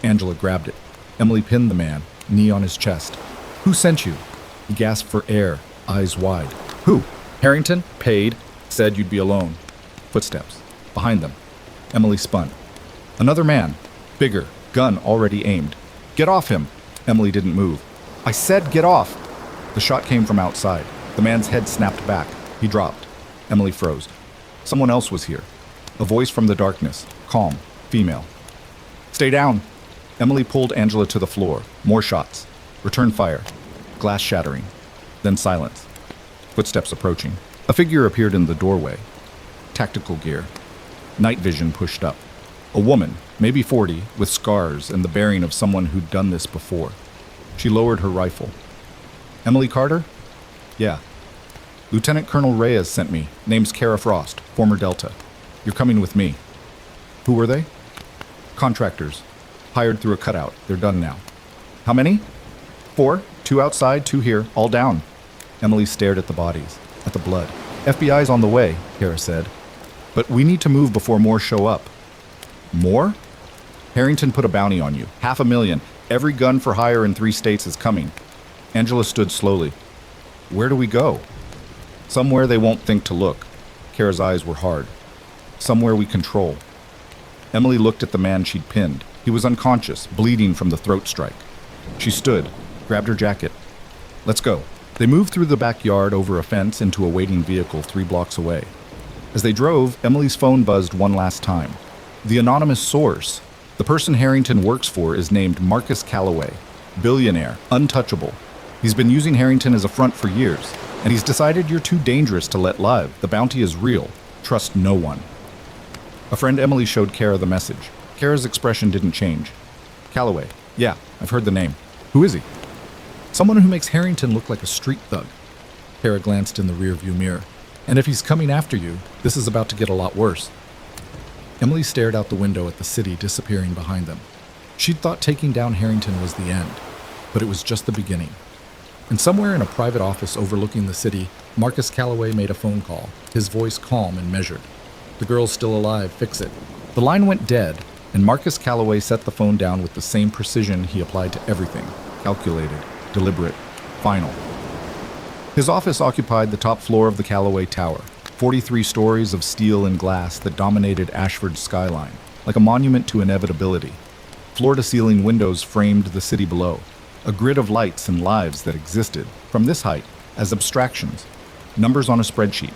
Angela grabbed it. Emily pinned the man, knee on his chest. "Who sent you?" He gasped for air, eyes wide. "Who?" "Harrington, paid, said you'd be alone." Footsteps. Behind them. Emily spun. Another man. Bigger. Gun already aimed. "Get off him!" Emily didn't move. "I said get off!" The shot came from outside. The man's head snapped back. He dropped. Emily froze. Someone else was here. A voice from the darkness. Calm. Female. "Stay down!" Emily pulled Angela to the floor. More shots. Return fire. Glass shattering. Then silence. Footsteps approaching. A figure appeared in the doorway. Tactical gear. Night vision pushed up. A woman, maybe 40, with scars and the bearing of someone who'd done this before. She lowered her rifle. "Emily Carter?" "Yeah." "Lieutenant Colonel Reyes sent me. Name's Kara Frost, former Delta. You're coming with me." "Who were they?" "Contractors. Hired through a cutout. They're done now." "How many?" "4. 2 outside, 2 here. All down." Emily stared at the bodies, at the blood. "FBI's on the way," Kara said. "But we need to move before more show up." "More?" "Harrington put a bounty on you. $500,000. Every gun for hire in 3 states is coming." Angela stood slowly. "Where do we go?" "Somewhere they won't think to look." Kara's eyes were hard. "Somewhere we control." Emily looked at the man she'd pinned. He was unconscious, bleeding from the throat strike. She stood, grabbed her jacket. "Let's go." They moved through the backyard, over a fence, into a waiting vehicle 3 blocks away. As they drove, Emily's phone buzzed one last time. The anonymous source. The person Harrington works for is named Marcus Calloway. Billionaire. Untouchable. He's been using Harrington as a front for years, and he's decided you're too dangerous to let live. The bounty is real. Trust no one. A friend Emily showed Kara the message. Kara's expression didn't change. "Calloway. Yeah, I've heard the name. Who is he?" "Someone who makes Harrington look like a street thug." Kara glanced in the rearview mirror. "And if he's coming after you, this is about to get a lot worse." Emily stared out the window at the city disappearing behind them. She'd thought taking down Harrington was the end, but it was just the beginning. And somewhere in a private office overlooking the city, Marcus Calloway made a phone call, his voice calm and measured. "The girl's still alive, fix it." The line went dead, and Marcus Calloway set the phone down with the same precision he applied to everything. Calculated, deliberate, final. His office occupied the top floor of the Calloway Tower, 43 stories of steel and glass that dominated Ashford's skyline, like a monument to inevitability. Floor-to-ceiling windows framed the city below, a grid of lights and lives that existed, from this height, as abstractions, numbers on a spreadsheet,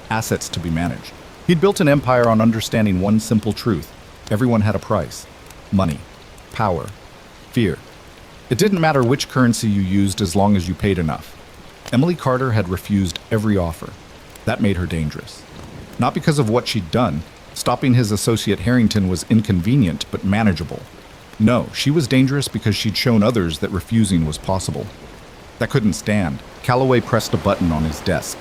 assets to be managed. He'd built an empire on understanding one simple truth. Everyone had a price. Money. Power. Fear. It didn't matter which currency you used as long as you paid enough. Emily Carter had refused every offer. That made her dangerous. Not because of what she'd done. Stopping his associate Harrington was inconvenient but manageable. No, she was dangerous because she'd shown others that refusing was possible. That couldn't stand. Calloway pressed a button on his desk.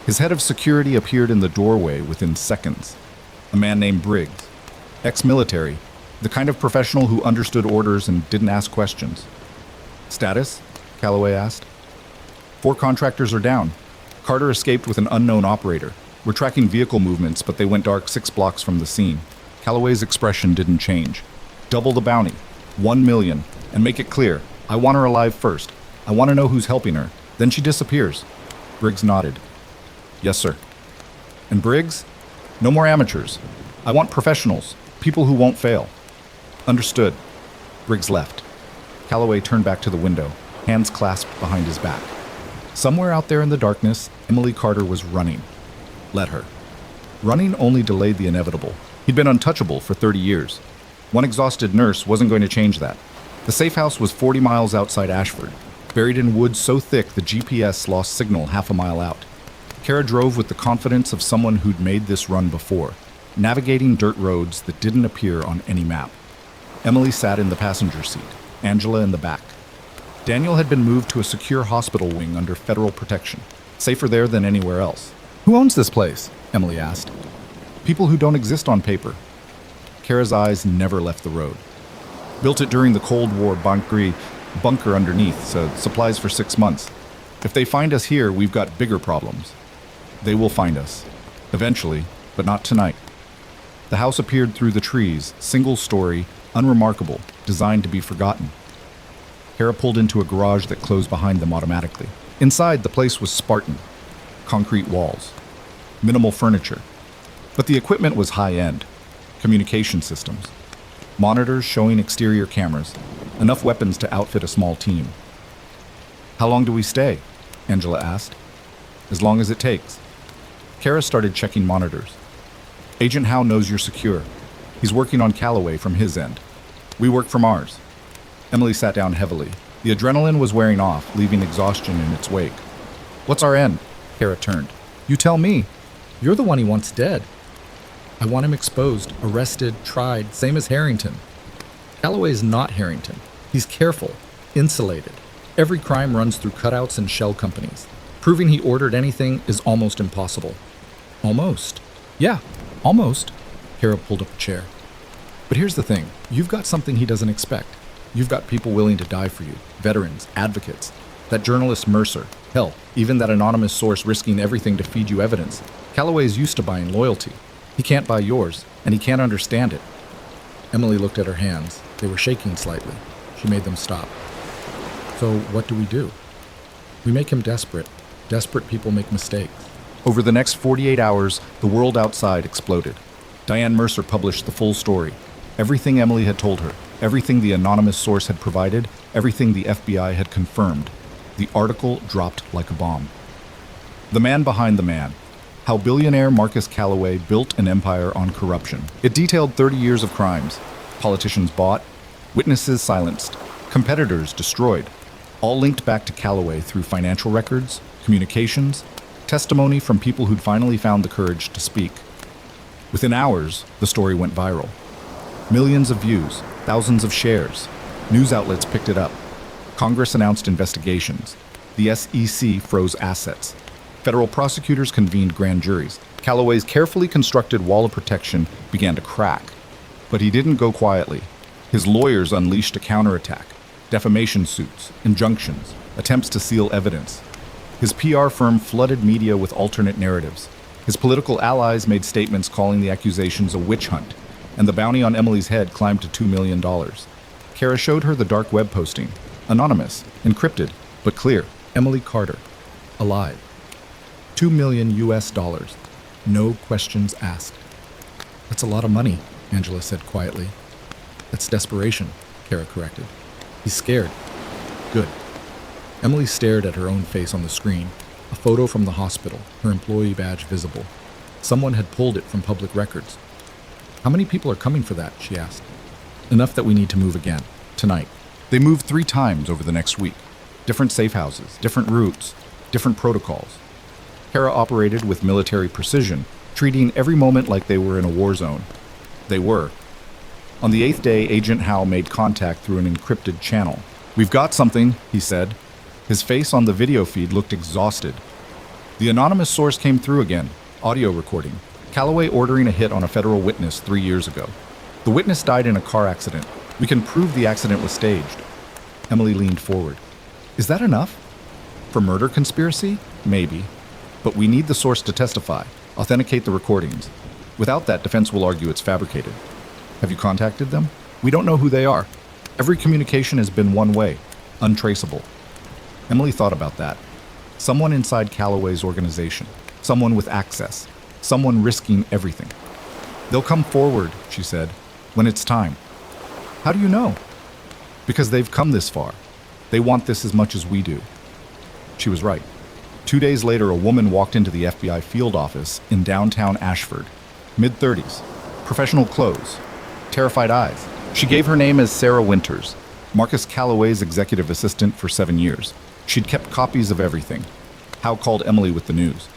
His head of security appeared in the doorway within seconds. A man named Briggs. Ex-military. The kind of professional who understood orders and didn't ask questions. "Status?" Calloway asked. 4 contractors are down. Carter escaped with an unknown operator. We're tracking vehicle movements, but they went dark 6 blocks from the scene. Calloway's expression didn't change. "Double the bounty. 1 million. And make it clear. I want her alive first. I want to know who's helping her. Then she disappears." Briggs nodded. "Yes, sir." "And Briggs? No more amateurs. I want professionals. People who won't fail." "Understood." Briggs left. Calloway turned back to the window, hands clasped behind his back. Somewhere out there in the darkness, Emily Carter was running. Let her. Running only delayed the inevitable. He'd been untouchable for 30 years. One exhausted nurse wasn't going to change that. The safe house was 40 miles outside Ashford, buried in woods so thick the GPS lost signal half a mile out. Kara drove with the confidence of someone who'd made this run before, navigating dirt roads that didn't appear on any map. Emily sat in the passenger seat, Angela in the back. Daniel had been moved to a secure hospital wing under federal protection, safer there than anywhere else. Who owns this place? Emily asked. People who don't exist on paper. Kara's eyes never left the road. Built it during the Cold War bunker underneath, so supplies for 6 months. If they find us here, we've got bigger problems. They will find us. Eventually, but not tonight. The house appeared through the trees, single story, unremarkable, designed to be forgotten. Kara pulled into a garage that closed behind them automatically. Inside, the place was Spartan. Concrete walls. Minimal furniture. But the equipment was high-end. Communication systems. Monitors showing exterior cameras. Enough weapons to outfit a small team. How long do we stay? Angela asked. As long as it takes. Kara started checking monitors. Agent Howe knows you're secure. He's working on Calloway from his end. We work from ours. Emily sat down heavily. The adrenaline was wearing off, leaving exhaustion in its wake. What's our end? Kara turned. You tell me. You're the one he wants dead. I want him exposed, arrested, tried, same as Harrington. Calloway's not Harrington. He's careful, insulated. Every crime runs through cutouts and shell companies. Proving he ordered anything is almost impossible. Almost. Yeah, almost. Kara pulled up a chair. But here's the thing. You've got something he doesn't expect. You've got people willing to die for you. Veterans, advocates. That journalist Mercer. Hell, even that anonymous source risking everything to feed you evidence. Calloway's used to buying loyalty. He can't buy yours, and he can't understand it. Emily looked at her hands. They were shaking slightly. She made them stop. So what do we do? We make him desperate. Desperate people make mistakes. Over the next 48 hours, the world outside exploded. Diane Mercer published the full story. Everything Emily had told her, everything the anonymous source had provided, everything the FBI had confirmed. The article dropped like a bomb. The man behind the man. How billionaire Marcus Calloway built an empire on corruption. It detailed 30 years of crimes. Politicians bought, witnesses silenced, competitors destroyed. All linked back to Calloway through financial records, communications, testimony from people who'd finally found the courage to speak. Within hours, the story went viral. Millions of views, thousands of shares. News outlets picked it up. Congress announced investigations. The SEC froze assets. Federal prosecutors convened grand juries. Calloway's carefully constructed wall of protection began to crack. But he didn't go quietly. His lawyers unleashed a counterattack. Defamation suits, injunctions, attempts to seal evidence. His PR firm flooded media with alternate narratives. His political allies made statements calling the accusations a witch hunt, and the bounty on Emily's head climbed to $2 million. Kara showed her the dark web posting. Anonymous, encrypted, but clear. Emily Carter, alive. $2 million US. No questions asked. That's a lot of money, Angela said quietly. That's desperation, Kara corrected. He's scared. Good. Emily stared at her own face on the screen, a photo from the hospital, her employee badge visible. Someone had pulled it from public records. How many people are coming for that, she asked. Enough that we need to move again, tonight. They moved 3 times over the next week. Different safe houses, different routes, different protocols. Kara operated with military precision, treating every moment like they were in a war zone. They were. On the 8th day, Agent Howe made contact through an encrypted channel. We've got something, he said. His face on the video feed looked exhausted. The anonymous source came through again, audio recording. Calloway ordering a hit on a federal witness 3 years ago. The witness died in a car accident. We can prove the accident was staged. Emily leaned forward. Is that enough? For murder conspiracy? Maybe. But we need the source to testify, authenticate the recordings. Without that, defense will argue it's fabricated. Have you contacted them? We don't know who they are. Every communication has been one way, untraceable. Emily thought about that. Someone inside Calloway's organization. Someone with access. Someone risking everything. They'll come forward, she said, when it's time. How do you know? Because they've come this far. They want this as much as we do. She was right. 2 days later, a woman walked into the FBI field office in downtown Ashford. Mid-30s. Professional clothes. Terrified eyes. She gave her name as Sarah Winters, Marcus Calloway's executive assistant for 7 years. She'd kept copies of everything. Howe called Emily with the news.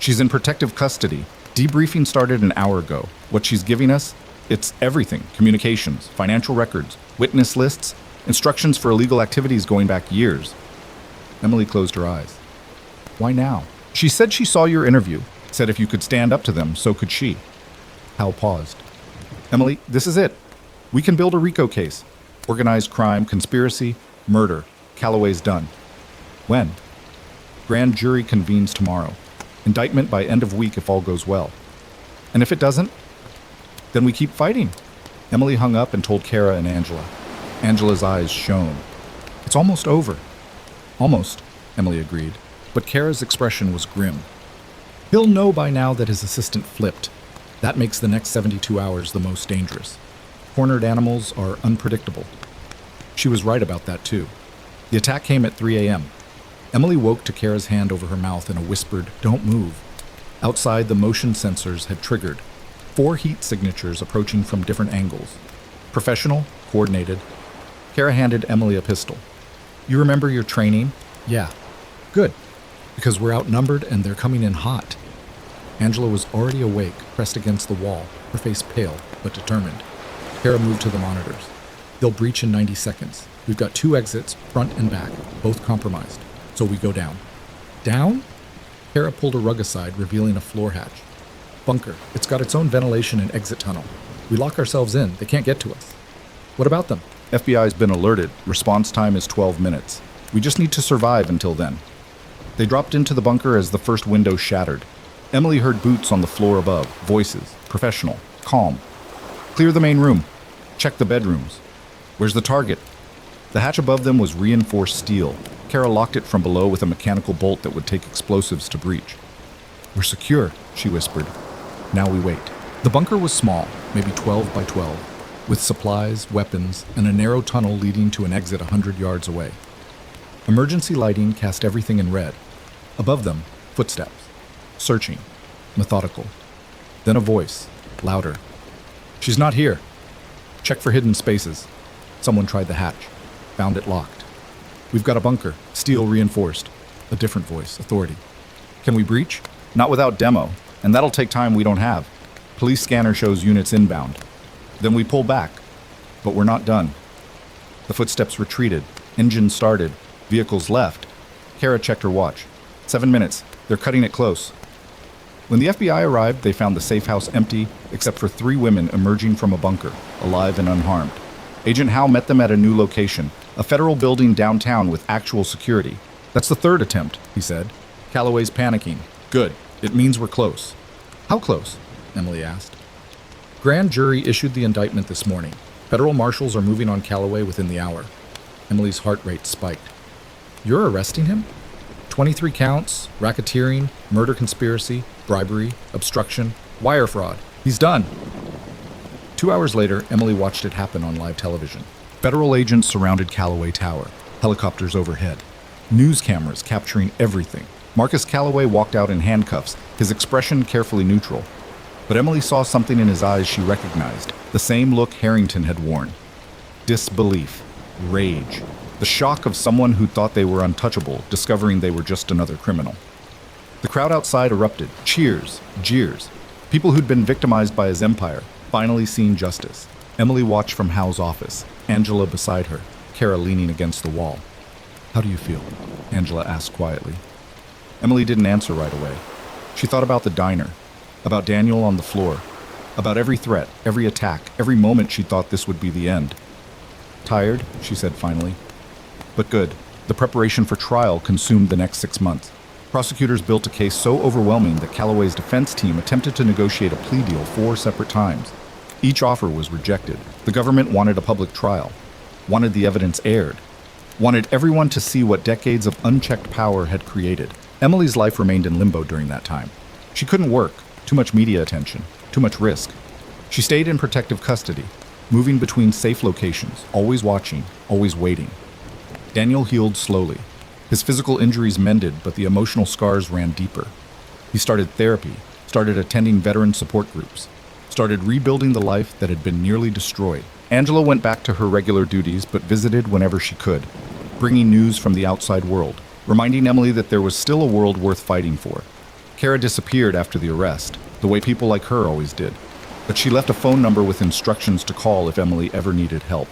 She's in protective custody. Debriefing started an hour ago. What she's giving us, it's everything. Communications, financial records, witness lists, instructions for illegal activities going back years. Emily closed her eyes. Why now? She said she saw your interview. Said if you could stand up to them, so could she. Hal paused. Emily, this is it. We can build a RICO case. Organized crime, conspiracy, murder. Calloway's done. When? Grand jury convenes tomorrow. Indictment by end of week if all goes well. And if it doesn't, then we keep fighting. Emily hung up and told Kara and Angela. Angela's eyes shone. It's almost over. Almost, Emily agreed. But Kara's expression was grim. He'll know by now that his assistant flipped. That makes the next 72 hours the most dangerous. Cornered animals are unpredictable. She was right about that too. The attack came at 3 a.m. Emily woke to Kara's hand over her mouth in a whispered, "Don't move." Outside, the motion sensors had triggered. 4 heat signatures approaching from different angles. Professional, coordinated. Kara handed Emily a pistol. You remember your training? Yeah. Good. Because we're outnumbered and they're coming in hot. Angela was already awake, pressed against the wall, her face pale but determined. Kara moved to the monitors. They'll breach in 90 seconds. We've got 2 exits, front and back, both compromised. So we go down. Down? Kara pulled a rug aside, revealing a floor hatch. Bunker. It's got its own ventilation and exit tunnel. We lock ourselves in. They can't get to us. What about them? FBI's been alerted. Response time is 12 minutes. We just need to survive until then. They dropped into the bunker as the first window shattered. Emily heard boots on the floor above, voices, professional, calm. Clear the main room. Check the bedrooms. Where's the target? The hatch above them was reinforced steel. Kara locked it from below with a mechanical bolt that would take explosives to breach. We're secure, she whispered. Now we wait. The bunker was small, maybe 12 by 12, with supplies, weapons, and a narrow tunnel leading to an exit 100 yards away. Emergency lighting cast everything in red. Above them, footsteps. Searching. Methodical. Then a voice. Louder. She's not here. Check for hidden spaces. Someone tried the hatch. Found it locked. We've got a bunker. Steel reinforced. A different voice. Authority. Can we breach? Not without demo. And that'll take time we don't have. Police scanner shows units inbound. Then we pull back. But we're not done. The footsteps retreated. Engine started. Vehicles left. Kara checked her watch. 7 minutes. They're cutting it close. When the FBI arrived, they found the safe house empty, except for 3 women emerging from a bunker, alive and unharmed. Agent Howe met them at a new location, a federal building downtown with actual security. That's the 3rd attempt, he said. Calloway's panicking. Good. It means we're close. How close? Emily asked. Grand jury issued the indictment this morning. Federal marshals are moving on Calloway within the hour. Emily's heart rate spiked. You're arresting him? 23 counts, racketeering, murder conspiracy, bribery, obstruction, wire fraud. He's done. 2 hours later, Emily watched it happen on live television. Federal agents surrounded Calloway Tower, helicopters overhead, news cameras capturing everything. Marcus Calloway walked out in handcuffs, his expression carefully neutral. But Emily saw something in his eyes she recognized, the same look Harrington had worn. Disbelief, rage, the shock of someone who thought they were untouchable, discovering they were just another criminal. The crowd outside erupted, cheers, jeers. People who'd been victimized by his empire, finally seeing justice. Emily watched from Howe's office, Angela beside her, Kara leaning against the wall. How do you feel? Angela asked quietly. Emily didn't answer right away. She thought about the diner, about Daniel on the floor, about every threat, every attack, every moment she thought this would be the end. Tired, she said finally. But good. The preparation for trial consumed the next 6 months. Prosecutors built a case so overwhelming that Calloway's defense team attempted to negotiate a plea deal 4 separate times. Each offer was rejected. The government wanted a public trial, wanted the evidence aired, wanted everyone to see what decades of unchecked power had created. Emily's life remained in limbo during that time. She couldn't work, too much media attention, too much risk. She stayed in protective custody, moving between safe locations, always watching, always waiting. Daniel healed slowly. His physical injuries mended, but the emotional scars ran deeper. He started therapy, started attending veteran support groups, started rebuilding the life that had been nearly destroyed. Angela went back to her regular duties, but visited whenever she could, bringing news from the outside world, reminding Emily that there was still a world worth fighting for. Kara disappeared after the arrest, the way people like her always did. But she left a phone number with instructions to call if Emily ever needed help.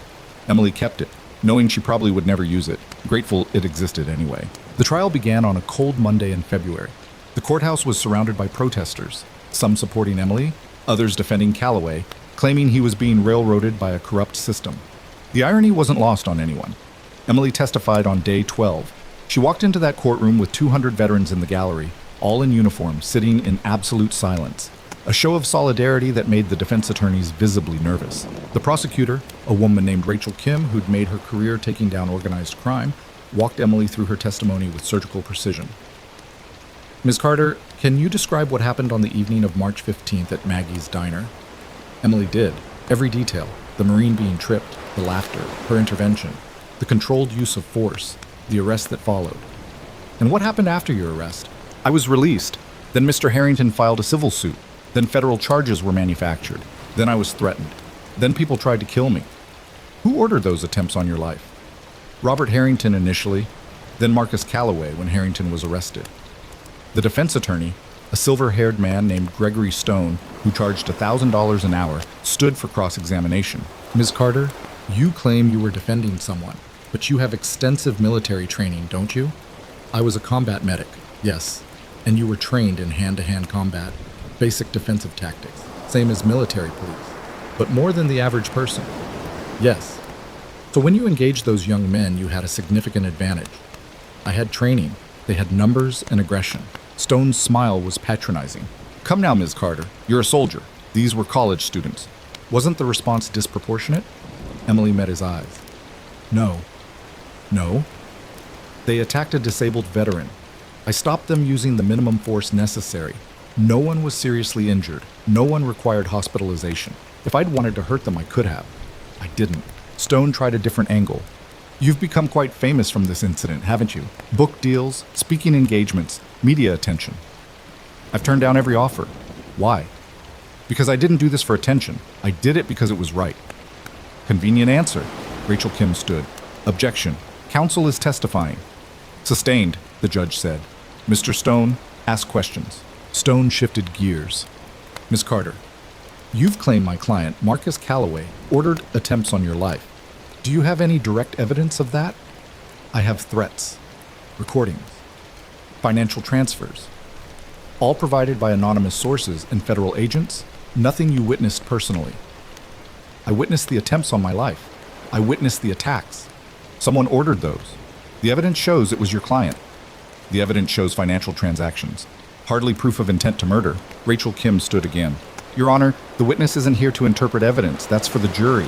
Emily kept it, knowing she probably would never use it, grateful it existed anyway. The trial began on a cold Monday in February. The courthouse was surrounded by protesters, some supporting Emily, others defending Calloway, claiming he was being railroaded by a corrupt system. The irony wasn't lost on anyone. Emily testified on day 12. She walked into that courtroom with 200 veterans in the gallery, all in uniform, sitting in absolute silence. A show of solidarity that made the defense attorneys visibly nervous. The prosecutor, a woman named Rachel Kim, who'd made her career taking down organized crime, walked Emily through her testimony with surgical precision. Ms. Carter, can you describe what happened on the evening of March 15th at Maggie's diner? Emily did. Every detail. The Marine being tripped, the laughter, her intervention, the controlled use of force, the arrest that followed. And what happened after your arrest? I was released. Then Mr. Harrington filed a civil suit. Then federal charges were manufactured. Then I was threatened. Then people tried to kill me. Who ordered those attempts on your life? Robert Harrington initially, then Marcus Calloway when Harrington was arrested. The defense attorney, a silver-haired man named Gregory Stone, who charged $1,000 an hour, stood for cross-examination. Ms. Carter, you claim you were defending someone, but you have extensive military training, don't you? I was a combat medic, yes, and you were trained in hand-to-hand combat. Basic defensive tactics, same as military police, but more than the average person. Yes. So when you engaged those young men, you had a significant advantage. I had training. They had numbers and aggression. Stone's smile was patronizing. Come now, Ms. Carter. You're a soldier. These were college students. Wasn't the response disproportionate? Emily met his eyes. No. No. They attacked a disabled veteran. I stopped them using the minimum force necessary. No one was seriously injured. No one required hospitalization. If I'd wanted to hurt them, I could have. I didn't. Stone tried a different angle. You've become quite famous from this incident, haven't you? Book deals, speaking engagements, media attention. I've turned down every offer. Why? Because I didn't do this for attention. I did it because it was right. Convenient answer. Rachel Kim stood. Objection. Counsel is testifying. Sustained, the judge said. Mr. Stone, ask questions. Stone shifted gears. Ms. Carter, you've claimed my client, Marcus Calloway, ordered attempts on your life. Do you have any direct evidence of that? I have threats, recordings, financial transfers, all provided by anonymous sources and federal agents, nothing you witnessed personally. I witnessed the attempts on my life. I witnessed the attacks. Someone ordered those. The evidence shows it was your client. The evidence shows financial transactions. Hardly proof of intent to murder. Rachel Kim stood again. Your Honor, the witness isn't here to interpret evidence. That's for the jury.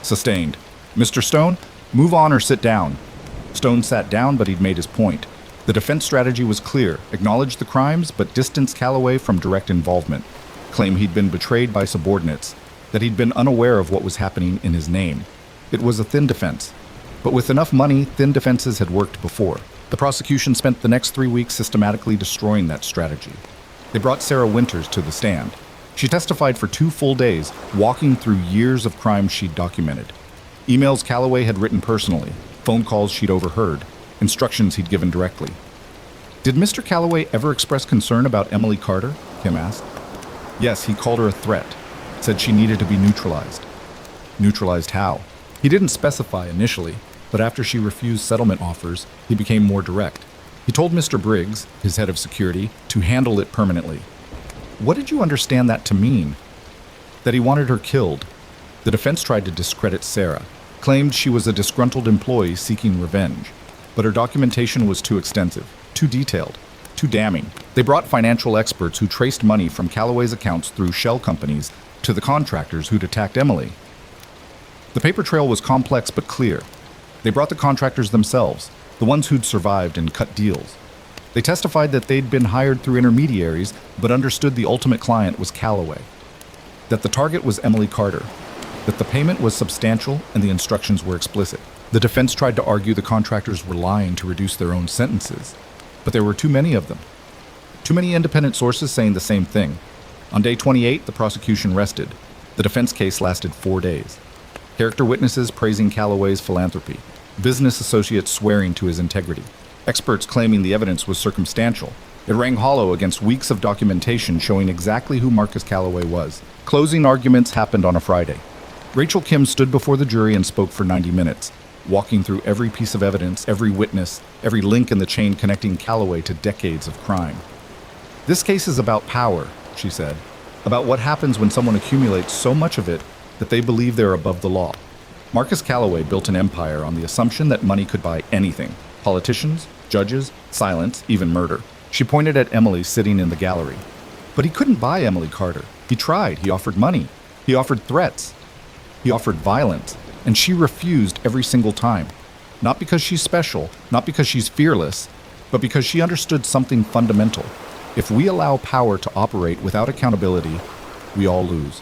Sustained. Mr. Stone, move on or sit down. Stone sat down, but he'd made his point. The defense strategy was clear. Acknowledge the crimes, but distance Calloway from direct involvement. Claim he'd been betrayed by subordinates. That he'd been unaware of what was happening in his name. It was a thin defense. But with enough money, thin defenses had worked before. The prosecution spent the next 3 weeks systematically destroying that strategy. They brought Sarah Winters to the stand. She testified for 2 full days, walking through years of crimes she'd documented. Emails Calloway had written personally, phone calls she'd overheard, instructions he'd given directly. Did Mr. Calloway ever express concern about Emily Carter? Kim asked. Yes, he called her a threat, said she needed to be neutralized. Neutralized how? He didn't specify initially, but after she refused settlement offers, he became more direct. He told Mr. Briggs, his head of security, to handle it permanently. What did you understand that to mean? That he wanted her killed. The defense tried to discredit Sarah, claimed she was a disgruntled employee seeking revenge, but her documentation was too extensive, too detailed, too damning. They brought financial experts who traced money from Calloway's accounts through shell companies to the contractors who'd attacked Emily. The paper trail was complex but clear. They brought the contractors themselves, the ones who'd survived and cut deals. They testified that they'd been hired through intermediaries, but understood the ultimate client was Calloway. That the target was Emily Carter. That the payment was substantial and the instructions were explicit. The defense tried to argue the contractors were lying to reduce their own sentences, but there were too many of them. Too many independent sources saying the same thing. On day 28, the prosecution rested. The defense case lasted 4 days. Character witnesses praising Calloway's philanthropy. Business associates swearing to his integrity. Experts claiming the evidence was circumstantial. It rang hollow against weeks of documentation showing exactly who Marcus Calloway was. Closing arguments happened on a Friday. Rachel Kim stood before the jury and spoke for 90 minutes, walking through every piece of evidence, every witness, every link in the chain connecting Calloway to decades of crime. "This case is about power," she said, "about what happens when someone accumulates so much of it that they believe they're above the law." Marcus Calloway built an empire on the assumption that money could buy anything: politicians, judges, silence, even murder. She pointed at Emily sitting in the gallery. But he couldn't buy Emily Carter. He tried. He offered money. He offered threats. He offered violence. And she refused every single time. Not because she's special, not because she's fearless, but because she understood something fundamental. If we allow power to operate without accountability, we all lose.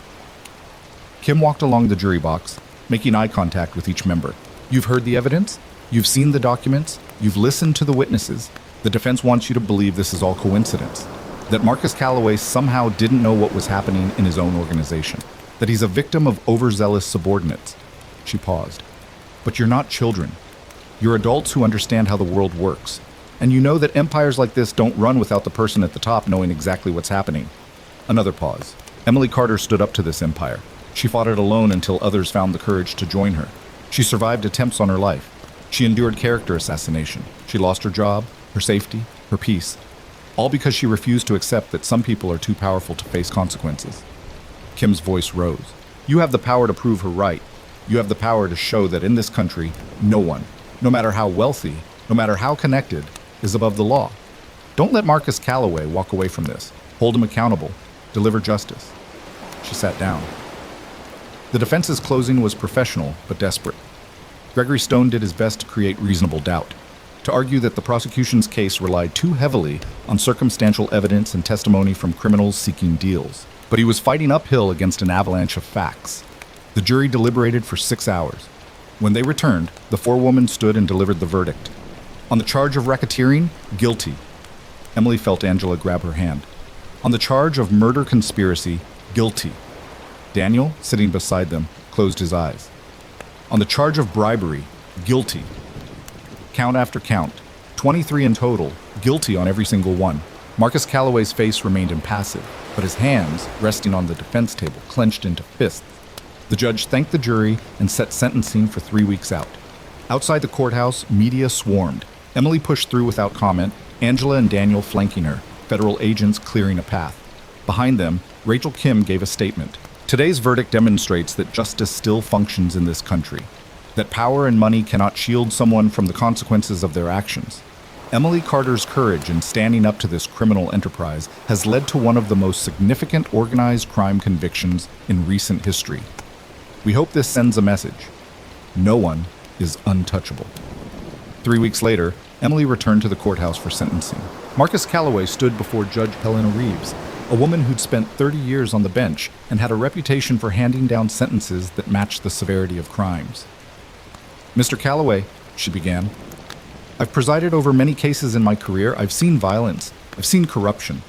Kim walked along the jury box, making eye contact with each member. "You've heard the evidence? You've seen the documents? You've listened to the witnesses? The defense wants you to believe this is all coincidence. That Marcus Calloway somehow didn't know what was happening in his own organization. That he's a victim of overzealous subordinates." She paused. "But you're not children. You're adults who understand how the world works. And you know that empires like this don't run without the person at the top knowing exactly what's happening." Another pause. Emily Carter stood up to this empire. She fought it alone until others found the courage to join her. She survived attempts on her life. She endured character assassination. She lost her job, her safety, her peace, all because she refused to accept that some people are too powerful to face consequences. Kim's voice rose. "You have the power to prove her right. You have the power to show that in this country, no one, no matter how wealthy, no matter how connected, is above the law. Don't let Marcus Calloway walk away from this. Hold him accountable. Deliver justice." She sat down. The defense's closing was professional but desperate. Gregory Stone did his best to create reasonable doubt, to argue that the prosecution's case relied too heavily on circumstantial evidence and testimony from criminals seeking deals. But he was fighting uphill against an avalanche of facts. The jury deliberated for 6 hours. When they returned, the forewoman stood and delivered the verdict. On the charge of racketeering, guilty. Emily felt Angela grab her hand. On the charge of murder conspiracy, guilty. Daniel, sitting beside them, closed his eyes. On the charge of bribery, guilty. Count after count, 23 in total, guilty on every single one. Marcus Calloway's face remained impassive, but his hands, resting on the defense table, clenched into fists. The judge thanked the jury and set sentencing for 3 weeks out. Outside the courthouse, media swarmed. Emily pushed through without comment, Angela and Daniel flanking her, federal agents clearing a path. Behind them, Rachel Kim gave a statement. "Today's verdict demonstrates that justice still functions in this country, that power and money cannot shield someone from the consequences of their actions. Emily Carter's courage in standing up to this criminal enterprise has led to one of the most significant organized crime convictions in recent history. We hope this sends a message. No one is untouchable." 3 weeks later, Emily returned to the courthouse for sentencing. Marcus Calloway stood before Judge Helena Reeves, a woman who'd spent 30 years on the bench and had a reputation for handing down sentences that matched the severity of crimes. "Mr. Calloway," she began, "I've presided over many cases in my career. I've seen violence. I've seen corruption.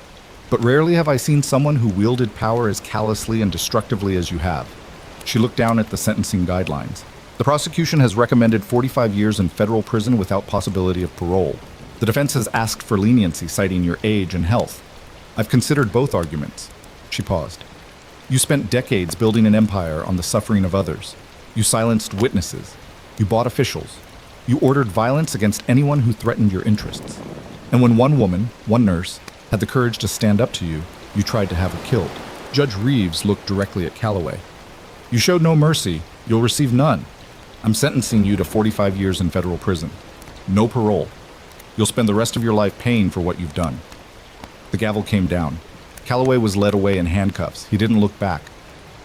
But rarely have I seen someone who wielded power as callously and destructively as you have." She looked down at the sentencing guidelines. "The prosecution has recommended 45 years in federal prison without possibility of parole. The defense has asked for leniency, citing your age and health. I've considered both arguments." She paused. "You spent decades building an empire on the suffering of others. You silenced witnesses. You bought officials. You ordered violence against anyone who threatened your interests. And when one woman, one nurse, had the courage to stand up to you, you tried to have her killed." Judge Reeves looked directly at Calloway. "You showed no mercy. You'll receive none. I'm sentencing you to 45 years in federal prison. No parole. You'll spend the rest of your life paying for what you've done." The gavel came down. Calloway was led away in handcuffs. He didn't look back.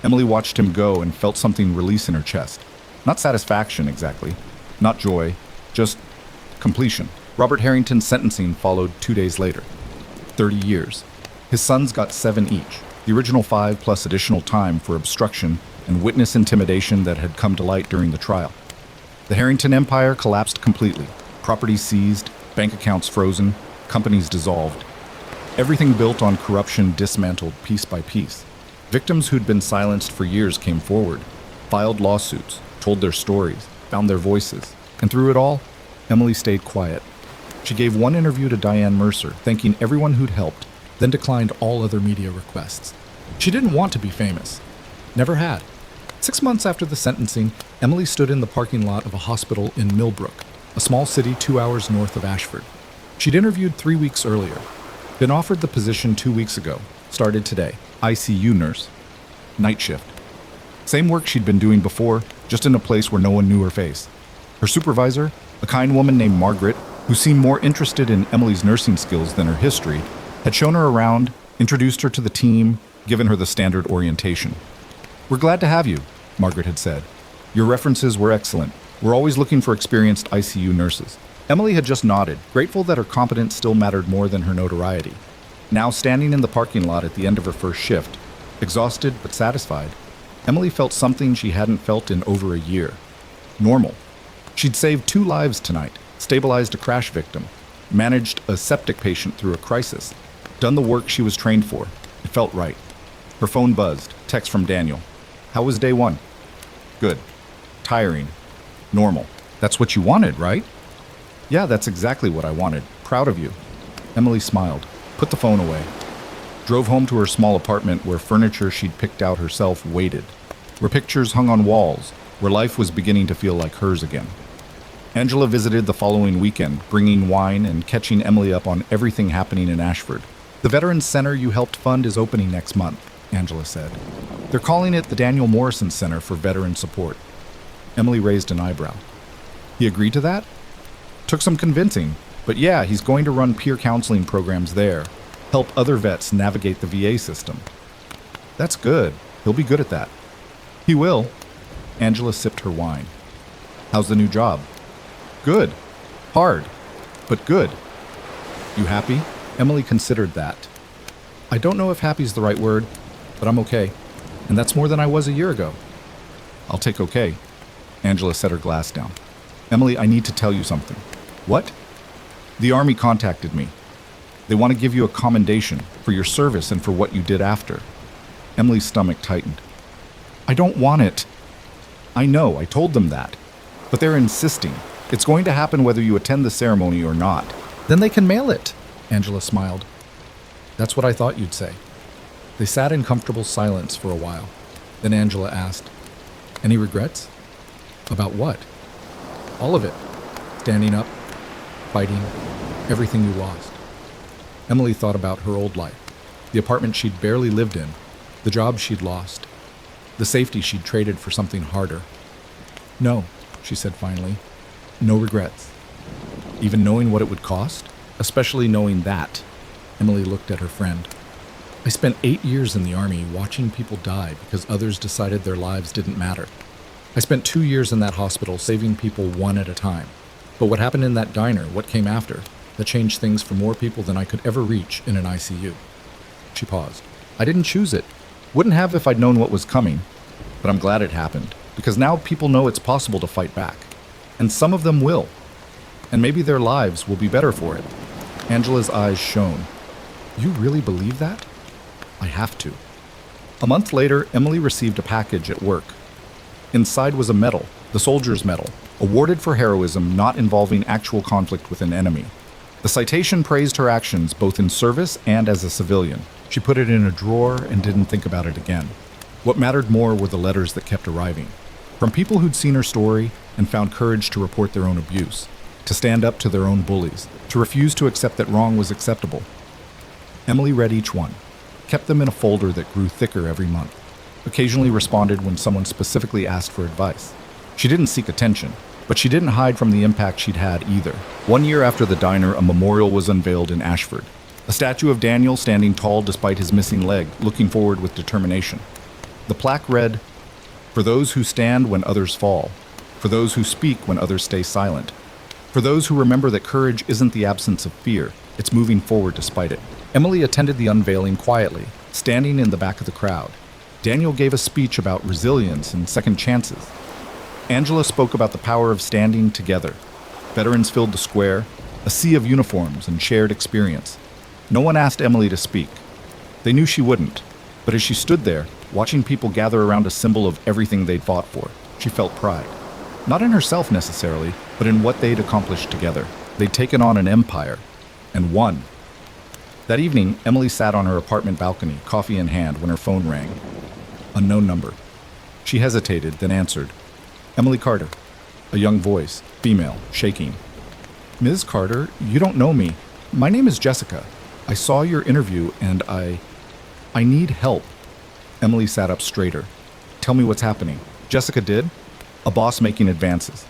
Emily watched him go and felt something release in her chest. Not satisfaction, exactly. Not joy. Just completion. Robert Harrington's sentencing followed 2 days later. 30 years. His sons got 7 each. The original 5 plus additional time for obstruction and witness intimidation that had come to light during the trial. The Harrington empire collapsed completely. Property seized, bank accounts frozen, companies dissolved. Everything built on corruption dismantled piece by piece. Victims who'd been silenced for years came forward, filed lawsuits, told their stories, found their voices. And through it all, Emily stayed quiet. She gave one interview to Diane Mercer, thanking everyone who'd helped, then declined all other media requests. She didn't want to be famous. Never had. 6 months after the sentencing, Emily stood in the parking lot of a hospital in Millbrook, a small city 2 hours north of Ashford. She'd interviewed 3 weeks earlier, been offered the position 2 weeks ago, started today, ICU nurse, night shift. Same work she'd been doing before, just in a place where no one knew her face. Her supervisor, a kind woman named Margaret, who seemed more interested in Emily's nursing skills than her history, had shown her around, introduced her to the team, given her the standard orientation. "We're glad to have you," Margaret had said. "Your references were excellent. We're always looking for experienced ICU nurses." Emily had just nodded, grateful that her competence still mattered more than her notoriety. Now standing in the parking lot at the end of her first shift, exhausted but satisfied, Emily felt something she hadn't felt in over a year. Normal. She'd saved 2 lives tonight, stabilized a crash victim, managed a septic patient through a crisis, done the work she was trained for. It felt right. Her phone buzzed, text from Daniel. "How was day 1? "Good. Tiring. Normal." "That's what you wanted, right?" "Yeah, that's exactly what I wanted. Proud of you." Emily smiled, put the phone away, drove home to her small apartment where furniture she'd picked out herself waited, where pictures hung on walls, where life was beginning to feel like hers again. Angela visited the following weekend, bringing wine and catching Emily up on everything happening in Ashford. "The Veterans Center you helped fund is opening next month," Angela said. "They're calling it the Daniel Morrison Center for Veteran Support." Emily raised an eyebrow. "He agreed to that?" "Took some convincing, but yeah, he's going to run peer counseling programs there, help other vets navigate the VA system." "That's good. He'll be good at that." "He will." Angela sipped her wine. "How's the new job?" "Good. Hard, but good." "You happy?" Emily considered that. "I don't know if happy's the right word, but I'm okay. And that's more than I was a year ago." "I'll take okay." Angela set her glass down. "Emily, I need to tell you something." "What?" "The Army contacted me. They want to give you a commendation for your service and for what you did after." Emily's stomach tightened. "I don't want it." "I know, I told them that. But they're insisting. It's going to happen whether you attend the ceremony or not." "Then they can mail it," Angela smiled. "That's what I thought you'd say." They sat in comfortable silence for a while. Then Angela asked, "Any regrets?" "About what?" "All of it. Standing up, fighting, everything you lost." Emily thought about her old life, the apartment she'd barely lived in, the job she'd lost, the safety she'd traded for something harder. "No," she said finally. "No regrets. Even knowing what it would cost, especially knowing that." Emily looked at her friend. "I spent 8 years in the Army watching people die because others decided their lives didn't matter. I spent 2 years in that hospital saving people one at a time. But what happened in that diner, what came after, that changed things for more people than I could ever reach in an ICU." She paused. "I didn't choose it. Wouldn't have if I'd known what was coming. But I'm glad it happened, because now people know it's possible to fight back. And some of them will. And maybe their lives will be better for it." Angela's eyes shone. "You really believe that?" "I have to." A month later, Emily received a package at work. Inside was a medal, the Soldier's Medal, awarded for heroism not involving actual conflict with an enemy. The citation praised her actions both in service and as a civilian. She put it in a drawer and didn't think about it again. What mattered more were the letters that kept arriving. From people who'd seen her story and found courage to report their own abuse, to stand up to their own bullies, to refuse to accept that wrong was acceptable. Emily read each one, kept them in a folder that grew thicker every month, occasionally responded when someone specifically asked for advice. She didn't seek attention, but she didn't hide from the impact she'd had either. 1 year after the diner, a memorial was unveiled in Ashford. A statue of Daniel standing tall despite his missing leg, looking forward with determination. The plaque read, "For those who stand when others fall, for those who speak when others stay silent, for those who remember that courage isn't the absence of fear, it's moving forward despite it." Emily attended the unveiling quietly, standing in the back of the crowd. Daniel gave a speech about resilience and second chances. Angela spoke about the power of standing together. Veterans filled the square, a sea of uniforms and shared experience. No one asked Emily to speak. They knew she wouldn't, but as she stood there, watching people gather around a symbol of everything they'd fought for, she felt pride. Not in herself necessarily, but in what they'd accomplished together. They'd taken on an empire and won. That evening, Emily sat on her apartment balcony, coffee in hand, when her phone rang. Unknown number. She hesitated, then answered. Emily Carter. A young voice, female, shaking. Ms. Carter, you don't know me. My name is Jessica. I saw your interview and I need help. Emily sat up straighter. Tell me what's happening. Jessica did. A boss making advances.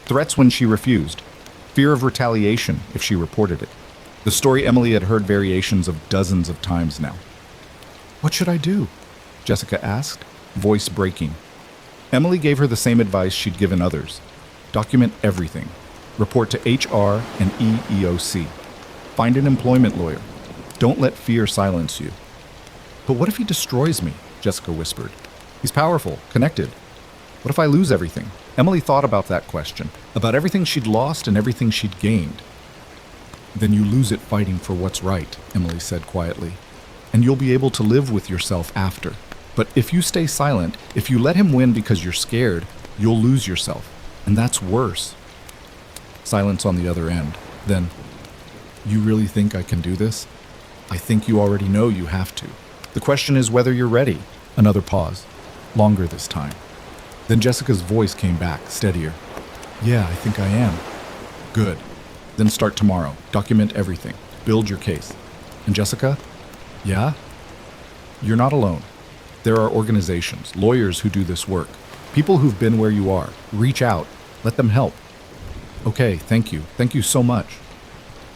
Threats when she refused. Fear of retaliation if she reported it. The story Emily had heard variations of dozens of times now. What should I do? Jessica asked, voice breaking. Emily gave her the same advice she'd given others. Document everything. Report to HR and EEOC. Find an employment lawyer. Don't let fear silence you. But what if he destroys me? Jessica whispered. He's powerful, connected. What if I lose everything? Emily thought about that question, about everything she'd lost and everything she'd gained. Then you lose it fighting for what's right, Emily said quietly. And you'll be able to live with yourself after. But if you stay silent, if you let him win because you're scared, you'll lose yourself. And that's worse. Silence on the other end. Then, you really think I can do this? I think you already know you have to. The question is whether you're ready. Another pause. Longer this time. Then Jessica's voice came back, steadier. Yeah, I think I am. Good. Then start tomorrow. Document everything. Build your case. And Jessica? Yeah? You're not alone. There are organizations, lawyers who do this work. People who've been where you are. Reach out. Let them help. Okay, thank you. Thank you so much.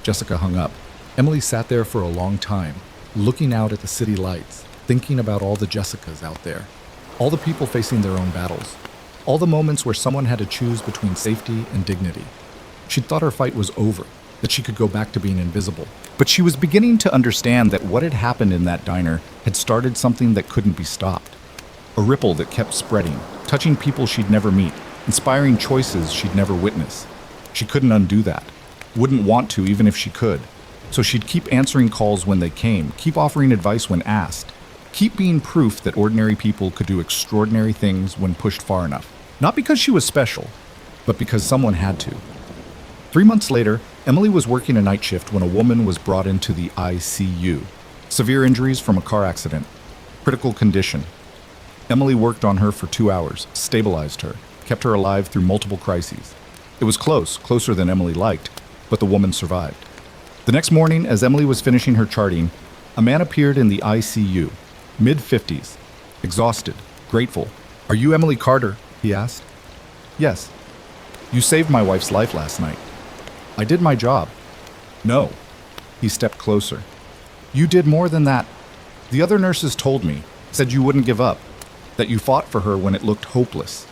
Jessica hung up. Emily sat there for a long time, looking out at the city lights, thinking about all the Jessicas out there. All the people facing their own battles. All the moments where someone had to choose between safety and dignity. She'd thought her fight was over, that she could go back to being invisible. But she was beginning to understand that what had happened in that diner had started something that couldn't be stopped. A ripple that kept spreading, touching people she'd never meet, inspiring choices she'd never witness. She couldn't undo that. Wouldn't want to even if she could. So she'd keep answering calls when they came, keep offering advice when asked, keep being proof that ordinary people could do extraordinary things when pushed far enough. Not because she was special, but because someone had to. 3 months later, Emily was working a night shift when a woman was brought into the ICU. Severe injuries from a car accident. Critical condition. Emily worked on her for 2 hours, stabilized her, kept her alive through multiple crises. It was close, closer than Emily liked, but the woman survived. The next morning, as Emily was finishing her charting, a man appeared in the ICU, mid-50s, exhausted, grateful. Are you Emily Carter? He asked. Yes. You saved my wife's life last night. I did my job. No. He stepped closer. You did more than that. The other nurses told me, said you wouldn't give up, that you fought for her when it looked hopeless.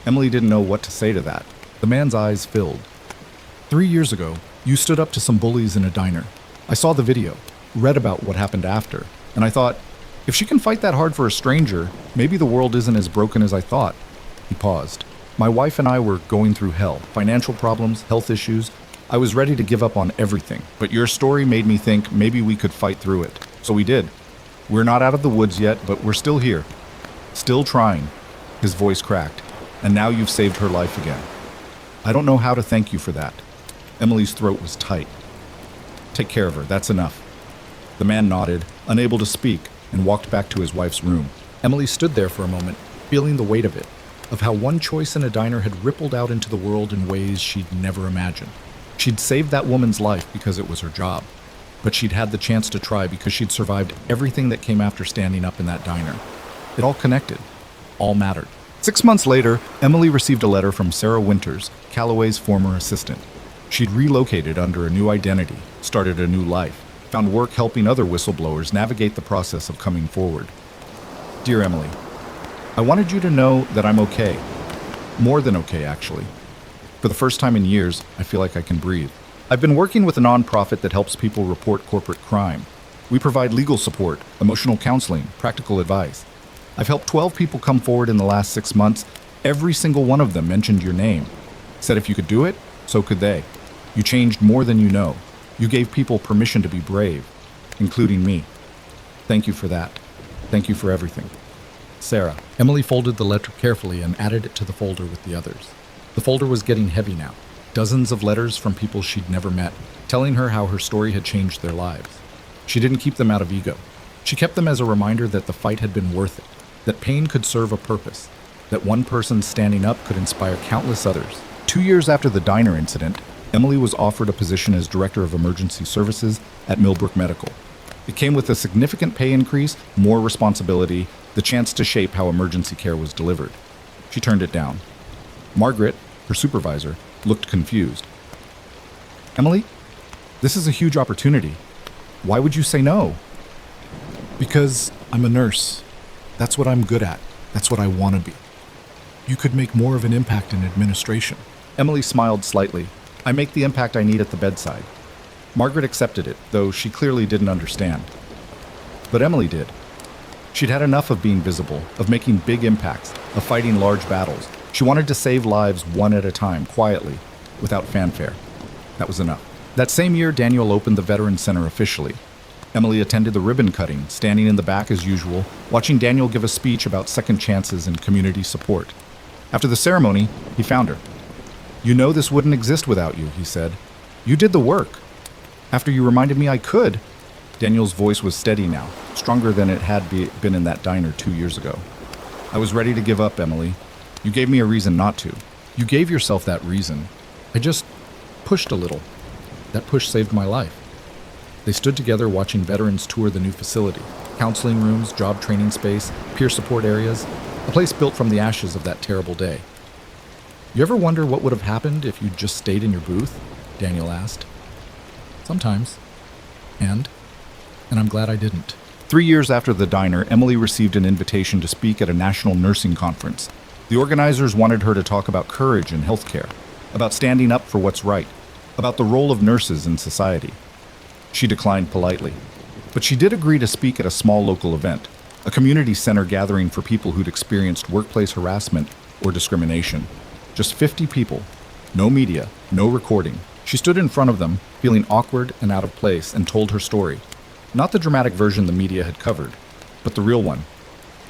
Emily didn't know what to say to that. The man's eyes filled. 3 years ago, you stood up to some bullies in a diner. I saw the video, read about what happened after, and I thought, if she can fight that hard for a stranger, maybe the world isn't as broken as I thought. He paused. My wife and I were going through hell, financial problems, health issues. I was ready to give up on everything, but your story made me think maybe we could fight through it. So we did. We're not out of the woods yet, but we're still here. Still trying. His voice cracked. And now you've saved her life again. I don't know how to thank you for that. Emily's throat was tight. Take care of her, that's enough. The man nodded, unable to speak, and walked back to his wife's room. Emily stood there for a moment, feeling the weight of it, of how one choice in a diner had rippled out into the world in ways she'd never imagined. She'd saved that woman's life because it was her job, but she'd had the chance to try because she'd survived everything that came after standing up in that diner. It all connected. All mattered. 6 months later, Emily received a letter from Sarah Winters, Calloway's former assistant. She'd relocated under a new identity, started a new life, found work helping other whistleblowers navigate the process of coming forward. Dear Emily, I wanted you to know that I'm okay. More than okay, actually. For the first time in years, I feel like I can breathe. I've been working with a nonprofit that helps people report corporate crime. We provide legal support, emotional counseling, practical advice. I've helped 12 people come forward in the last 6 months. Every single one of them mentioned your name. Said if you could do it, so could they. You changed more than you know. You gave people permission to be brave, including me. Thank you for that. Thank you for everything. Sarah. Emily folded the letter carefully and added it to the folder with the others. The folder was getting heavy now. Dozens of letters from people she'd never met, telling her how her story had changed their lives. She didn't keep them out of ego. She kept them as a reminder that the fight had been worth it, that pain could serve a purpose, that one person standing up could inspire countless others. 2 years after the diner incident, Emily was offered a position as Director of Emergency Services at Millbrook Medical. It came with a significant pay increase, more responsibility, the chance to shape how emergency care was delivered. She turned it down. Margaret, her supervisor, looked confused. Emily, this is a huge opportunity. Why would you say no? Because I'm a nurse. That's what I'm good at. That's what I want to be. You could make more of an impact in administration. Emily smiled slightly. I make the impact I need at the bedside. Margaret accepted it, though she clearly didn't understand. But Emily did. She'd had enough of being visible, of making big impacts, of fighting large battles. She wanted to save lives one at a time, quietly, without fanfare. That was enough. That same year, Daniel opened the Veterans Center officially. Emily attended the ribbon cutting, standing in the back as usual, watching Daniel give a speech about second chances and community support. After the ceremony, he found her. "You know this wouldn't exist without you," he said. "You did the work. After you reminded me I could." Daniel's voice was steady now, stronger than it had been in that diner 2 years ago. "I was ready to give up, Emily. You gave me a reason not to." You gave yourself that reason. I just pushed a little. That push saved my life. They stood together watching veterans tour the new facility. Counseling rooms, job training space, peer support areas. A place built from the ashes of that terrible day. You ever wonder what would have happened if you'd just stayed in your booth? Daniel asked. Sometimes. And I'm glad I didn't. 3 years after the diner, Emily received an invitation to speak at a national nursing conference. The organizers wanted her to talk about courage in healthcare, about standing up for what's right, about the role of nurses in society. She declined politely, but she did agree to speak at a small local event, a community center gathering for people who'd experienced workplace harassment or discrimination. Just 50 people, no media, no recording. She stood in front of them, feeling awkward and out of place, and told her story. Not the dramatic version the media had covered, but the real one.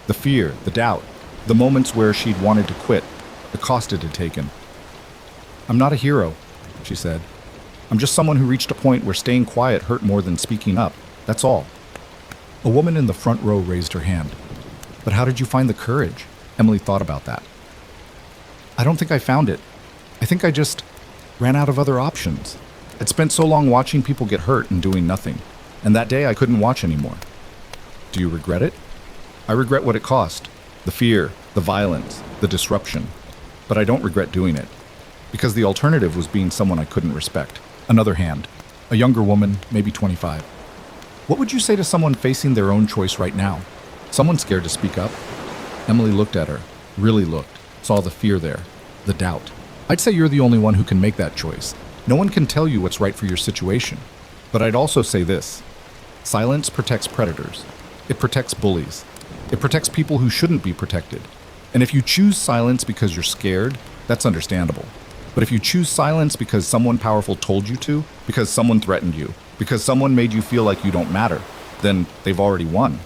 The fear, the doubt, the moments where she'd wanted to quit, the cost it had taken. "I'm not a hero," she said. "I'm just someone who reached a point where staying quiet hurt more than speaking up. That's all." A woman in the front row raised her hand. "But how did you find the courage?" Emily thought about that. "I don't think I found it. I think I just ran out of other options. I'd spent so long watching people get hurt and doing nothing, and that day I couldn't watch anymore." "Do you regret it?" "I regret what it cost. The fear, the violence, the disruption. But I don't regret doing it. Because the alternative was being someone I couldn't respect." Another hand. A younger woman, maybe 25. "What would you say to someone facing their own choice right now? Someone scared to speak up?" Emily looked at her, really looked, saw the fear there, the doubt. "I'd say you're the only one who can make that choice. No one can tell you what's right for your situation. But I'd also say this. Silence protects predators. It protects bullies. It protects people who shouldn't be protected. And if you choose silence because you're scared, that's understandable. But if you choose silence because someone powerful told you to, because someone threatened you, because someone made you feel like you don't matter, then they've already won."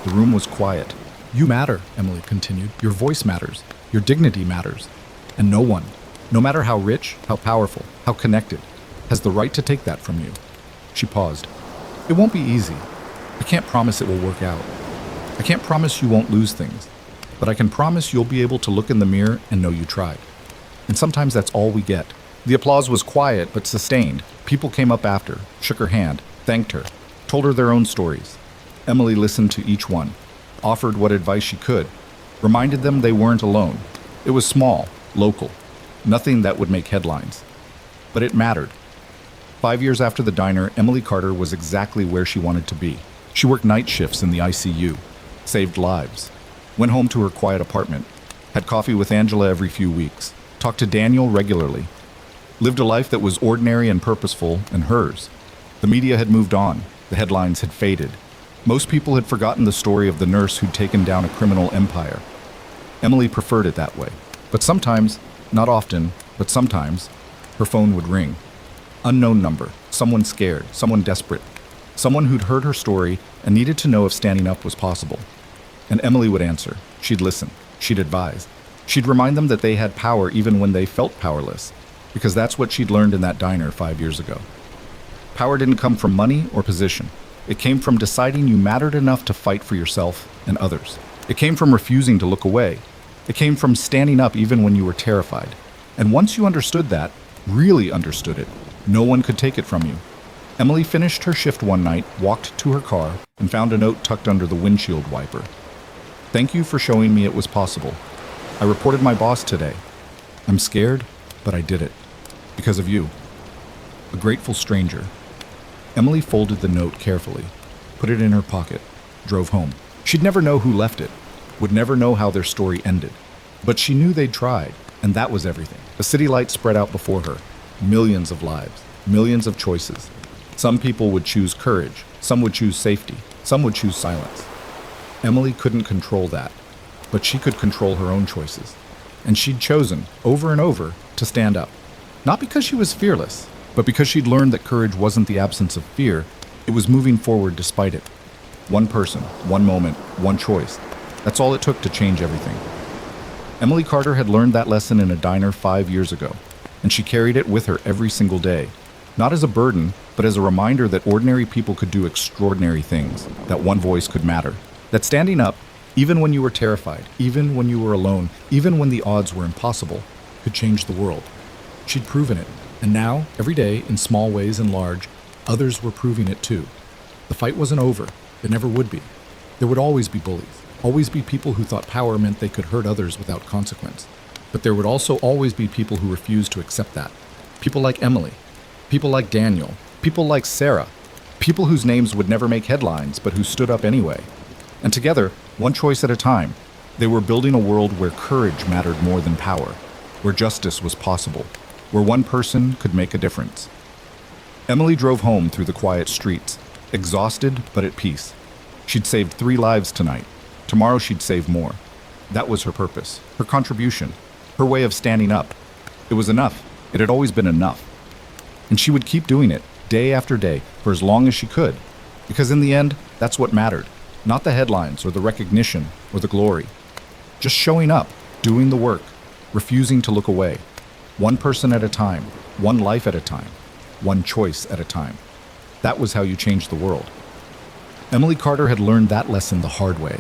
The room was quiet. "You matter," Emily continued. "Your voice matters. Your dignity matters. And no one, no matter how rich, how powerful, how connected, has the right to take that from you." She paused. "It won't be easy. I can't promise it will work out. I can't promise you won't lose things. But I can promise you'll be able to look in the mirror and know you tried. And sometimes that's all we get." The applause was quiet but sustained. People came up after, shook her hand, thanked her, told her their own stories. Emily listened to each one, offered what advice she could, reminded them they weren't alone. It was small, local, nothing that would make headlines. But it mattered. 5 years after the diner, Emily Carter was exactly where she wanted to be. She worked night shifts in the ICU, saved lives, went home to her quiet apartment, had coffee with Angela every few weeks, talked to Daniel regularly, lived a life that was ordinary and purposeful and hers. The media had moved on. The headlines had faded. Most people had forgotten the story of the nurse who'd taken down a criminal empire. Emily preferred it that way. But sometimes, not often, but sometimes, her phone would ring. Unknown number, someone scared, someone desperate, someone who'd heard her story and needed to know if standing up was possible. And Emily would answer. She'd listen. She'd advise. She'd remind them that they had power even when they felt powerless, because that's what she'd learned in that diner 5 years ago. Power didn't come from money or position. It came from deciding you mattered enough to fight for yourself and others. It came from refusing to look away. It came from standing up even when you were terrified. And once you understood that, really understood it, no one could take it from you. Emily finished her shift one night, walked to her car, and found a note tucked under the windshield wiper. "Thank you for showing me it was possible. I reported my boss today. I'm scared, but I did it. Because of you." A grateful stranger. Emily folded the note carefully, put it in her pocket, drove home. She'd never know who left it, would never know how their story ended. But she knew they'd tried, and that was everything. The city light spread out before her. Millions of lives, millions of choices. Some people would choose courage, some would choose safety, some would choose silence. Emily couldn't control that, but she could control her own choices. And she'd chosen, over and over, to stand up. Not because she was fearless, but because she'd learned that courage wasn't the absence of fear, it was moving forward despite it. One person, one moment, one choice. That's all it took to change everything. Emily Carter had learned that lesson in a diner 5 years ago, and she carried it with her every single day. Not as a burden, but as a reminder that ordinary people could do extraordinary things, that one voice could matter, that standing up, even when you were terrified, even when you were alone, even when the odds were impossible, could change the world. She'd proven it, and now, every day, in small ways and large, others were proving it too. The fight wasn't over. It never would be. There would always be bullies, always be people who thought power meant they could hurt others without consequence. But there would also always be people who refused to accept that. People like Emily, people like Daniel, people like Sarah, people whose names would never make headlines, but who stood up anyway. And together, one choice at a time, they were building a world where courage mattered more than power, where justice was possible, where one person could make a difference. Emily drove home through the quiet streets, exhausted but at peace. She'd saved 3 lives tonight. Tomorrow she'd save more. That was her purpose, her contribution, her way of standing up. It was enough. It had always been enough. And she would keep doing it, day after day, for as long as she could. Because in the end, that's what mattered. Not the headlines or the recognition or the glory. Just showing up, doing the work, refusing to look away. One person at a time, one life at a time, one choice at a time. That was how you changed the world. Emily Carter had learned that lesson the hard way,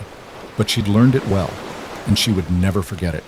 but she'd learned it well, and she would never forget it.